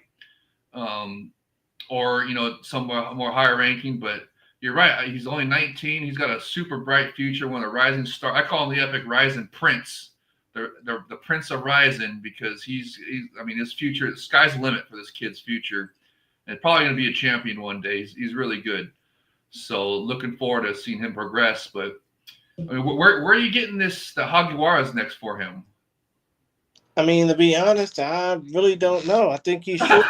or, somewhere more higher ranking. But you're right. He's only 19. He's got a super bright future. One of the rising star. I call him the Epic Rising Prince, the Prince of Rising, because he's I mean, his future, the sky's the limit for this kid's future, and probably going to be a champion one day. He's really good. So looking forward to seeing him progress. But I mean, where are you getting the Hagiwara's next for him? I mean, to be honest, I really don't know. I think he should.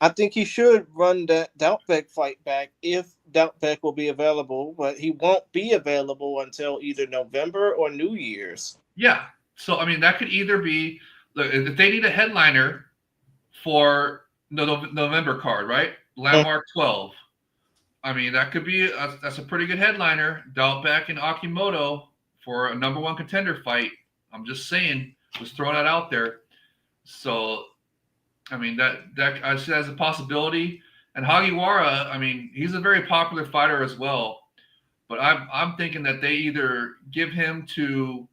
I think he should run that Doubtback fight back if Doubtback will be available, but he won't be available until either November or New Year's. Yeah. So, I mean, that could either be, if they need a headliner for the November card, right? Landmark 12. I mean, that could be, that's a pretty good headliner. Doubtback and Akimoto for a number 1 contender fight. I'm just saying, just throwing that out there. So, I mean, that I see that as a possibility. And Hagiwara, I mean, he's a very popular fighter as well. But I'm thinking that they either give him to,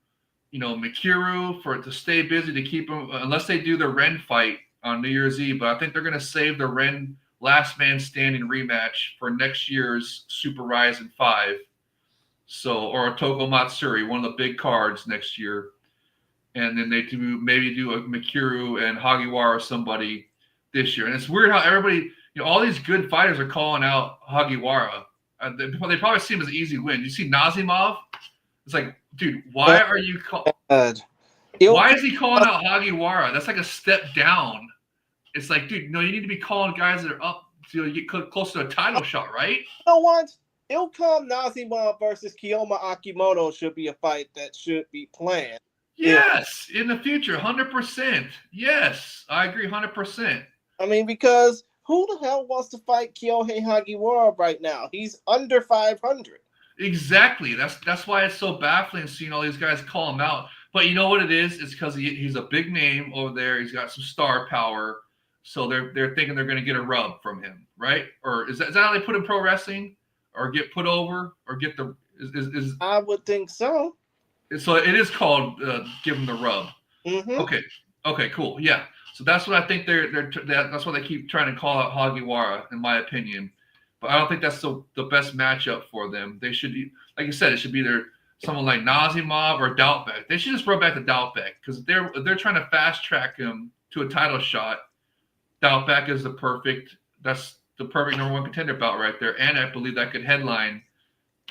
Mikuru to stay busy to keep him, unless they do the Ren fight on New Year's Eve. But I think they're going to save the Ren last man standing rematch for next year's Super Rising 5. So, or a Toko Matsuri, one of the big cards next year. And then they maybe do a Mikuru and Hagiwara or somebody this year. And it's weird how everybody, all these good fighters are calling out Hagiwara. They probably see him as an easy win. You see Nazimov? It's like, dude, why are you why is he calling out Hagiwara? That's like a step down. It's like, dude, no, you need to be calling guys that are up to get close to a title shot, right? You know what? Ilkham Nazimov versus Kiyoma Akimoto should be a fight that should be planned. Yes, in the future, 100%. Yes, I agree 100%. I mean, because who the hell wants to fight Kyohei Hagiwara right now? He's under 500. Exactly. That's why it's so baffling seeing all these guys call him out. But you know what it is? It's because he's a big name over there. He's got some star power. So they're thinking they're going to get a rub from him, right? Or is that how they put in pro wrestling? Or get put over? Or get the is I would think so. So it is called give them the rub. Mm-hmm. Okay, cool. Yeah. So that's what I think that's why they keep trying to call out Hagiwara, in my opinion. But I don't think that's the best matchup for them. They should be, like you said, it should be someone like Nazimov or Doubtbeck. They should just bring back the Doubtbeck because they're trying to fast track him to a title shot. Doubtbeck is the perfect number one contender bout right there, and I believe that could headline,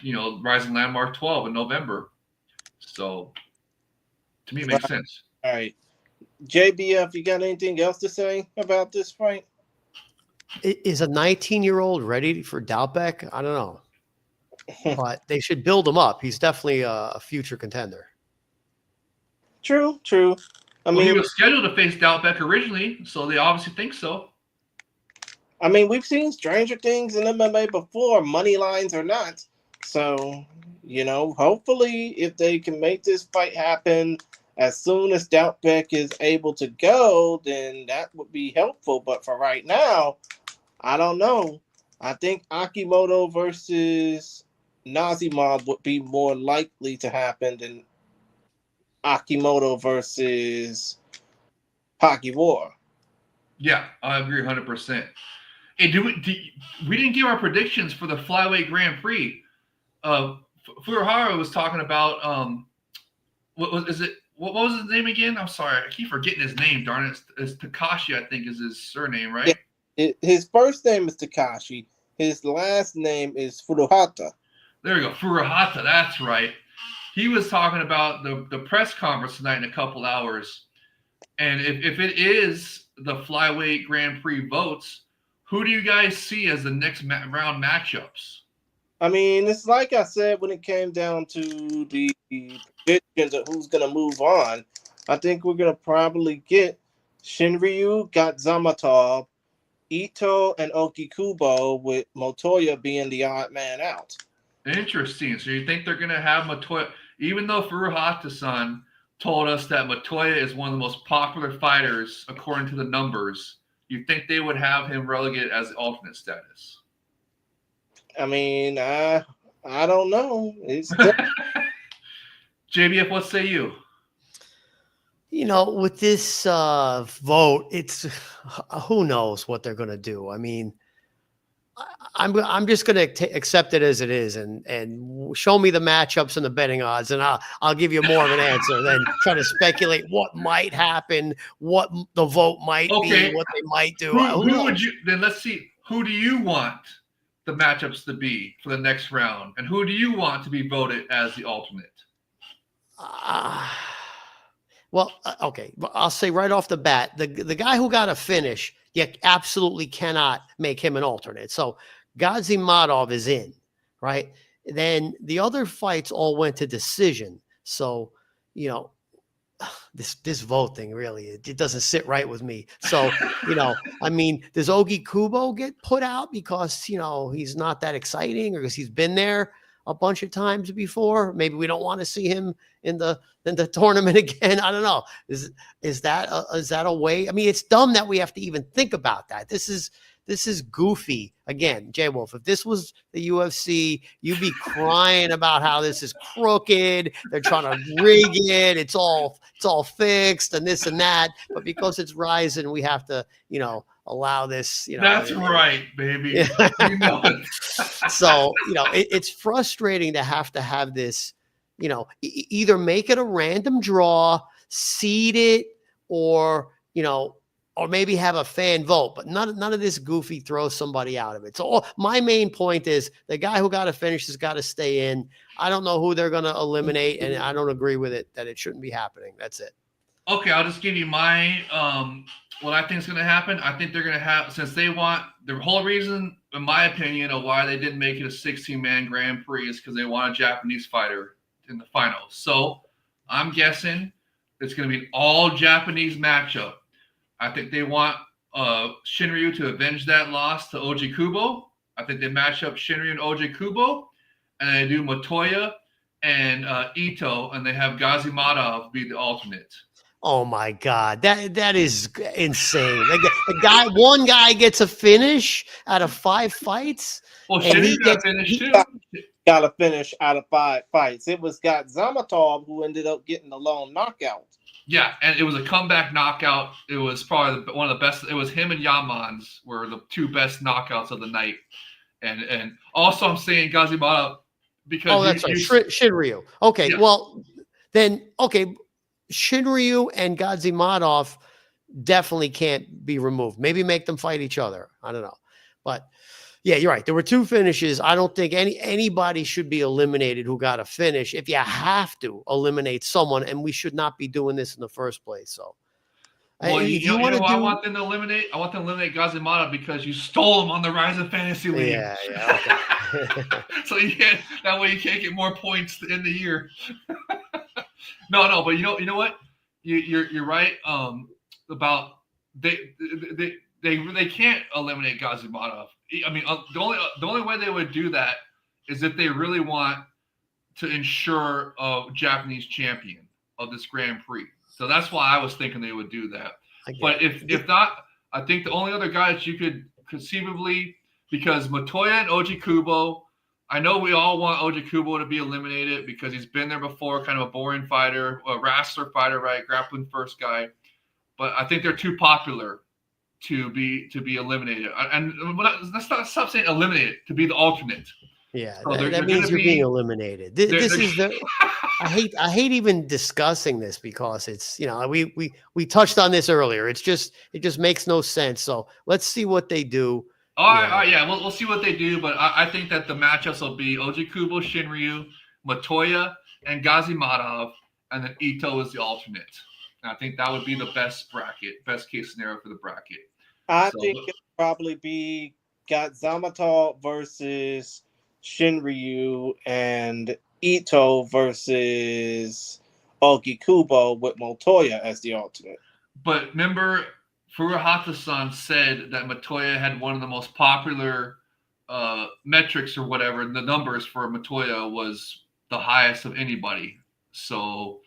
Rising Landmark 12 in November. So to me, it makes sense. All right, JBF, you got anything else to say about this fight? Is a 19-year-old ready for Doubtbeck? I don't know. But they should build him up. He's definitely a future contender. True. I Well, mean, he was scheduled to face Doubtbeck originally, so they obviously think so. I mean, we've seen stranger things in MMA before, money lines or not. So, hopefully, if they can make this fight happen as soon as Doubtbeck is able to go, then that would be helpful. But for right now, I don't know. I think Akimoto versus Nazimov would be more likely to happen than Akimoto versus Pakiwar. Yeah, I agree 100%. Hey, we didn't give our predictions for the flyweight Grand Prix. Furuhara was talking about what was his name again? I'm sorry, I keep forgetting his name. Darn it, it's Takashi, I think is his surname, right? Yeah, his first name is Takashi. His last name is Furuhata. There we go, Furuhata. That's right. He was talking about the press conference tonight in a couple hours, and if it is the flyweight Grand Prix votes, who do you guys see as the next round matchups? I mean, it's like I said when it came down to the predictions of who's going to move on. I think we're going to probably get Shinryu, Zamatov, Ito, and Okikubo, with Motoya being the odd man out. Interesting. So you think they're going to have Motoya, even though Furuhata-san told us that Motoya is one of the most popular fighters according to the numbers, you think they would have him relegated as alternate status? I mean, I don't know. It's JBF, what say you? With this vote, it's who knows what they're going to do. I mean, I'm just going to accept it as it is, and show me the matchups and the betting odds, and I'll give you more of an answer than try to speculate what might happen, what the vote might be, what they might do. Who would you then? Let's see. Who do you want the matchups to be for the next round, and who do you want to be voted as the alternate? Okay. I'll say right off the bat, the guy who got a finish, you absolutely cannot make him an alternate. So Gazimadov is in, right? Then the other fights all went to decision. So, this vote thing really, it doesn't sit right with me. So, I mean, does Ogi Kubo get put out because, he's not that exciting, or because he's been there a bunch of times before? Maybe we don't want to see him in the tournament again. I don't know. Is that a way? I mean, it's dumb that we have to even think about that. This is goofy. Again, Jay Wolf, if this was the UFC, you'd be crying about how this is crooked. They're trying to rig it. It's all fixed and this and that. But because it's Ryzen, we have to, allow this. That's right, baby. So, it's frustrating to have this, either make it a random draw, seed it, or maybe have a fan vote, but none of this goofy throw somebody out of it. So my main point is the guy who got to finish has got to stay in. I don't know who they're going to eliminate, and I don't agree with it that it shouldn't be happening. That's it. Okay, I'll just give you my what I think is going to happen. I think they're going to have, since they want, the whole reason, in my opinion, of why they didn't make it a 16-man Grand Prix is because they want a Japanese fighter in the finals. So I'm guessing it's going to be an all Japanese matchup. I think they want Shinryu to avenge that loss to Oji Kubo. I think they match up Shinryu and Oji Kubo, and they do Motoya and Ito, and they have Gazimadov be the alternate. Oh my God, that is insane. One guy gets a finish out of 5 fights. Well, Shinryu got finished too. Got a finish out of 5 fights. It was Zamatov who ended up getting the lone knockout. Yeah, and it was a comeback knockout. It was probably one of the best. It was him and Yamans were the 2 best knockouts of the night. And also I'm saying Gazimadov because Oh, that's right. Shinryu. Okay, yeah. well, then, okay, Shinryu and Gazimadov definitely can't be removed. Maybe make them fight each other. I don't know. But yeah, you're right. There were two finishes. I don't think anybody should be eliminated who got a finish. If you have to eliminate someone, and we should not be doing this in the first place. So Well, if you you want know to who I do, want them to eliminate? I want them to eliminate Gazimata because you stole him on the Rise of Fantasy League. yeah, okay. So that way you can't get more points in the year. No, but you know what? You're right. About they can't eliminate Gazimatov. I mean, the only way they would do that is if they really want to ensure a Japanese champion of this Grand Prix. So that's why I was thinking they would do that. But if not, I think the only other guy that you could conceivably, because Matoya and Oji Kubo, I know we all want Oji Kubo to be eliminated because he's been there before, kind of a boring fighter, a wrestler fighter, right? Grappling first guy. But I think they're too popular to be eliminated. And let's not stop saying eliminated, to be the alternate. Yeah, So that means you're being eliminated. This is the. I hate even discussing this because it's, we touched on this earlier. It just makes no sense. So let's see what they do. All right, yeah, we'll see what they do. But I think that the matchups will be Oji Kubo, Shinryu, Matoya, and Gazimadov, and then Ito is the alternate. And I think that would be the best case scenario for the bracket. I think it'll probably be Gazimadov versus Shinryu and Ito versus Ogi Kubo with Montoya as the alternate. But remember, Furuhata-san said that Matoya had one of the most popular metrics or whatever. The numbers for Matoya was the highest of anybody. So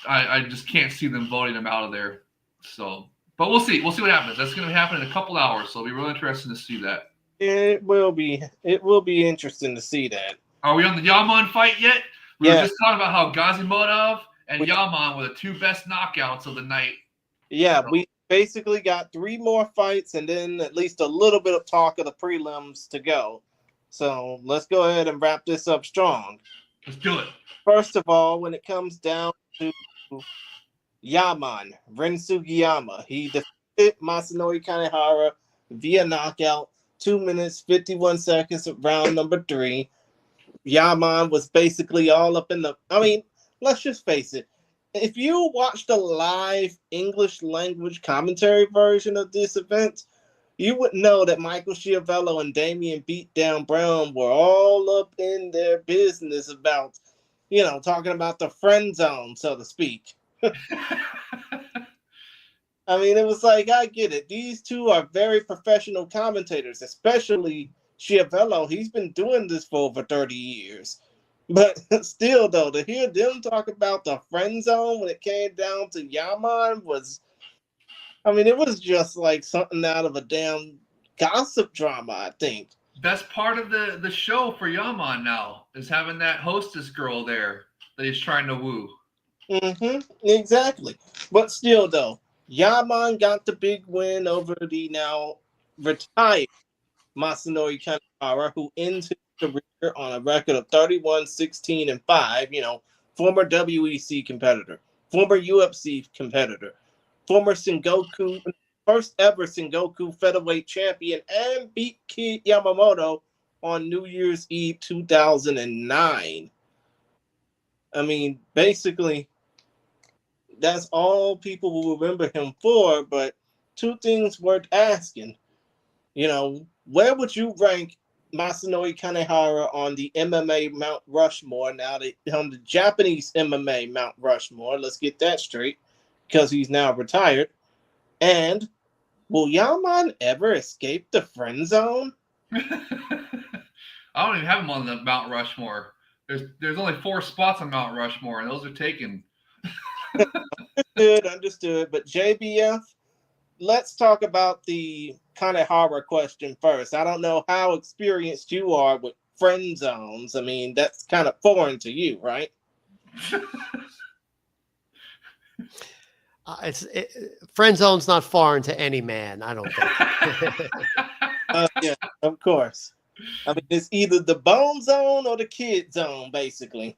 I just can't see them voting him out of there. So, but we'll see. We'll see what happens. That's going to happen in a couple hours. So it'll be really interesting to see that. It will be. It will be interesting to see that. Are we on the Yaman fight yet? We were just talking about how Gazimadov and Yaman were the two best knockouts of the night. Yeah, we basically got 3 more fights and then at least a little bit of talk of the prelims to go. So let's go ahead and wrap this up strong. Let's do it. First of all, when it comes down to Yaman, Ren Sugiyama, he defeated Masanori Kanehara via knockout, 2 minutes, 51 seconds of round number 3. Yaman was basically all up in the... I mean, let's just face it. If you watched the live English language commentary version of this event, you would know that Michael Schiavello and Damian Beatdown Brown were all up in their business about, talking about the friend zone, so to speak. I mean, it was like, I get it. These two are very professional commentators, especially Schiavello. He's been doing this for over 30 years. But still, though, to hear them talk about the friend zone when it came down to Yaman was, it was just like something out of a damn gossip drama, I think. That's part of the show for Yaman now, is having that hostess girl there that he's trying to woo. Mm-hmm, exactly. But still, though, Yaman got the big win over the now retired Masanori Kanehara, who ends his career on a record of 31-16-5. Former WEC competitor, former UFC competitor, former first ever Sengoku featherweight champion, and beat Kid Yamamoto on New Year's Eve 2009. Basically, that's all people will remember him for, but 2 things worth asking. Where would you rank Masanori Kanehara on the MMA Mount Rushmore now on the Japanese MMA Mount Rushmore? Let's get that straight, because he's now retired. And will Yaman ever escape the friend zone? I don't even have him on the Mount Rushmore. There's only 4 spots on Mount Rushmore, and those are taken. Understood. But JBF, let's talk about the Kanehara question first. I don't know how experienced you are with friend zones. That's kind of foreign to you, right? Friend zone's not foreign to any man, I don't think. Yeah, of course. I mean, it's either the bone zone or the kid zone, basically.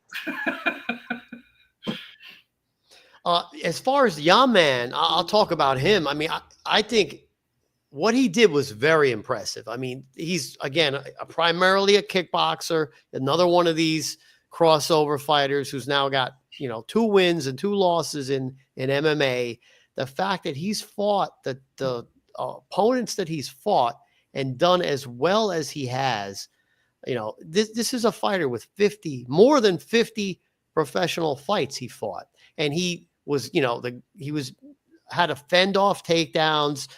As far as Yaman, I'll talk about him. I mean, I think what he did was very impressive. I mean, he's again primarily a kickboxer, another one of these crossover fighters who's now got 2 wins and 2 losses in MMA. The fact that he's fought the opponents that he's fought and done as well as he has, this is a fighter with more than 50 professional fights he fought, and he was he was had to fend off takedowns.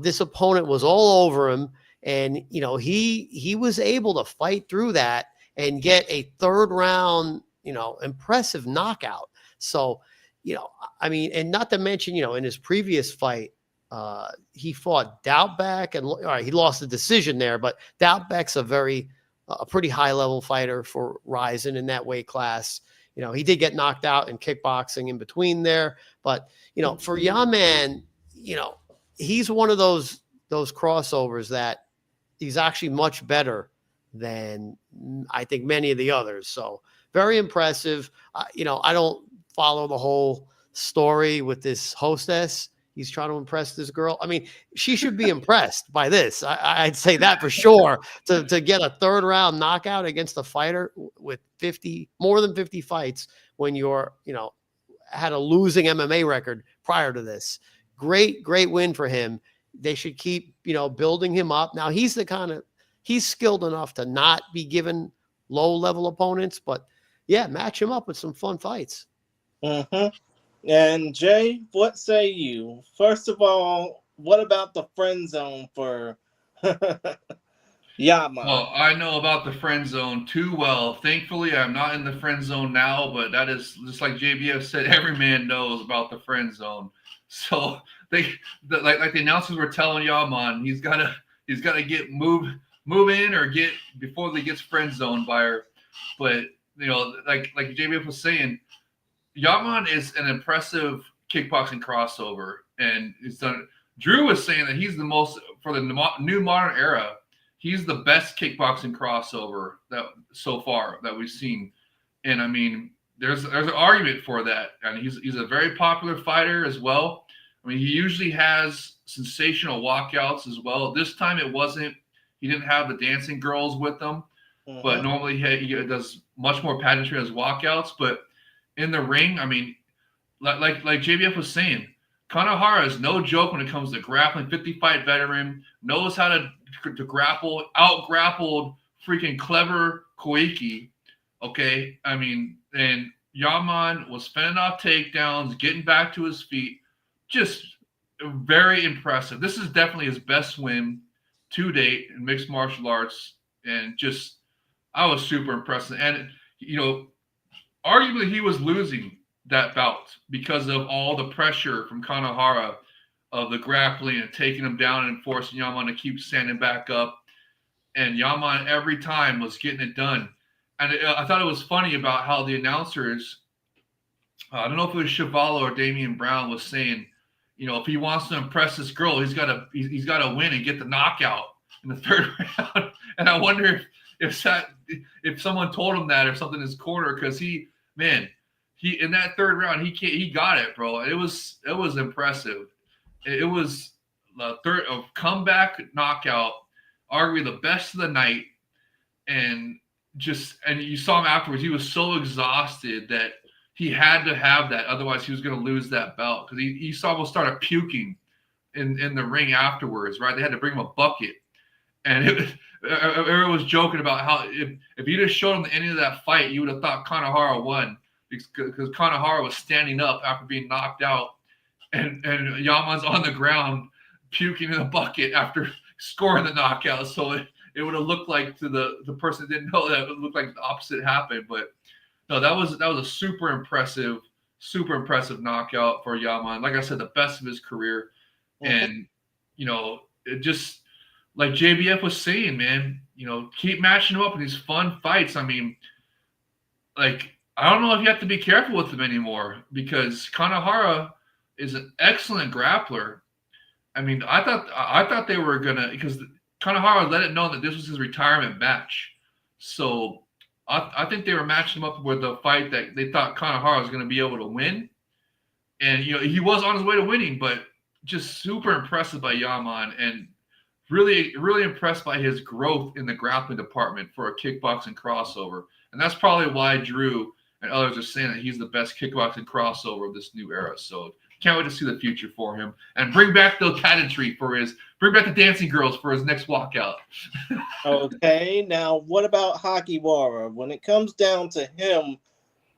This opponent was all over him, and he was able to fight through that and get a third round impressive knockout. So I mean, and not to mention in his previous fight, he fought Doubtback, and all right, he lost the decision there, but Doubtback's a pretty high level fighter for Ryzen in that weight class. He did get knocked out in kickboxing in between there, but for Yaman, he's one of those crossovers that he's actually much better than I think many of the others. So very impressive. I don't follow the whole story with this hostess. He's trying to impress this girl. I mean, she should be impressed by this. I'd say that for sure. To get a third round knockout against a fighter with more than 50 fights when you're, had a losing MMA record prior to this. Great win for him. They should keep, building him up. Now he's skilled enough to not be given low level opponents, but yeah, match him up with some fun fights. Mm-hmm. And Jay, what say you? First of all, what about the friend zone for Yaman? Well, I know about the friend zone too well. Thankfully, I'm not in the friend zone now, but that is just like JBF said, every man knows about the friend zone. So like the announcers were telling Yaman, he's gotta get move in or get before he gets friend zoned by her. But like JBF was saying, Yaman is an impressive kickboxing crossover, and it's done. Drew was saying that he's the most for the new modern era. He's the best kickboxing crossover that so far that we've seen, and I mean, there's an argument for that, and he's a very popular fighter as well. I mean, he usually has sensational walkouts as well. This time it wasn't. He didn't have the dancing girls with him, but normally he does much more pageantry as walkouts, but in the ring, I mean, like JBF was saying, Kanahara is no joke when it comes to grappling. 50-fight veteran, knows how to grapple, out-grappled freaking clever Koike. Okay, I mean, and Yaman was fending off takedowns, getting back to his feet. Just very impressive. This is definitely his best win to date in mixed martial arts, and just I was super impressed. And arguably he was losing that bout because of all the pressure from Kanahara of the grappling and taking him down and forcing Yaman to keep standing back up. And Yaman every time was getting it done. And I thought it was funny about how the announcers, I don't know if it was Chevalo or Damian Brown, was saying, if he wants to impress this girl, he's got to win and get the knockout in the third round. And I wonder if someone told him that or something in his corner, because he in that third round he got it, bro. It was impressive. It was a comeback knockout, arguably the best of the night, and you saw him afterwards. He was so exhausted that he had to have that, otherwise he was going to lose that belt, because he almost started puking in the ring afterwards. Right, they had to bring him a bucket, and everyone was joking about how if you just showed him the ending of that fight, you would have thought Kanahara won, because Kanahara was standing up after being knocked out, and Yaman's on the ground puking in a bucket after scoring the knockout. So it would have looked like, to the person that didn't know, that it would look like the opposite happened. But no, that was a super impressive knockout for Yaman. Like I said, the best of his career. And it just, like JBF was saying, man, keep matching him up in these fun fights. I mean, like, I don't know if you have to be careful with him anymore, because Kanahara is an excellent grappler. I mean, I thought they were gonna, because Kanehara let it know that this was his retirement match. So I think they were matching him up with a fight that they thought Kanehara was going to be able to win. And, he was on his way to winning, but just super impressive by Yaman and really, really impressed by his growth in the grappling department for a kickboxing crossover. And that's probably why Drew and others are saying that he's the best kickboxing crossover of this new era. So can't wait to see the future for him and bring back the pageantry bring back the dancing girls for his next walkout. Okay, now what about Hagiwara? When it comes down to him,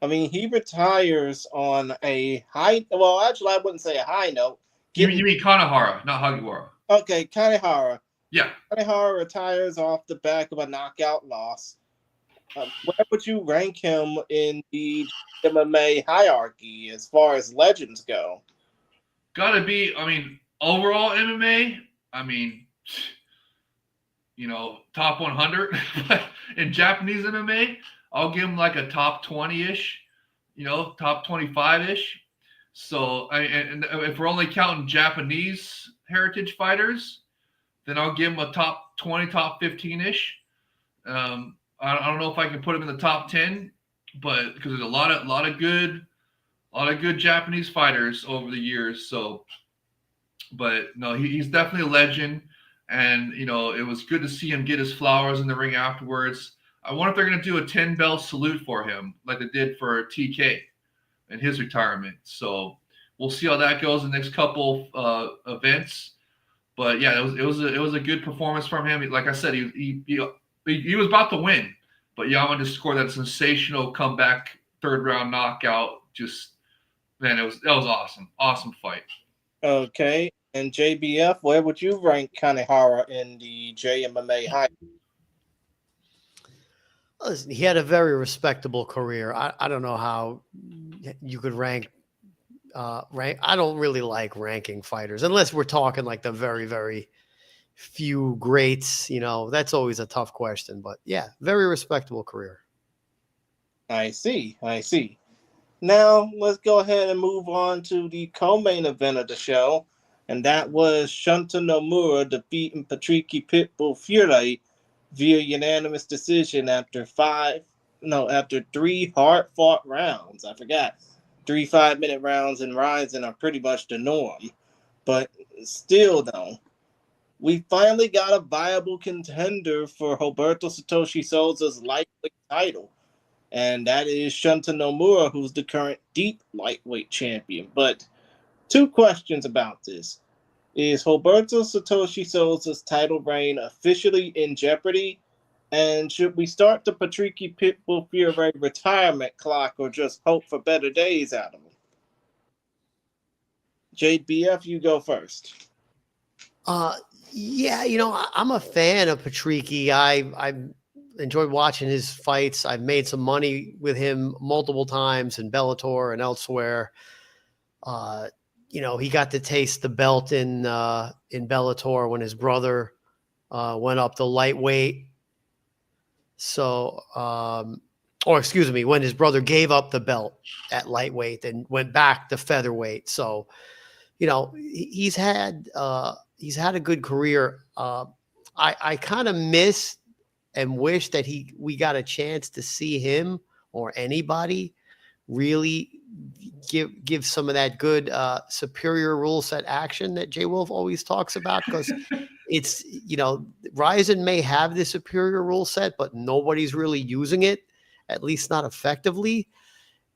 I mean, he retires on a high. Well, actually, I wouldn't say a high note. You mean Kanehara, not Hagiwara? Okay, Kanehara. Yeah. Kanehara retires off the back of a knockout loss. Where would you rank him in the MMA hierarchy as far as legends go? Gotta be, overall MMA, top 100. But in Japanese MMA, I'll give him like a top 20-ish, top 25-ish. So, and if we're only counting Japanese heritage fighters, then I'll give him a top 20, top 15-ish. I don't know if I can put him in the top 10, but because there's a lot of good Japanese fighters over the years. So, but no, he's definitely a legend, and it was good to see him get his flowers in the ring afterwards. I wonder if they're going to do a 10 bell salute for him like they did for TK in his retirement. So we'll see how that goes in the next couple events. But yeah, it was a good performance from him. Like I said, he was about to win, but Yaman just scored that sensational comeback third round knockout. Just, man, that was awesome fight. Okay, and JBF, where would you rank Kanehara in the JMMA high? Listen, he had a very respectable career. I don't know how you could rank. I don't really like ranking fighters unless we're talking like the very, very few greats. That's always a tough question. But yeah, very respectable career. I see. Now let's go ahead and move on to the co-main event of the show, and that was Shunta Nomura defeating Patricky Pitbull Fury via unanimous decision after 3 hard-fought rounds. I forgot. 3 5-minute rounds in Rising are pretty much the norm. But still, though, we finally got a viable contender for Roberto Satoshi Souza's lightweight title. And that is Shunta Nomura, who's the current deep lightweight champion. But 2 questions about this. Is Roberto Satoshi Souza's title reign officially in jeopardy? And should we start the Patricky Pitbull Fury retirement clock or just hope for better days out of him? JBF, you go first. Yeah, I'm a fan of Patricky. I enjoyed watching his fights. I've made some money with him multiple times in Bellator and elsewhere. He got to taste the belt in Bellator when his brother went up to lightweight. So, when his brother gave up the belt at lightweight and went back to featherweight. So, he's had a good career. I kind of miss and wish that we got a chance to see him or anybody really give some of that good superior rule set action that Jay Wolf always talks about, because it's, Ryzen may have the superior rule set, but nobody's really using it, at least not effectively.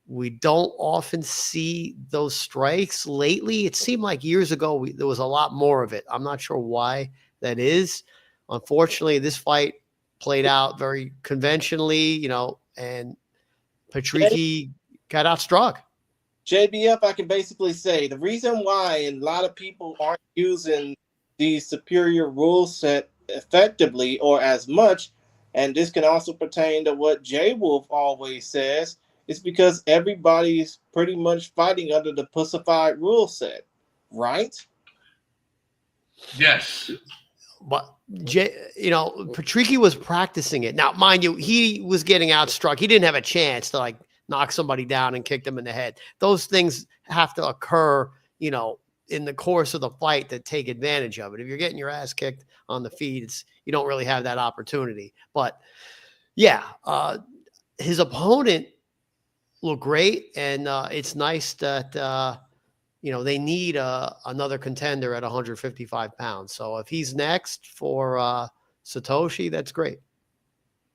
We don't often see those strikes lately. It seemed like years ago there was a lot more of it. I'm not sure why that is. Unfortunately, this fight played out very conventionally, and Patricky got outstruck. JBF, I can basically say the reason why a lot of people aren't using the superior rule set effectively or as much, and this can also pertain to what Jay Wolf always says, is because everybody's pretty much fighting under the pussified rule set, right? Yes. But Patricky was practicing it. Now, mind you, he was getting outstruck. He didn't have a chance to knock somebody down and kick them in the head. Those things have to occur, in the course of the fight to take advantage of it. If you're getting your ass kicked on the feet, you don't really have that opportunity. But yeah, his opponent looked great, and it's nice that they need another contender at 155 pounds. So if he's next for Satoshi, that's great.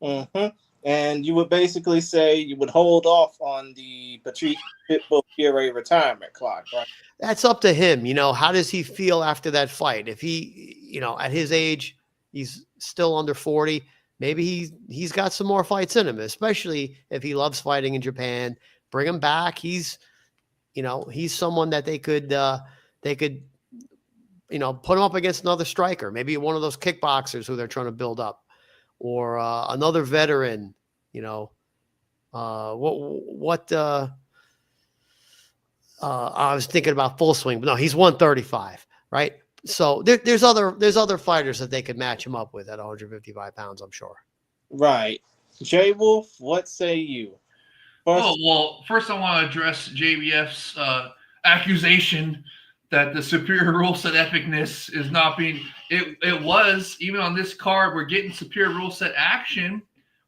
Mm-hmm. And you would basically say you would hold off on the Patrick Pitbull Fury retirement clock, right? That's up to him. How does he feel after that fight? If he, at his age, he's still under 40. Maybe he's got some more fights in him, especially if he loves fighting in Japan. Bring him back. He's someone that they could put him up against another striker, maybe one of those kickboxers who they're trying to build up, or another veteran. I was thinking about Full Swing, but no, he's 135, right? So there's other fighters that they could match him up with at 155 pounds, I'm sure. Right. Jay Wolf, what say you? First I want to address JBF's accusation that the superior rule set epicness is not being. It was, even on this card, we're getting superior rule set action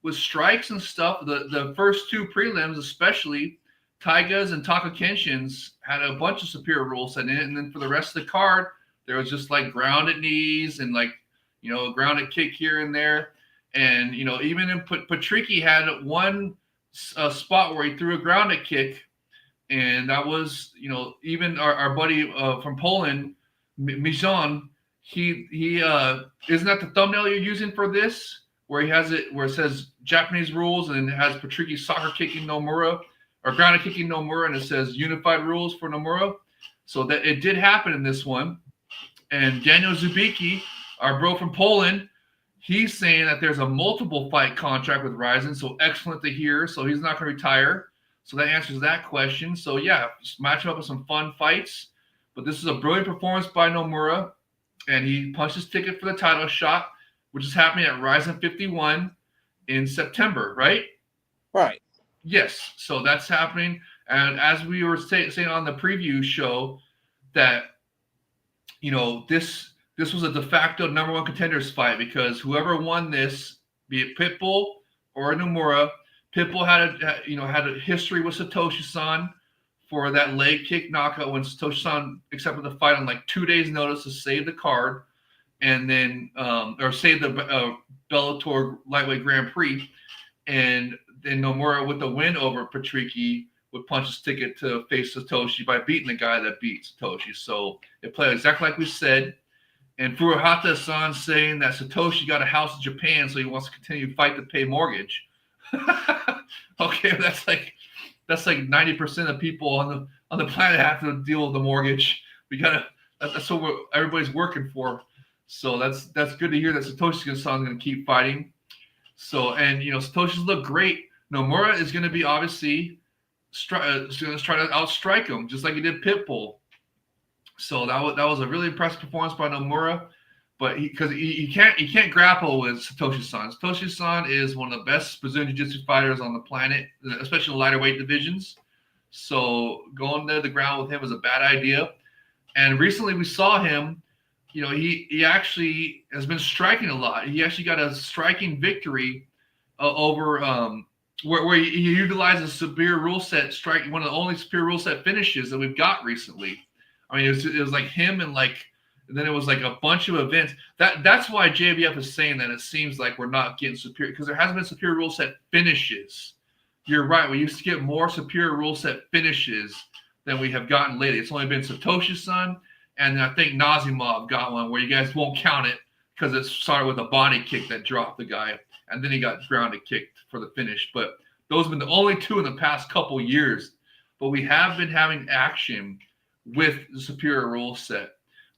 with strikes and stuff. The first two prelims, especially Taiga's and Taka Kenshin's, had a bunch of superior rule set in it, and then for the rest of the card, there was just like grounded knees and grounded kick here and there, and even in Patricky had one spot where he threw a grounded kick, and that was even our buddy from Poland, Mijan, he isn't that the thumbnail you're using for this, where he has it where it says Japanese rules and it has Patricky soccer kicking Nomura or grounded kicking Nomura, and it says unified rules for Nomura. So that it did happen in this one. And Daniel Zubicki, our bro from Poland, he's saying that there's a multiple fight contract with Ryzen, so excellent to hear. So he's not going to retire. So that answers that question. So yeah, just match him up with some fun fights. But this is a brilliant performance by Nomura, and he punched his ticket for the title shot, which is happening at Ryzen 51 in September, right? Right. Yes. So that's happening. And as we were saying on the preview show, that this was a de facto number one contenders fight, because whoever won this, be it Pitbull or Nomura, Pitbull had a history with Satoshi-san for that leg kick knockout when Satoshi-san accepted the fight on like 2 days' notice to save the card, and then or save the Bellator lightweight Grand Prix, and then Nomura with the win over Patricky would punch his ticket to face Satoshi by beating the guy that beat Satoshi. So it played exactly like we said. And Furuhata-san saying that Satoshi got a house in Japan, so he wants to continue to fight to pay mortgage. Okay, that's like 90% of people on the planet have to deal with the mortgage. That's what everybody's working for. So that's good to hear that Satoshi-san's going to keep fighting. So, and Satoshi's look great. Nomura is going to be obviously going to try to outstrike him, just like he did Pitbull. So that was a really impressive performance by Nomura, but because he can't grapple with Satoshi-san. Satoshi-san is one of the best Brazilian Jiu-Jitsu fighters on the planet, especially in the lighter weight divisions. So going to the ground with him was a bad idea. And recently we saw him. He actually has been striking a lot. He actually got a striking victory over where he utilizes superior rule set strike, one of the only superior rule set finishes that we've got recently. I mean, it was like him and then it was like a bunch of events. That's why JBF is saying that it seems like we're not getting superior, because there hasn't been superior rule set finishes. You're right. We used to get more superior rule set finishes than we have gotten lately. It's only been Satoshi-san, and I think Nazimov got one where you guys won't count it because it started with a body kick that dropped the guy, and then he got grounded kicked for the finish. But those have been the only two in the past couple years. But we have been having action with the superior rule set.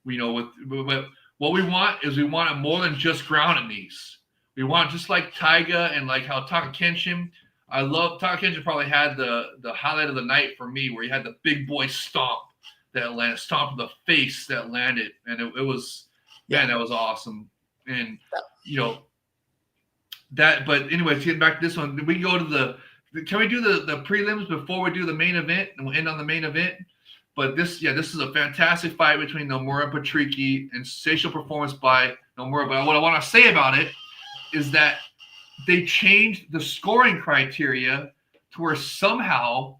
With what we want is we want it more than just grounded knees. We want, just like Taiga and like how Taka Kenshin. I love Taka Kenshin. Probably had the highlight of the night for me, where he had the big boy stomp that landed, stomp in the face that landed, and it was, man, that was awesome. And that. But anyways, getting back to this one, we go to can we do the prelims before we do the main event, and we'll end on the main event? But this is a fantastic fight between Nomura and Patricky, and sensational performance by Nomura. But what I want to say about it is that they changed the scoring criteria to where somehow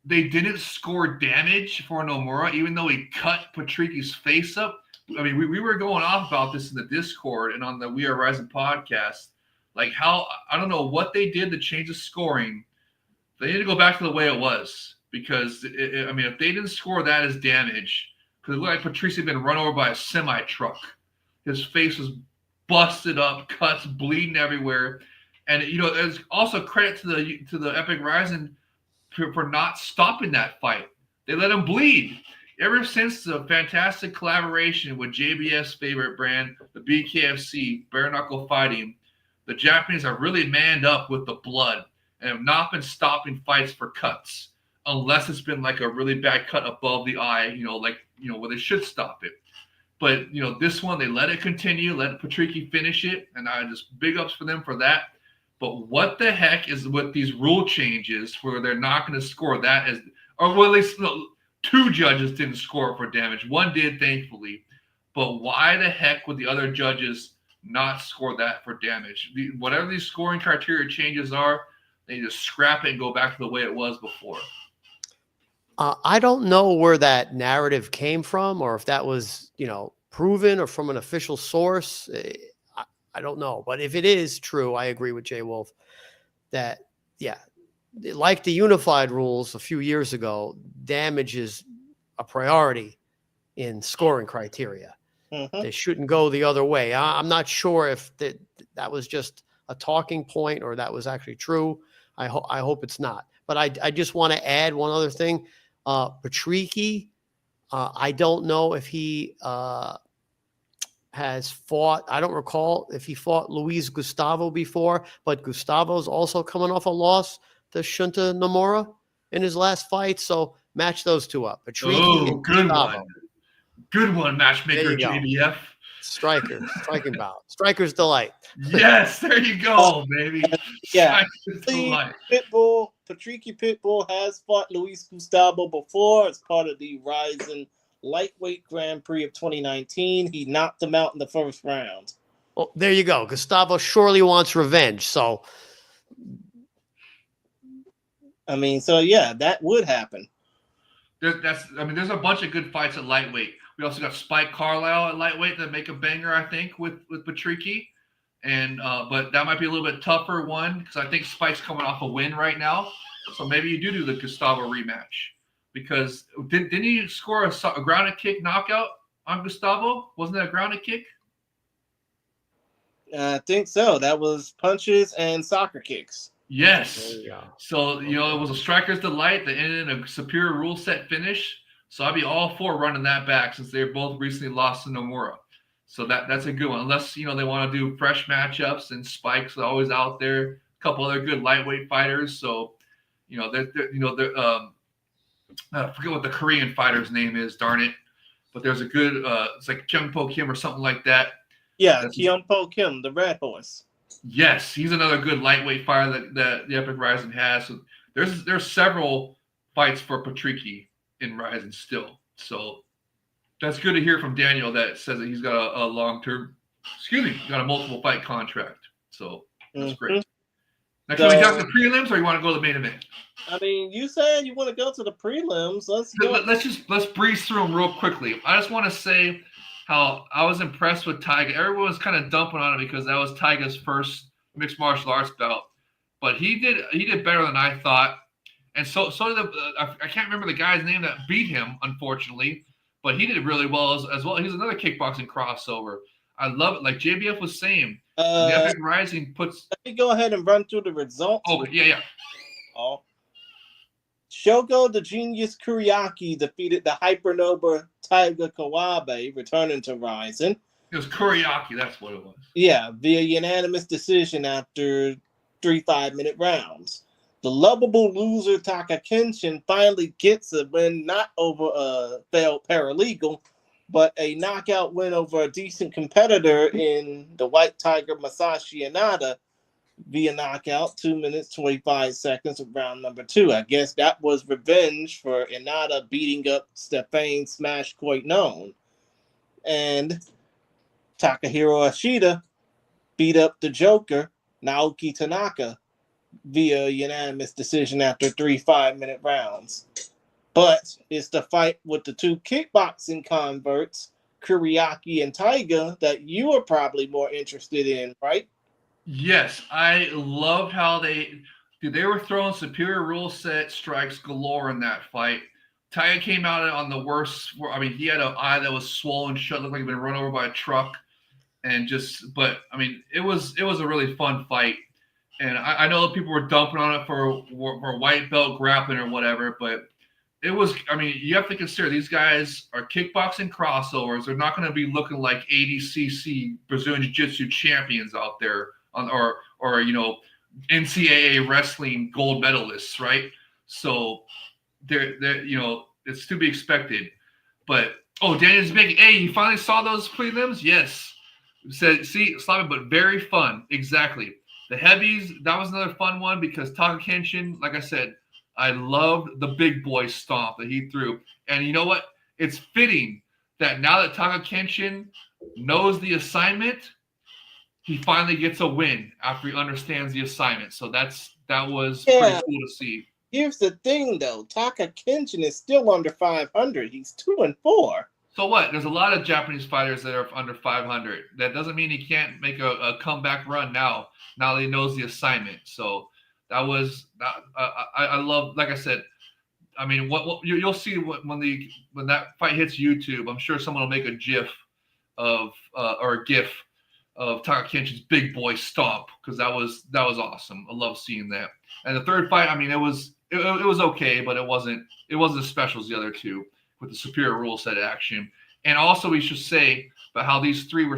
they didn't score damage for Nomura, even though he cut Patricky's face up. I mean, we were going off about this in the Discord and on the We Are Rising podcast. Like how, I don't know what they did to change the scoring. They need to go back to the way it was. Because, I mean, if they didn't score that as damage, because it looked like Patrice had been run over by a semi-truck. His face was busted up, cuts, bleeding everywhere. And, you know, there's also credit to the Epic Rising for not stopping that fight. They let him bleed. Ever since the fantastic collaboration with JBS's favorite brand, the BKFC, Bare Knuckle Fighting, the Japanese are really manned up with the blood and have not been stopping fights for cuts. Unless it's been like a really bad cut above the eye, you know, like, you know, where they should stop it. But, you know, this one, they let it continue, let Patricky finish it, and I just big ups for them for that. But what the heck is with these rule changes where they're not going to score that as, or well, at least no, 2 judges didn't score for damage. 1 did, thankfully. But why the heck would the other judges not score that for damage? Whatever these scoring criteria changes are, they just scrap it and go back to the way it was before. I don't know where that narrative came from, or if that was, you know, proven or from an official source. I don't know. But if it is true, I agree with Jay Wolf that, yeah, like the unified rules a few years ago, damage is a priority in scoring criteria. Mm-hmm. They shouldn't go the other way. I'm not sure if that was just a talking point or that was actually true. I hope it's not. But I just want to add one other thing. Patricky, I don't know if he has fought. I don't recall if he fought Luis Gustavo before, but Gustavo's also coming off a loss to Shunta Nomura in his last fight. So match those 2 up. Patricky and good Gustavo. one. Good one, matchmaker JBF. Striking bout. Striker's delight. Yes, there you go, baby. Yeah. Striker's delight. Patricky Pitbull has fought Luis Gustavo before as part of the Rising Lightweight Grand Prix of 2019. He knocked him out in the first round. Well, there you go. Gustavo surely wants revenge. So, I mean, so yeah, that would happen. There's a bunch of good fights at lightweight. We also got Spike Carlisle at lightweight that make a banger, I think, with Patricky. And but that might be a little bit tougher one because I think Spike's coming off a win right now. So maybe you do the Gustavo rematch because didn't he score a grounded kick knockout on Gustavo? Wasn't that a grounded kick? I think so. That was punches and soccer kicks. Yes. So, you know, it was a striker's delight that ended in a superior rule set finish. So I'd be all for running that back since they're both recently lost to Nomura. So that's a good one. Unless, you know, they want to do fresh matchups and Spike's always out there. A couple other good lightweight fighters. So, you know, I forget what the Korean fighter's name is, darn it. But there's a good, it's like Kyung Po Kim or something like that. Yeah, Kyung Po Kim, the Red Horse. Yes, he's another good lightweight fighter that the Epic Rising has. So there's several fights for Patricky in Rising still. So that's good to hear from Daniel that says that he's got a long-term, got a multiple fight contract. So that's great. Next, we got the prelims, or you want to go to the main event? I mean, you said you want to go to the prelims. Let's go. Let's breeze through them real quickly. I just want to say how I was impressed with Taiga. Everyone was kind of dumping on it because that was Taiga's first mixed martial arts belt, but he did better than I thought. And so did I can't remember the guy's name that beat him, unfortunately, but he did really well as well. He's another kickboxing crossover. I love it. Like JBF was saying, the Epic Rising puts. Let me go ahead and run through the results. Oh yeah. Oh. Shogo the Genius Kuriaki defeated the Hypernova Taiga Kawabe, returning to Rising. It was Kuriaki, that's what it was. Yeah, via unanimous decision after 3 5-minute rounds. The lovable loser Taka Kenshin finally gets a win, not over a failed paralegal, but a knockout win over a decent competitor in the White Tiger Masashi Inada via knockout, 2 minutes 25 seconds of round number 2. I guess that was revenge for Inada beating up Stefan Smash Quite Known. And Takahiro Ashida beat up the Joker, Naoki Tanaka, via unanimous decision after 3 5-minute rounds. But it's the fight with the two kickboxing converts, Kuriaki and Taiga, that you are probably more interested in, right? Yes, I loved how they were throwing superior rule set strikes galore in that fight. Taya came out on the worst. I mean, he had an eye that was swollen shut, looked like he'd been run over by a truck, and just. But I mean, it was a really fun fight, and I know people were dumping on it for white belt grappling or whatever, but it was. I mean, you have to consider these guys are kickboxing crossovers. They're not going to be looking like ADCC Brazilian Jiu-Jitsu champions out there on or NCAA wrestling gold medalists, right? So they're it's to be expected. But Daniel's making. Hey, you finally saw those prelims? Yes. Said see sloppy but very fun. Exactly. The heavies, that was another fun one because Taka Kenshin, like I said, I loved the big boy stomp that he threw. And you know what? It's fitting that now that Taka Kenshin knows the assignment, he finally gets a win after he understands the assignment. So that was pretty cool to see. Here's the thing, though. Taka Kenshin is still under 500. He's 2-4. So what? There's a lot of Japanese fighters that are under 500. That doesn't mean he can't make a comeback run now that he knows the assignment. So that was I love. Like I said, I mean, what you'll see when that fight hits YouTube. I'm sure someone will make a GIF of or a GIF of Taka Kenshin's big boy stomp because that was awesome. I love seeing that. And the third fight, I mean, it was okay, but it wasn't as special as the other two with the superior rule set action. And also, we should say about how these three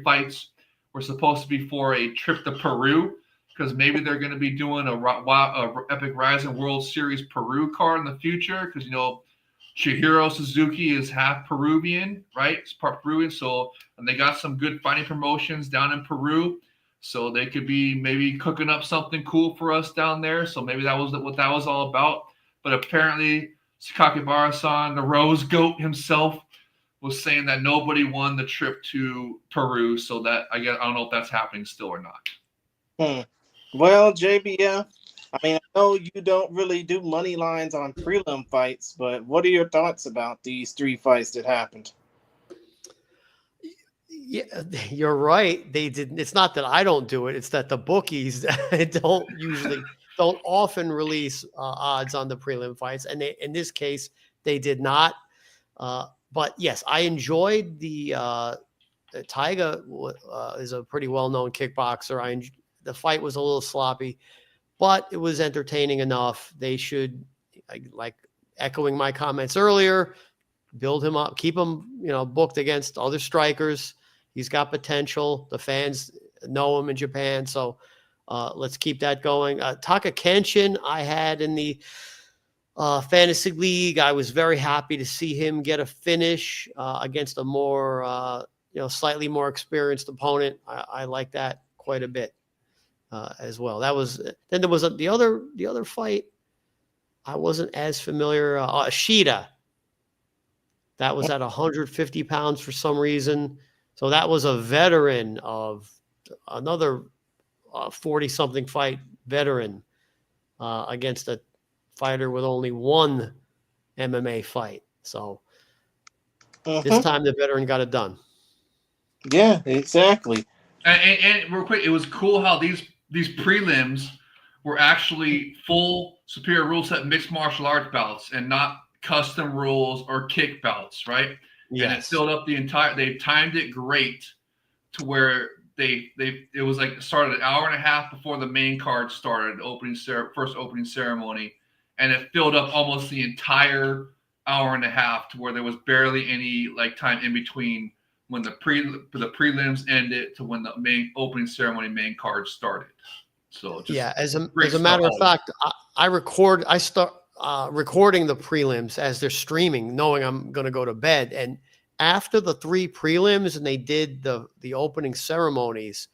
fights were supposed to be for a trip to Peru because maybe they're going to be doing a Epic Rising World Series Peru card in the future because Chihiro Suzuki is half Peruvian, right? It's part Peruvian, and they got some good fighting promotions down in Peru, so they could be maybe cooking up something cool for us down there. So maybe that was what that was all about. But apparently, Sakakibara-san, the Rose Goat himself, was saying that nobody won the trip to Peru. So that I don't know if that's happening still or not. Well, JBF, I mean, I know you don't really do money lines on prelim fights, but what are your thoughts about these 3 fights that happened? Yeah, you're right. They didn't. It's not that I don't do it. It's that the bookies don't often release odds on the prelim fights, and in this case they did not. But yes, I enjoyed the Taiga is a pretty well-known kickboxer. The fight was a little sloppy, but it was entertaining enough. They should, like echoing my comments earlier, build him up, keep him, booked against other strikers. He's got potential. The fans know him in Japan, so let's keep that going. Taka Kenshin, I had in the fantasy league. I was very happy to see him get a finish against a more, slightly more experienced opponent. I like that quite a bit. As well. Then there was the other fight. I wasn't as familiar. Ashida. That was at 150 pounds for some reason. So that was a veteran of another 40-something fight veteran against a fighter with only one MMA fight. So this time the veteran got it done. Yeah, exactly. And real quick, it was cool how these prelims were actually full superior rule set mixed martial arts bouts and not custom rules or kick bouts, right? Yes. And it filled up they timed it great to where it was like it started an hour and a half before the main card started, first opening ceremony, and it filled up almost the entire hour and a half to where there was barely any time in between when the prelims ended to when the main opening ceremony main card started. So as a matter of fact, I start recording the prelims as they're streaming, knowing I'm going to go to bed. And after the 3 prelims and they did the opening ceremonies,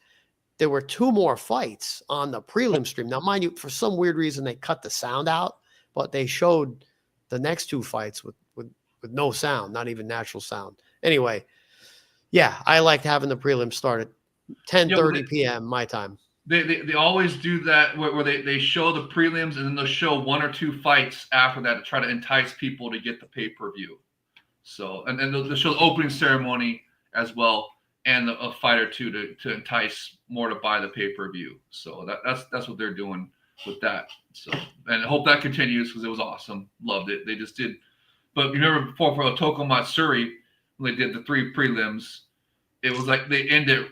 there were 2 more fights on the prelim stream. Now, mind you, for some weird reason, they cut the sound out, but they showed the next 2 fights with no sound, not even natural sound. Anyway, yeah, I liked having the prelim start at 10:30 p.m. my time. They always do that where they show the prelims and then they'll show 1 or 2 fights after that to try to entice people to get the pay-per-view. So, and then they'll show the opening ceremony as well and a fight or two to entice more to buy the pay-per-view. So that's what they're doing with that. So, and I hope that continues because it was awesome. Loved it. They just did. But you remember before for Otoko Matsuri, when they did the 3 prelims, it was like they ended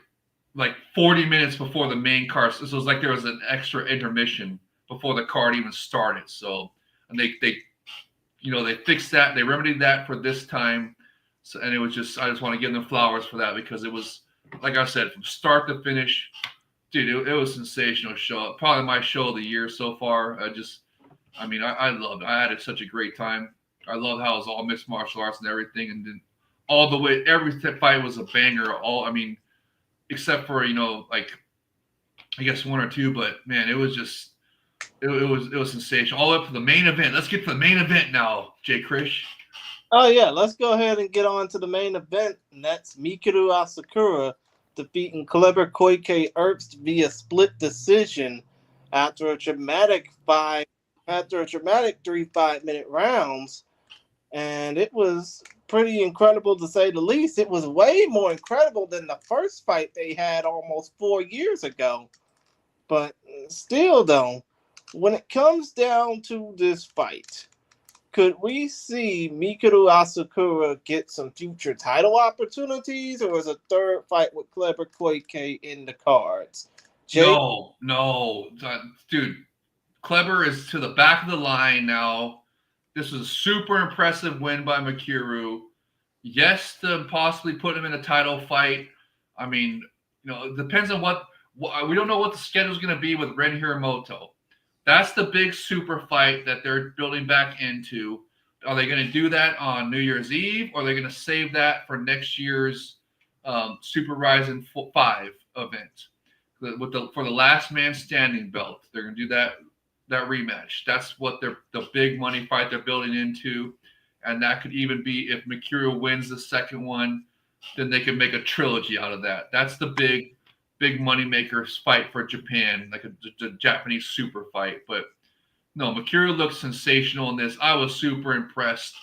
like 40 minutes before the main card. So it was like there was an extra intermission before the card even started. So, and they fixed that. They remedied that for this time. So, and it was just, I just want to give them flowers for that because it was, like I said, from start to finish, dude, it was a sensational show. Probably my show of the year so far. I loved it. I had such a great time. I love how it was all mixed martial arts and everything. And then all the way, every fight was a banger. Except for, like, I guess 1 or 2, but man, it was just, it was sensational. All the way up to the main event. Let's get to the main event now, Jay Krish. Oh yeah, let's go ahead and get on to the main event, and that's Mikuru Asakura defeating Kleber Koike Herbst via split decision after a dramatic 3 5-minute rounds. And it was pretty incredible to say the least. It was way more incredible than the first fight they had almost 4 years ago. But still, though, when it comes down to this fight, could we see Mikuru Asakura get some future title opportunities, or is a 3rd fight with Kleber Koike in the cards? No, dude. Kleber is to the back of the line now. This was a super impressive win by Mikuru. Yes, to possibly put him in a title fight. I mean, it depends on what we don't know what the schedule is going to be with Ren Hiramoto. That's the big super fight that they're building back into. Are they going to do that on New Year's Eve, or are they going to save that for next year's Super Rising 5 event for the last man standing belt? They're going to do that rematch. That's what the big money fight they're building into, and that could even be if Mikuru wins the second one, then they can make a trilogy out of that. That's the big money makers fight for Japan, like a Japanese super fight. But no, Mikuru looked sensational in this. I was super impressed.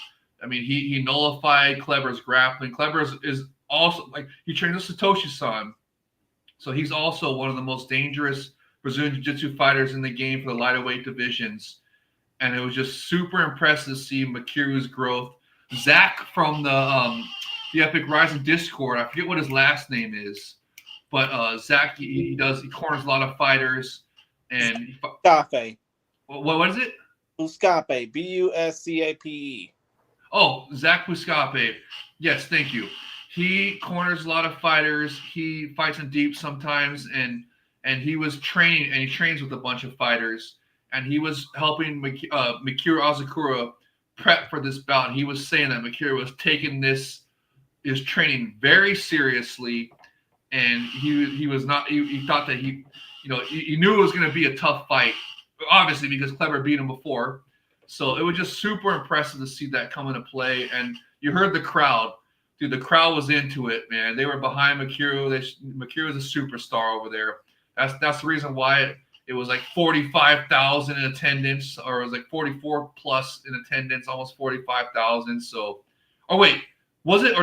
I mean, he nullified Kleber's grappling. Kleber is also, like, he trained with Satoshi-san, so he's also one of the most dangerous Brazilian Jiu-Jitsu fighters in the game for the lighter weight divisions. And it was just super impressive to see Makiru's growth. Zach from the Epic Rising Discord, I forget what his last name is, but Zach, he corners a lot of fighters. And Buscape. What is it? Buscape, Buscape. Oh, Zach Buscape. Yes, thank you. He corners a lot of fighters. He fights in deep sometimes, and he was training, and he trains with a bunch of fighters, and he was helping Mikuru Asakura prep for this bout. And he was saying that Mikuru was taking his training very seriously, and he was not. He thought that he knew it was going to be a tough fight, obviously because Kleber beat him before. So it was just super impressive to see that come into play. And you heard the crowd. Dude, the crowd was into it, man. They were behind Mikuru. Mikuru is a superstar over there. That's the reason why it was like 45,000 in attendance, or it was like 44 plus in attendance, almost 45,000. So, oh wait, was it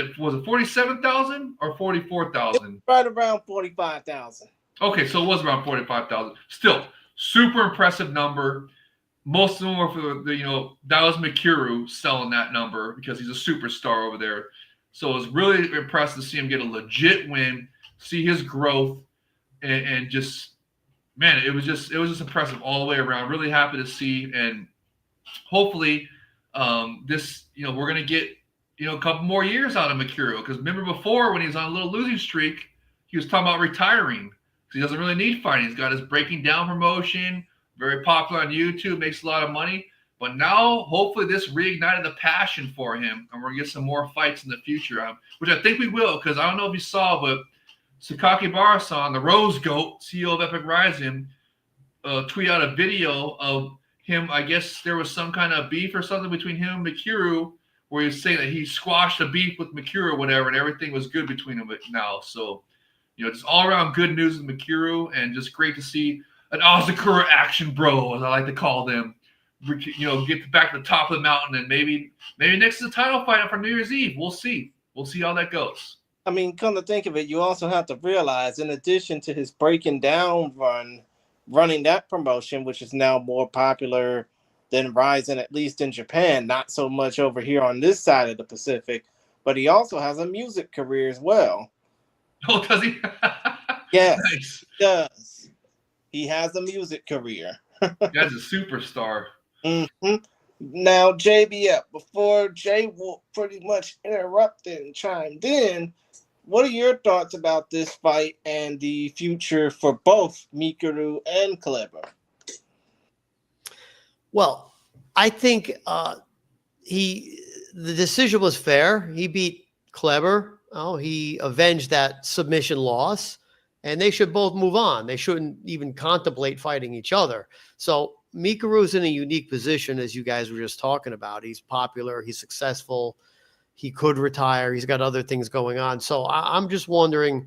47,000 or 44,000? Right around 45,000. Okay, so it was around 45,000. Still, super impressive number. Most of them were for that was Mikuru selling that number because he's a superstar over there. So it was really impressive to see him get a legit win, see his growth, and just, man, it was just impressive all the way around. Really happy to see, and hopefully this, we're gonna get a couple more years out of Mikuru, because remember before when he was on a little losing streak, he was talking about retiring. He doesn't really need fighting. He's got his Breaking Down promotion, very popular on YouTube, makes a lot of money. But now, hopefully, this reignited the passion for him, and we're going to get some more fights in the future, which I think we will, because I don't know if you saw, but Sakakibara-san, the Rose Goat, CEO of Epic Rising, tweet out a video of him. I guess there was some kind of beef or something between him and Mikuru, where he was saying that he squashed the beef with Mikuru or whatever, and everything was good between them now. So, just all around good news with Mikuru, and just great to see an Azakura action bro, as I like to call them, get back to the top of the mountain, and maybe next is a title fight for New Year's Eve. We'll see. We'll see how that goes. I mean, come to think of it, you also have to realize, in addition to his breaking down running that promotion, which is now more popular than Ryzen, at least in Japan, not so much over here on this side of the Pacific, but he also has a music career as well. Oh, does he? Yes, Nice. he does. He has a music career. Guy's a superstar. Mm-hmm. Now, JBF, before Jay will pretty much interrupted and chimed in, what are your thoughts about this fight and the future for both Mikuru and Kleber? Well, I think the decision was fair. He beat Kleber. Oh, he avenged that submission loss, and they should both move on. They shouldn't even contemplate fighting each other. So Mikuru's in a unique position, as you guys were just talking about. He's popular. He's successful. He could retire. He's got other things going on. So I'm just wondering,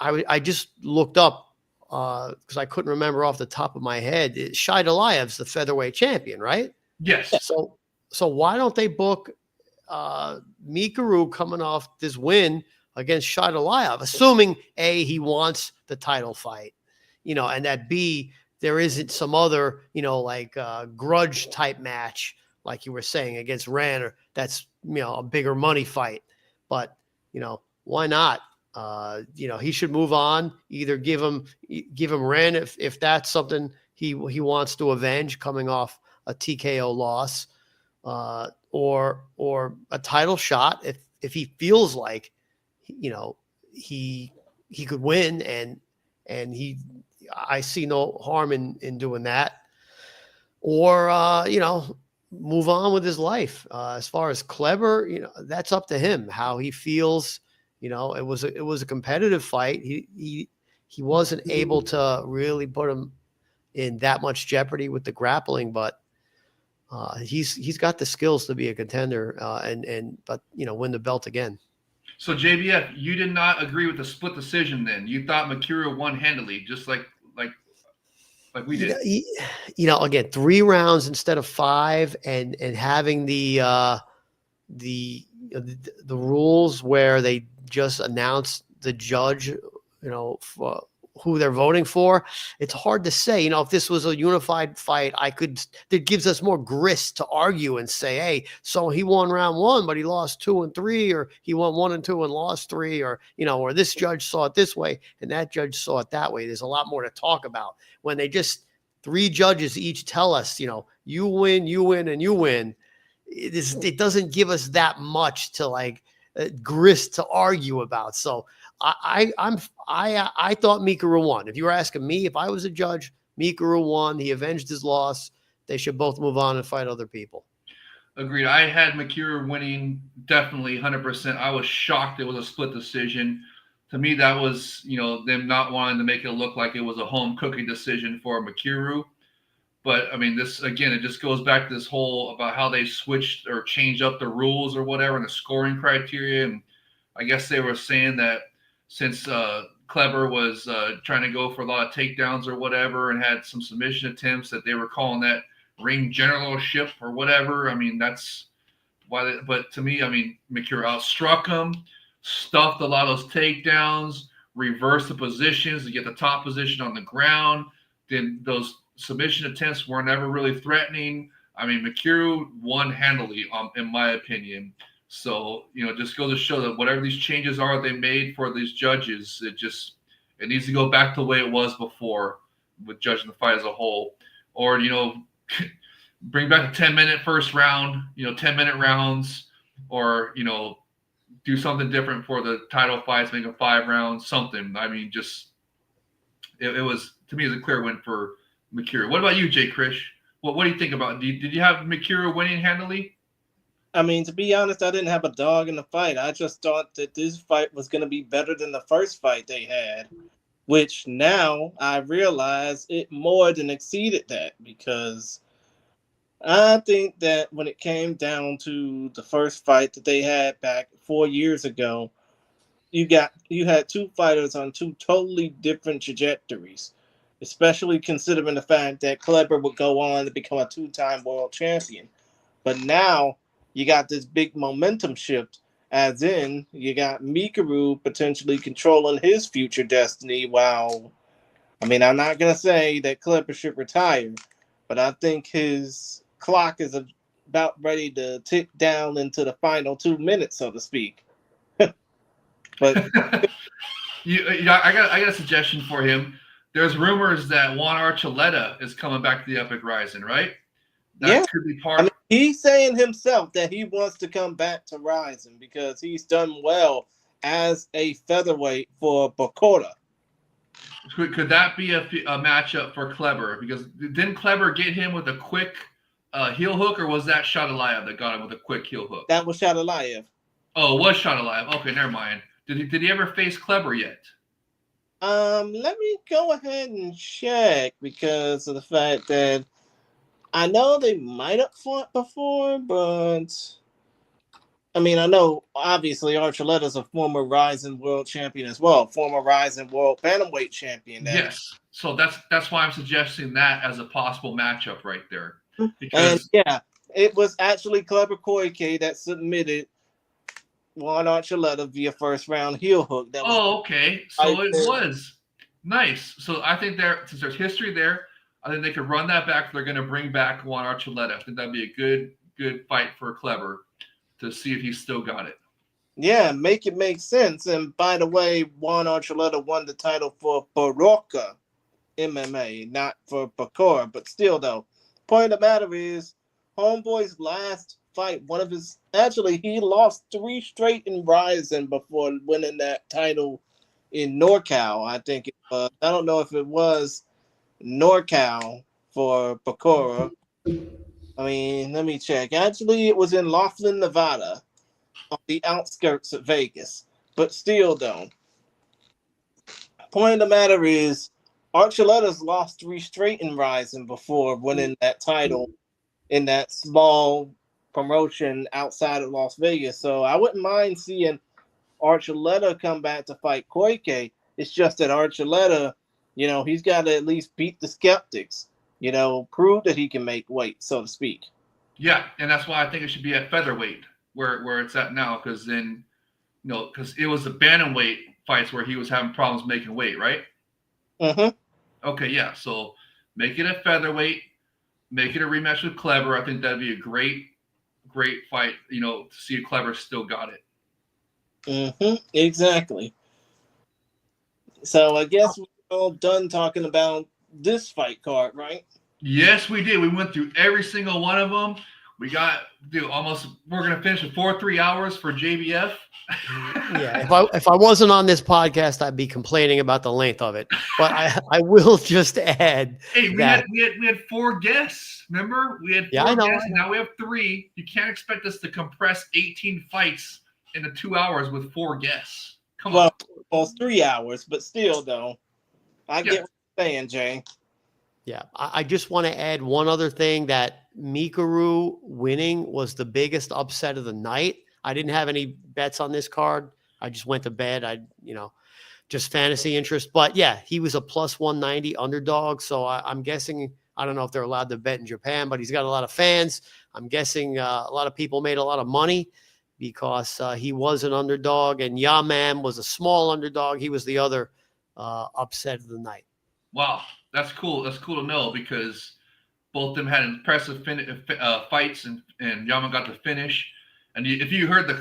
I just looked up because I couldn't remember off the top of my head. Shai Delaev's the featherweight champion, right? Yes. So why don't they book Mikuru coming off this win against Shai Delaev, assuming A, he wants the title fight, and that B, there isn't some other, grudge type match, like you were saying, against Ranner, that's, a bigger money fight. But, why not? He should move on. Either give him Ren if that's something he wants to avenge, coming off a TKO loss, or a title shot if he feels like, he could win, and I see no harm in doing that, or move on with his life. As far as Kleber, that's up to him how he feels. It was a competitive fight. He wasn't able to really put him in that much jeopardy with the grappling, but he's got the skills to be a contender but win the belt again. So JBF, you did not agree with the split decision then. You thought Mikuru won handily, just like we did. Again, 3 rounds instead of 5, and having the rules where they just announce the judge, for who they're voting for. It's hard to say, if this was a unified fight, that gives us more grist to argue and say, hey, so he won round 1, but he lost 2 and 3, or he won 1 and 2 and lost 3, or, or this judge saw it this way and that judge saw it that way. There's a lot more to talk about when they just 3 judges each tell us, you win, and you win. It doesn't give us that much to grist to argue about. So I thought Mikuru won. If you were asking me, if I was a judge, Mikuru won. He avenged his loss. They should both move on and fight other people. Agreed. I had Mikuru winning definitely 100%. I was shocked it was a split decision. To me, that was, them not wanting to make it look like it was a home cooking decision for Mikuru. But, I mean, this, again, it just goes back to this whole about how they switched or changed up the rules or whatever and the scoring criteria. And I guess they were saying that since Kleber was trying to go for a lot of takedowns or whatever and had some submission attempts, that they were calling that ring generalship or whatever. I mean, that's why. But to me, I mean, Mikuru outstruck him, stuffed a lot of those takedowns, reversed the positions to get the top position on the ground. Then those submission attempts were never really threatening. I mean, Mikuru won handily, in my opinion. So, just goes to show that whatever these changes are they made for these judges, it needs to go back to the way it was before with judging the fight as a whole. Or, bring back a 10-minute first round, 10-minute rounds, or, do something different for the title fights, make them 5 rounds, something. I mean, it was, to me, it was a clear win for Mikuru. What about you, Jay Krish? What do you think about it? Did you have Mikuru winning handily? I mean, to be honest, I didn't have a dog in the fight. I just thought that this fight was going to be better than the first fight they had, which now I realize it more than exceeded that because I think that when it came down to the first fight that they had back 4 years ago, you had two fighters on two totally different trajectories, especially considering the fact that Kleber would go on to become a two-time world champion. But now you got this big momentum shift, as in you got Mikaru potentially controlling his future destiny. While I mean, I'm not gonna say that Clipper should retire, but I think his clock is about ready to tick down into the final 2 minutes, so to speak. But I got a suggestion for him. There's rumors that Juan Archuleta is coming back to the Epic Rising, right? yeah, That could be I part. mean, he's saying himself that he wants to come back to Rising because he's done well as a featherweight for Bokora. Could that be a matchup for Kleber? Because didn't Kleber get him with a quick heel hook, or was that Shadalayev that got him with a quick heel hook? That was Shadalayev. Oh, it was Shadalayev. Okay, never mind. Did he ever face Kleber yet? Let me go ahead and check because of the fact that I know they might have fought before, but I mean, I know obviously Archuleta's a former Rising World Champion as well, former Rising World Bantamweight Champion. Yes. So that's why I'm suggesting that as a possible matchup right there. And Because yeah, it was actually Kleber Koike that submitted Juan Archuleta via first round heel hook. That was okay. So it was nice. So I think since there's history there, I think they could run that back. They're going to bring back Juan Archuleta. I think that'd be a good fight for Kleber to see if he's still got it. Yeah, make it make sense. And by the way, Juan Archuleta won the title for Baroka MMA, not for Bokora. But still, though, point of the matter is, Homeboy's last fight, he lost 3 straight in Rising before winning that title in NorCal. I think it was. I don't know if it was NorCal for Bokora. I mean, let me check. Actually, it was in Laughlin, Nevada, on the outskirts of Vegas. But still, though, point of the matter is, Archuleta's lost 3 straight in Rising before winning that title in that small promotion outside of Las Vegas. So I wouldn't mind seeing Archuleta come back to fight Koike. It's just that Archuleta, he's got to at least beat the skeptics, prove that he can make weight, so to speak. Yeah, and that's why I think it should be at featherweight where it's at now, because then, because it was the bantamweight fights where he was having problems making weight, right? Mm-hmm. Okay, yeah. So make it a featherweight, make it a rematch with Kleber. I think that'd be a great fight, to see if Kleber still got it. Mm-hmm. Exactly. So I guess we're all done talking about this fight card, right? Yes, we did. We went through every single one of them. We got, we're going to finish in 3 hours for JBF. Yeah, if I wasn't on this podcast, I'd be complaining about the length of it. But I will just add. Hey, we had 4 guests. Remember, we had 4 guests. Now we have 3. You can't expect us to compress 18 fights into 2 hours with 4 guests. Come on. Almost 3 hours, but still, though, I get what you're saying, Jay. Yeah, I just want to add one other thing, that Mikaru winning was the biggest upset of the night. I didn't have any bets on this card. I just went to bed. Just fantasy interest. But yeah, he was a plus 190 underdog. So I'm guessing, I don't know if they're allowed to bet in Japan, but he's got a lot of fans. I'm guessing a lot of people made a lot of money because he was an underdog, and Yaman was a small underdog. He was the other upset of the night. Wow, that's cool. That's cool to know, because both of them had impressive fights, and Yaman got the finish. And if you heard did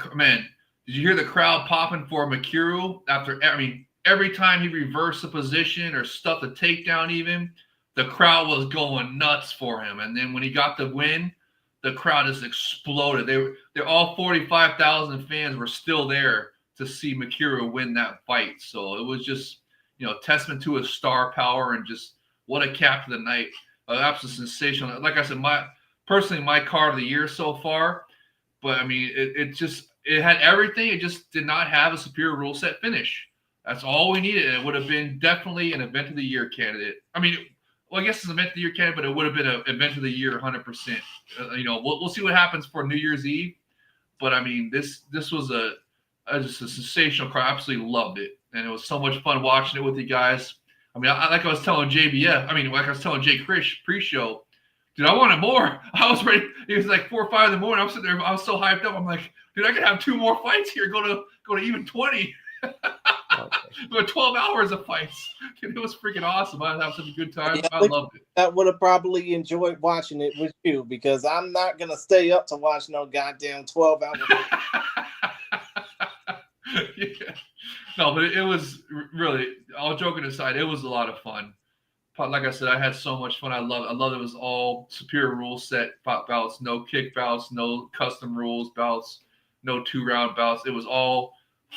you hear the crowd popping for Mikuru after? Every time he reversed the position or stuffed the takedown, even the crowd was going nuts for him. And then when he got the win, the crowd just exploded. They're all 45,000 fans were still there to see Mikuru win that fight. So it was just testament to his star power, and just what a cap to the night. Absolutely sensational. Like I said, my card of the year so far. But I mean, it had everything. It just did not have a superior rule set finish. That's all we needed. And it would have been definitely an event of the year candidate. I mean, well, I guess it's an event of the year candidate, but it would have been an event of the year 100%. We'll see what happens for New Year's Eve. But I mean, this was just a sensational car. I absolutely loved it, and it was so much fun watching it with you guys. I mean, like I was telling JBF, like I was telling Jay Krish pre-show, dude, I wanted more. I was ready. It was like 4 or 5 in the morning. I'm sitting there. I was so hyped up. I'm like, dude, I could have 2 more fights here. Go to even 20. Okay. 12 hours of fights. Dude, it was freaking awesome. I had such a good time. Yeah, I loved it. I would have probably enjoyed watching it with you because I'm not gonna stay up to watch no goddamn 12 hours. Yeah. No, but it was really, all joking aside, it was a lot of fun. But like I said, I had so much fun. I love it was all superior rule set bouts, no kick bouts, no custom rules bouts, no 2-round bouts. It was all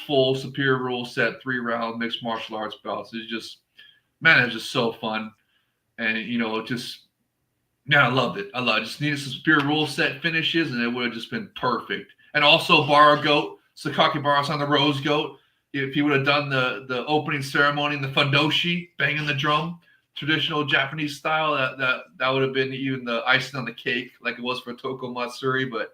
full superior rule set 3-round mixed martial arts bouts. It's just, man, it was just so fun. And I loved it. I just needed some superior rule set finishes, and it would have just been perfect. And also Bar Goat, Sakaki Barros on the Rose Goat. If he would have done the opening ceremony in the fundoshi, banging the drum, traditional Japanese style, that would have been even the icing on the cake, like it was for Toko Matsuri. But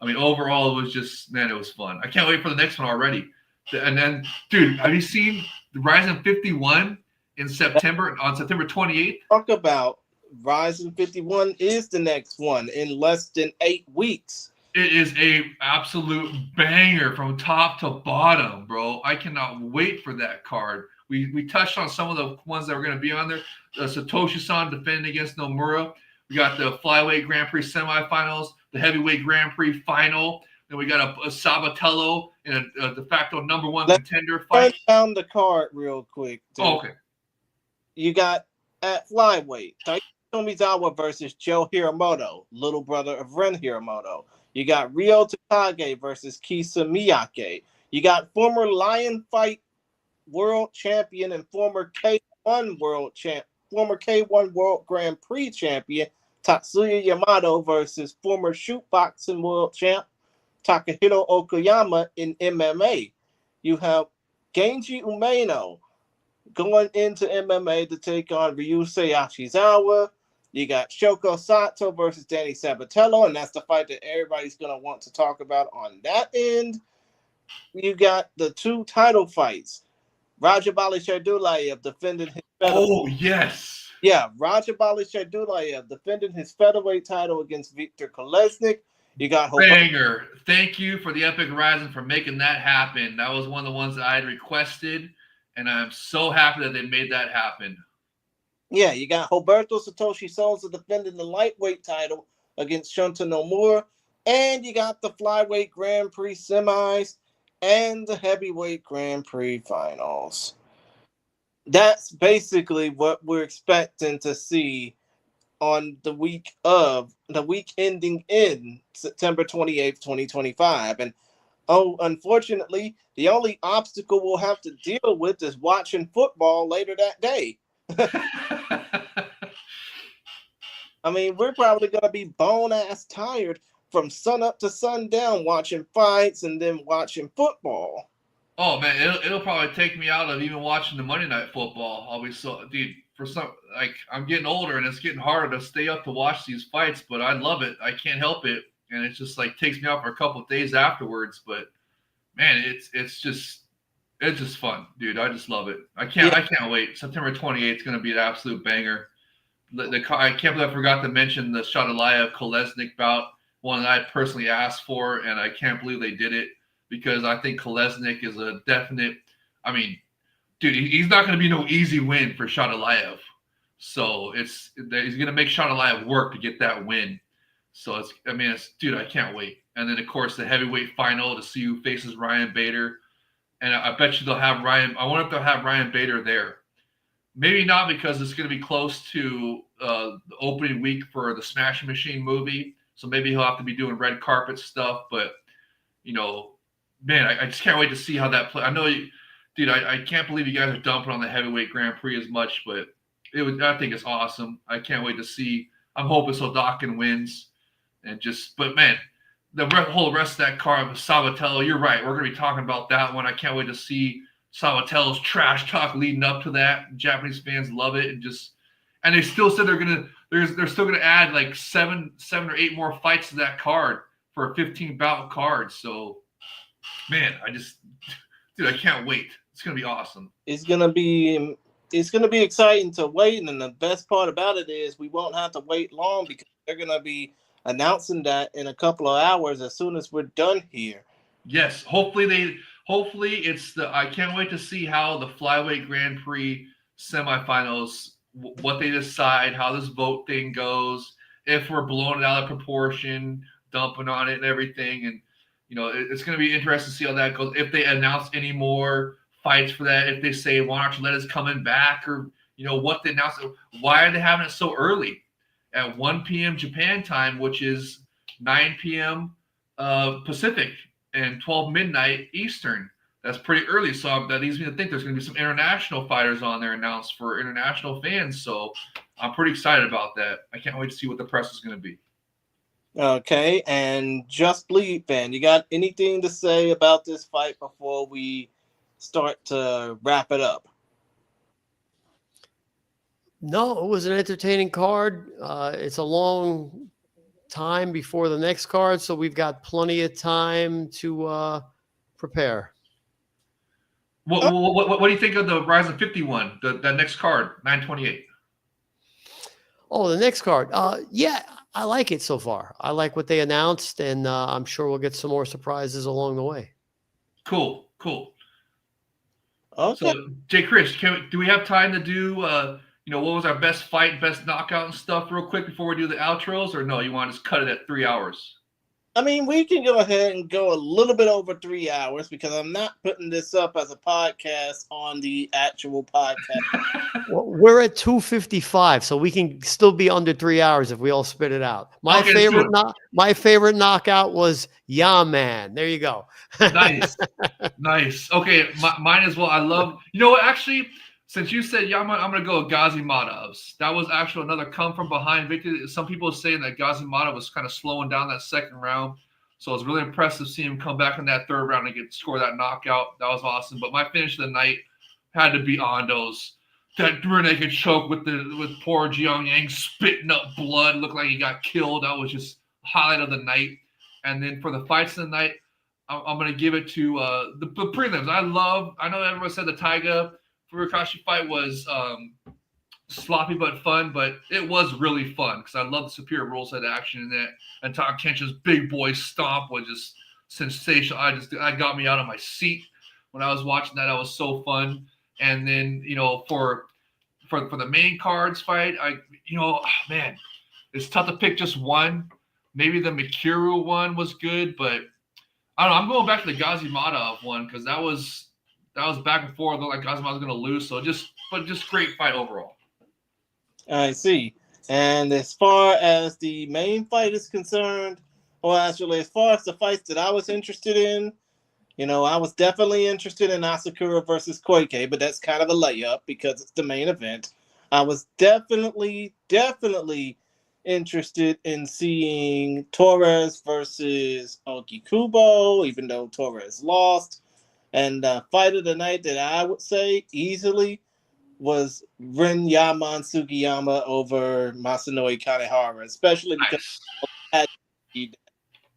I mean, overall, it was just, man, it was fun. I can't wait for the next one already. And then, dude, have you seen the Ryzen 51 in September, on September 28th? Talk about Ryzen 51 is the next one in less than 8 weeks. It is a absolute banger from top to bottom, bro. I cannot wait for that card. We touched on some of the ones that were going to be on there. Satoshi-san defending against Nomura. We got the Flyweight Grand Prix semifinals, the Heavyweight Grand Prix final. Then we got a Sabatello in a de facto number 1 contender fight. Turn down the card real quick. Oh, okay. You got at Flyweight, Tomizawa versus Joe Hiramoto, little brother of Ren Hiramoto. You got Ryo Takage versus Kisa Miyake. You got former Lion Fight world champion and former K1 World Grand Prix champion Tatsuya Yamato versus former shoot boxing world champ Takahiro Okayama in MMA. You have Genji Umeno going into MMA to take on Ryusei Ashizawa. You got Shoko Sato versus Danny Sabatello, and that's the fight that everybody's going to want to talk about on that end. You got the 2 title fights. Rajabali Shardulayev defending his featherweight. Oh, yes. Yeah, Rajabali Shardulayev defending his featherweight title against Viktor Kolesnik. You got banger. Thank you for the Epic Rising for making that happen. That was one of the ones that I had requested, and I'm so happy that they made that happen. Yeah, you got Roberto Satoshi Souza defending the lightweight title against Shunta Nomura, and you got the Flyweight Grand Prix semis and the Heavyweight Grand Prix finals. That's basically what we're expecting to see on the week ending in September 28th, 2025. And unfortunately, the only obstacle we'll have to deal with is watching football later that day. I mean, we're probably going to be bone-ass tired from sun up to sundown watching fights and then watching football. Oh, man, it'll probably take me out of even watching the Monday Night Football. I'll be so, dude, I'm getting older and it's getting harder to stay up to watch these fights, but I love it. I can't help it. And it just takes me out for a couple of days afterwards. But man, it's just fun, dude. I just love it. I can't wait. September 28th is going to be an absolute banger. I can't believe I forgot to mention the Shadalaya Kolesnik bout, one that I personally asked for, and I can't believe they did it because I think Kolesnik is a definite. I mean, dude, he's not going to be no easy win for Shadalayev. So he's going to make Shadalayev work to get that win. So dude, I can't wait. And then of course the heavyweight final to see who faces Ryan Bader. And I bet you they'll have Ryan. I wonder if they'll have Ryan Bader there. Maybe not because it's going to be close to the opening week for the Smashing Machine movie. So maybe he'll have to be doing red carpet stuff. But, man, I just can't wait to see how that plays. I know, dude, I can't believe you guys are dumping on the heavyweight Grand Prix as much. But I think it's awesome. I can't wait to see. I'm hoping Sodakin wins. But, man, whole rest of that card with Sabatello. You're right. We're going to be talking about that one. I can't wait to see Sabatello's trash talk leading up to that. Japanese fans love it, and they still said they're still gonna add like seven or eight more fights to that card for a 15 bout card. So, man, dude, I can't wait. It's gonna be awesome. It's gonna be exciting to wait, and the best part about it is we won't have to wait long because they're gonna be announcing that in a couple of hours as soon as we're done here. Yes, hopefully it's the. I can't wait to see how the flyweight Grand Prix semifinals, what they decide, how this vote thing goes, if we're blowing it out of proportion, dumping on it and everything, and it's going to be interesting to see how that goes. If they announce any more fights for that, if they say Juan Archuleta's coming back, or what they announce, why are they having it so early at 1 p.m. Japan time, which is 9 p.m. Pacific and 12 midnight Eastern. That's pretty early. So that leads me to think there's going to be some international fighters on there announced for international fans. So I'm pretty excited about that. I can't wait to see what the press is going to be. Okay, and Just Bleed fan, you got anything to say about this fight before we start to wrap it up? No, it was an entertaining card. It's a long time before the next card, so we've got plenty of time to prepare. What do you think of the Ryzen 51, that next card, 928? Oh, the next card. Yeah, I like it so far. I like what they announced, and I'm sure we'll get some more surprises along the way. Cool. Okay. So, Jay Chris, do we have time to do, what was our best fight, best knockout and stuff real quick before we do the outros? Or no, you want to just cut it at 3 hours? I mean, we can go ahead and go a little bit over 3 hours because I'm not putting this up as a podcast on the actual podcast. Well, we're at 2:55, so we can still be under 3 hours if we all spit it out. My favorite knockout was Yeah Man. There you go. Nice. Okay, mine as well. I love. You know what? Actually, since you said yeah, I'm gonna go with Ghazi Madav's. That was actually another come from behind victory. Some people are saying that Ghazi Madav was kind of slowing down that second round, so it was really impressive seeing him come back in that third round and score that knockout. That was awesome. But my finish of the night had to be Ando's. That rear naked choke with poor Jiang Yang spitting up blood, looked like he got killed. That was just highlight of the night. And then for the fights of the night, I'm going to give it to the prelims. I know everyone said the Taiga Furukashi fight was sloppy but fun, but it was really fun because I love the superior rule set action in that. And Tom Kenshin's big boy stomp was just sensational. I got me out of my seat when I was watching that. That was so fun. And then, for the main cards fight, man, it's tough to pick just one. Maybe the Mikuru one was good, but I don't know. I'm going back to the Ghazi Madav one because that was back and forth. It looked like Ghazi Madav was going to lose. So just great fight overall. I see. And as far as the main fight is concerned, or actually as far as the fights that I was interested in, I was definitely interested in Asakura versus Koike, but that's kind of a layup because it's the main event. I was definitely interested in seeing Torres versus Okikubo, even though Torres lost. And the fight of the night that I would say easily was Ren Yaman Sugiyama over Masanori Kanehara, especially because that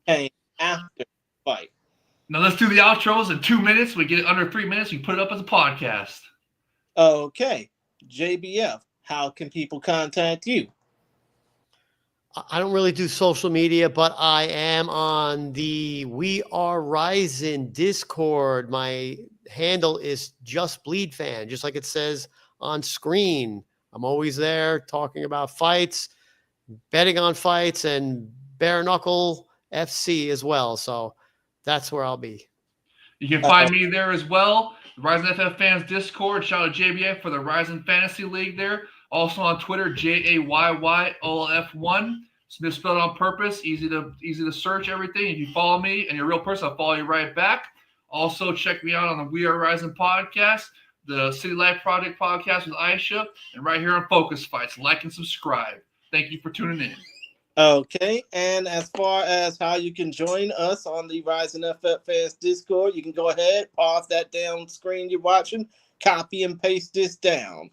came after the fight. Now let's do the outros in 2 minutes. We get it under 3 minutes. We put it up as a podcast. Okay. JBF, how can people contact you? I don't really do social media, but I am on the We Are Rising Discord. My handle is Just Bleed Fan, just like it says on screen. I'm always there talking about fights, betting on fights, and bare knuckle FC as well. So that's where I'll be. You can find me there as well. The Ryzen FF Fans Discord. Shout out to JBF for the Ryzen Fantasy League there. Also on Twitter, JAYYOLF1. It's misspelled on purpose. Easy to search everything. If you follow me and you're a real person, I'll follow you right back. Also, check me out on the We Are Rising podcast, the City Life Project podcast with Aisha, and right here on Focus Fights. Like and subscribe. Thank you for tuning in. Okay, and as far as how you can join us on the Rising FF Fans Discord, you can go ahead, pause that down screen you're watching, copy and paste this down.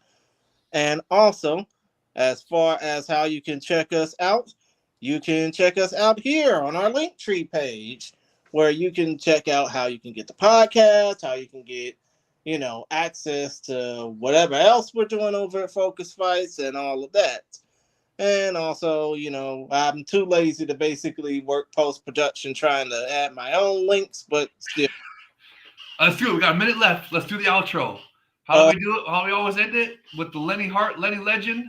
And also, as far as how you can check us out, you can check us out here on our Linktree page, where you can check out how you can get the podcast, how you can get, access to whatever else we're doing over at Focus Fights and all of that. And also, I'm too lazy to basically work post production trying to add my own links, but still. Let's do it. We got a minute left. Let's do the outro. How do Uh, we do it? How we always end it? With the Lenny legend?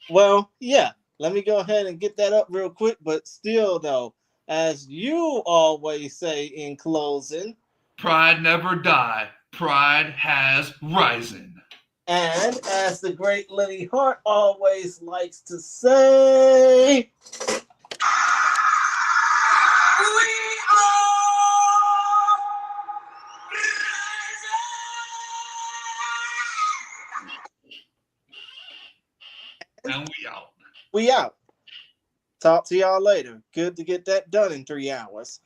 well, yeah, let me go ahead and get that up real quick, but still, though, as you always say in closing, Pride never die. Pride has risen. and as the great Lenny Hart always likes to say, And we out. we out. Talk to y'all later. Good to get that done in 3 hours.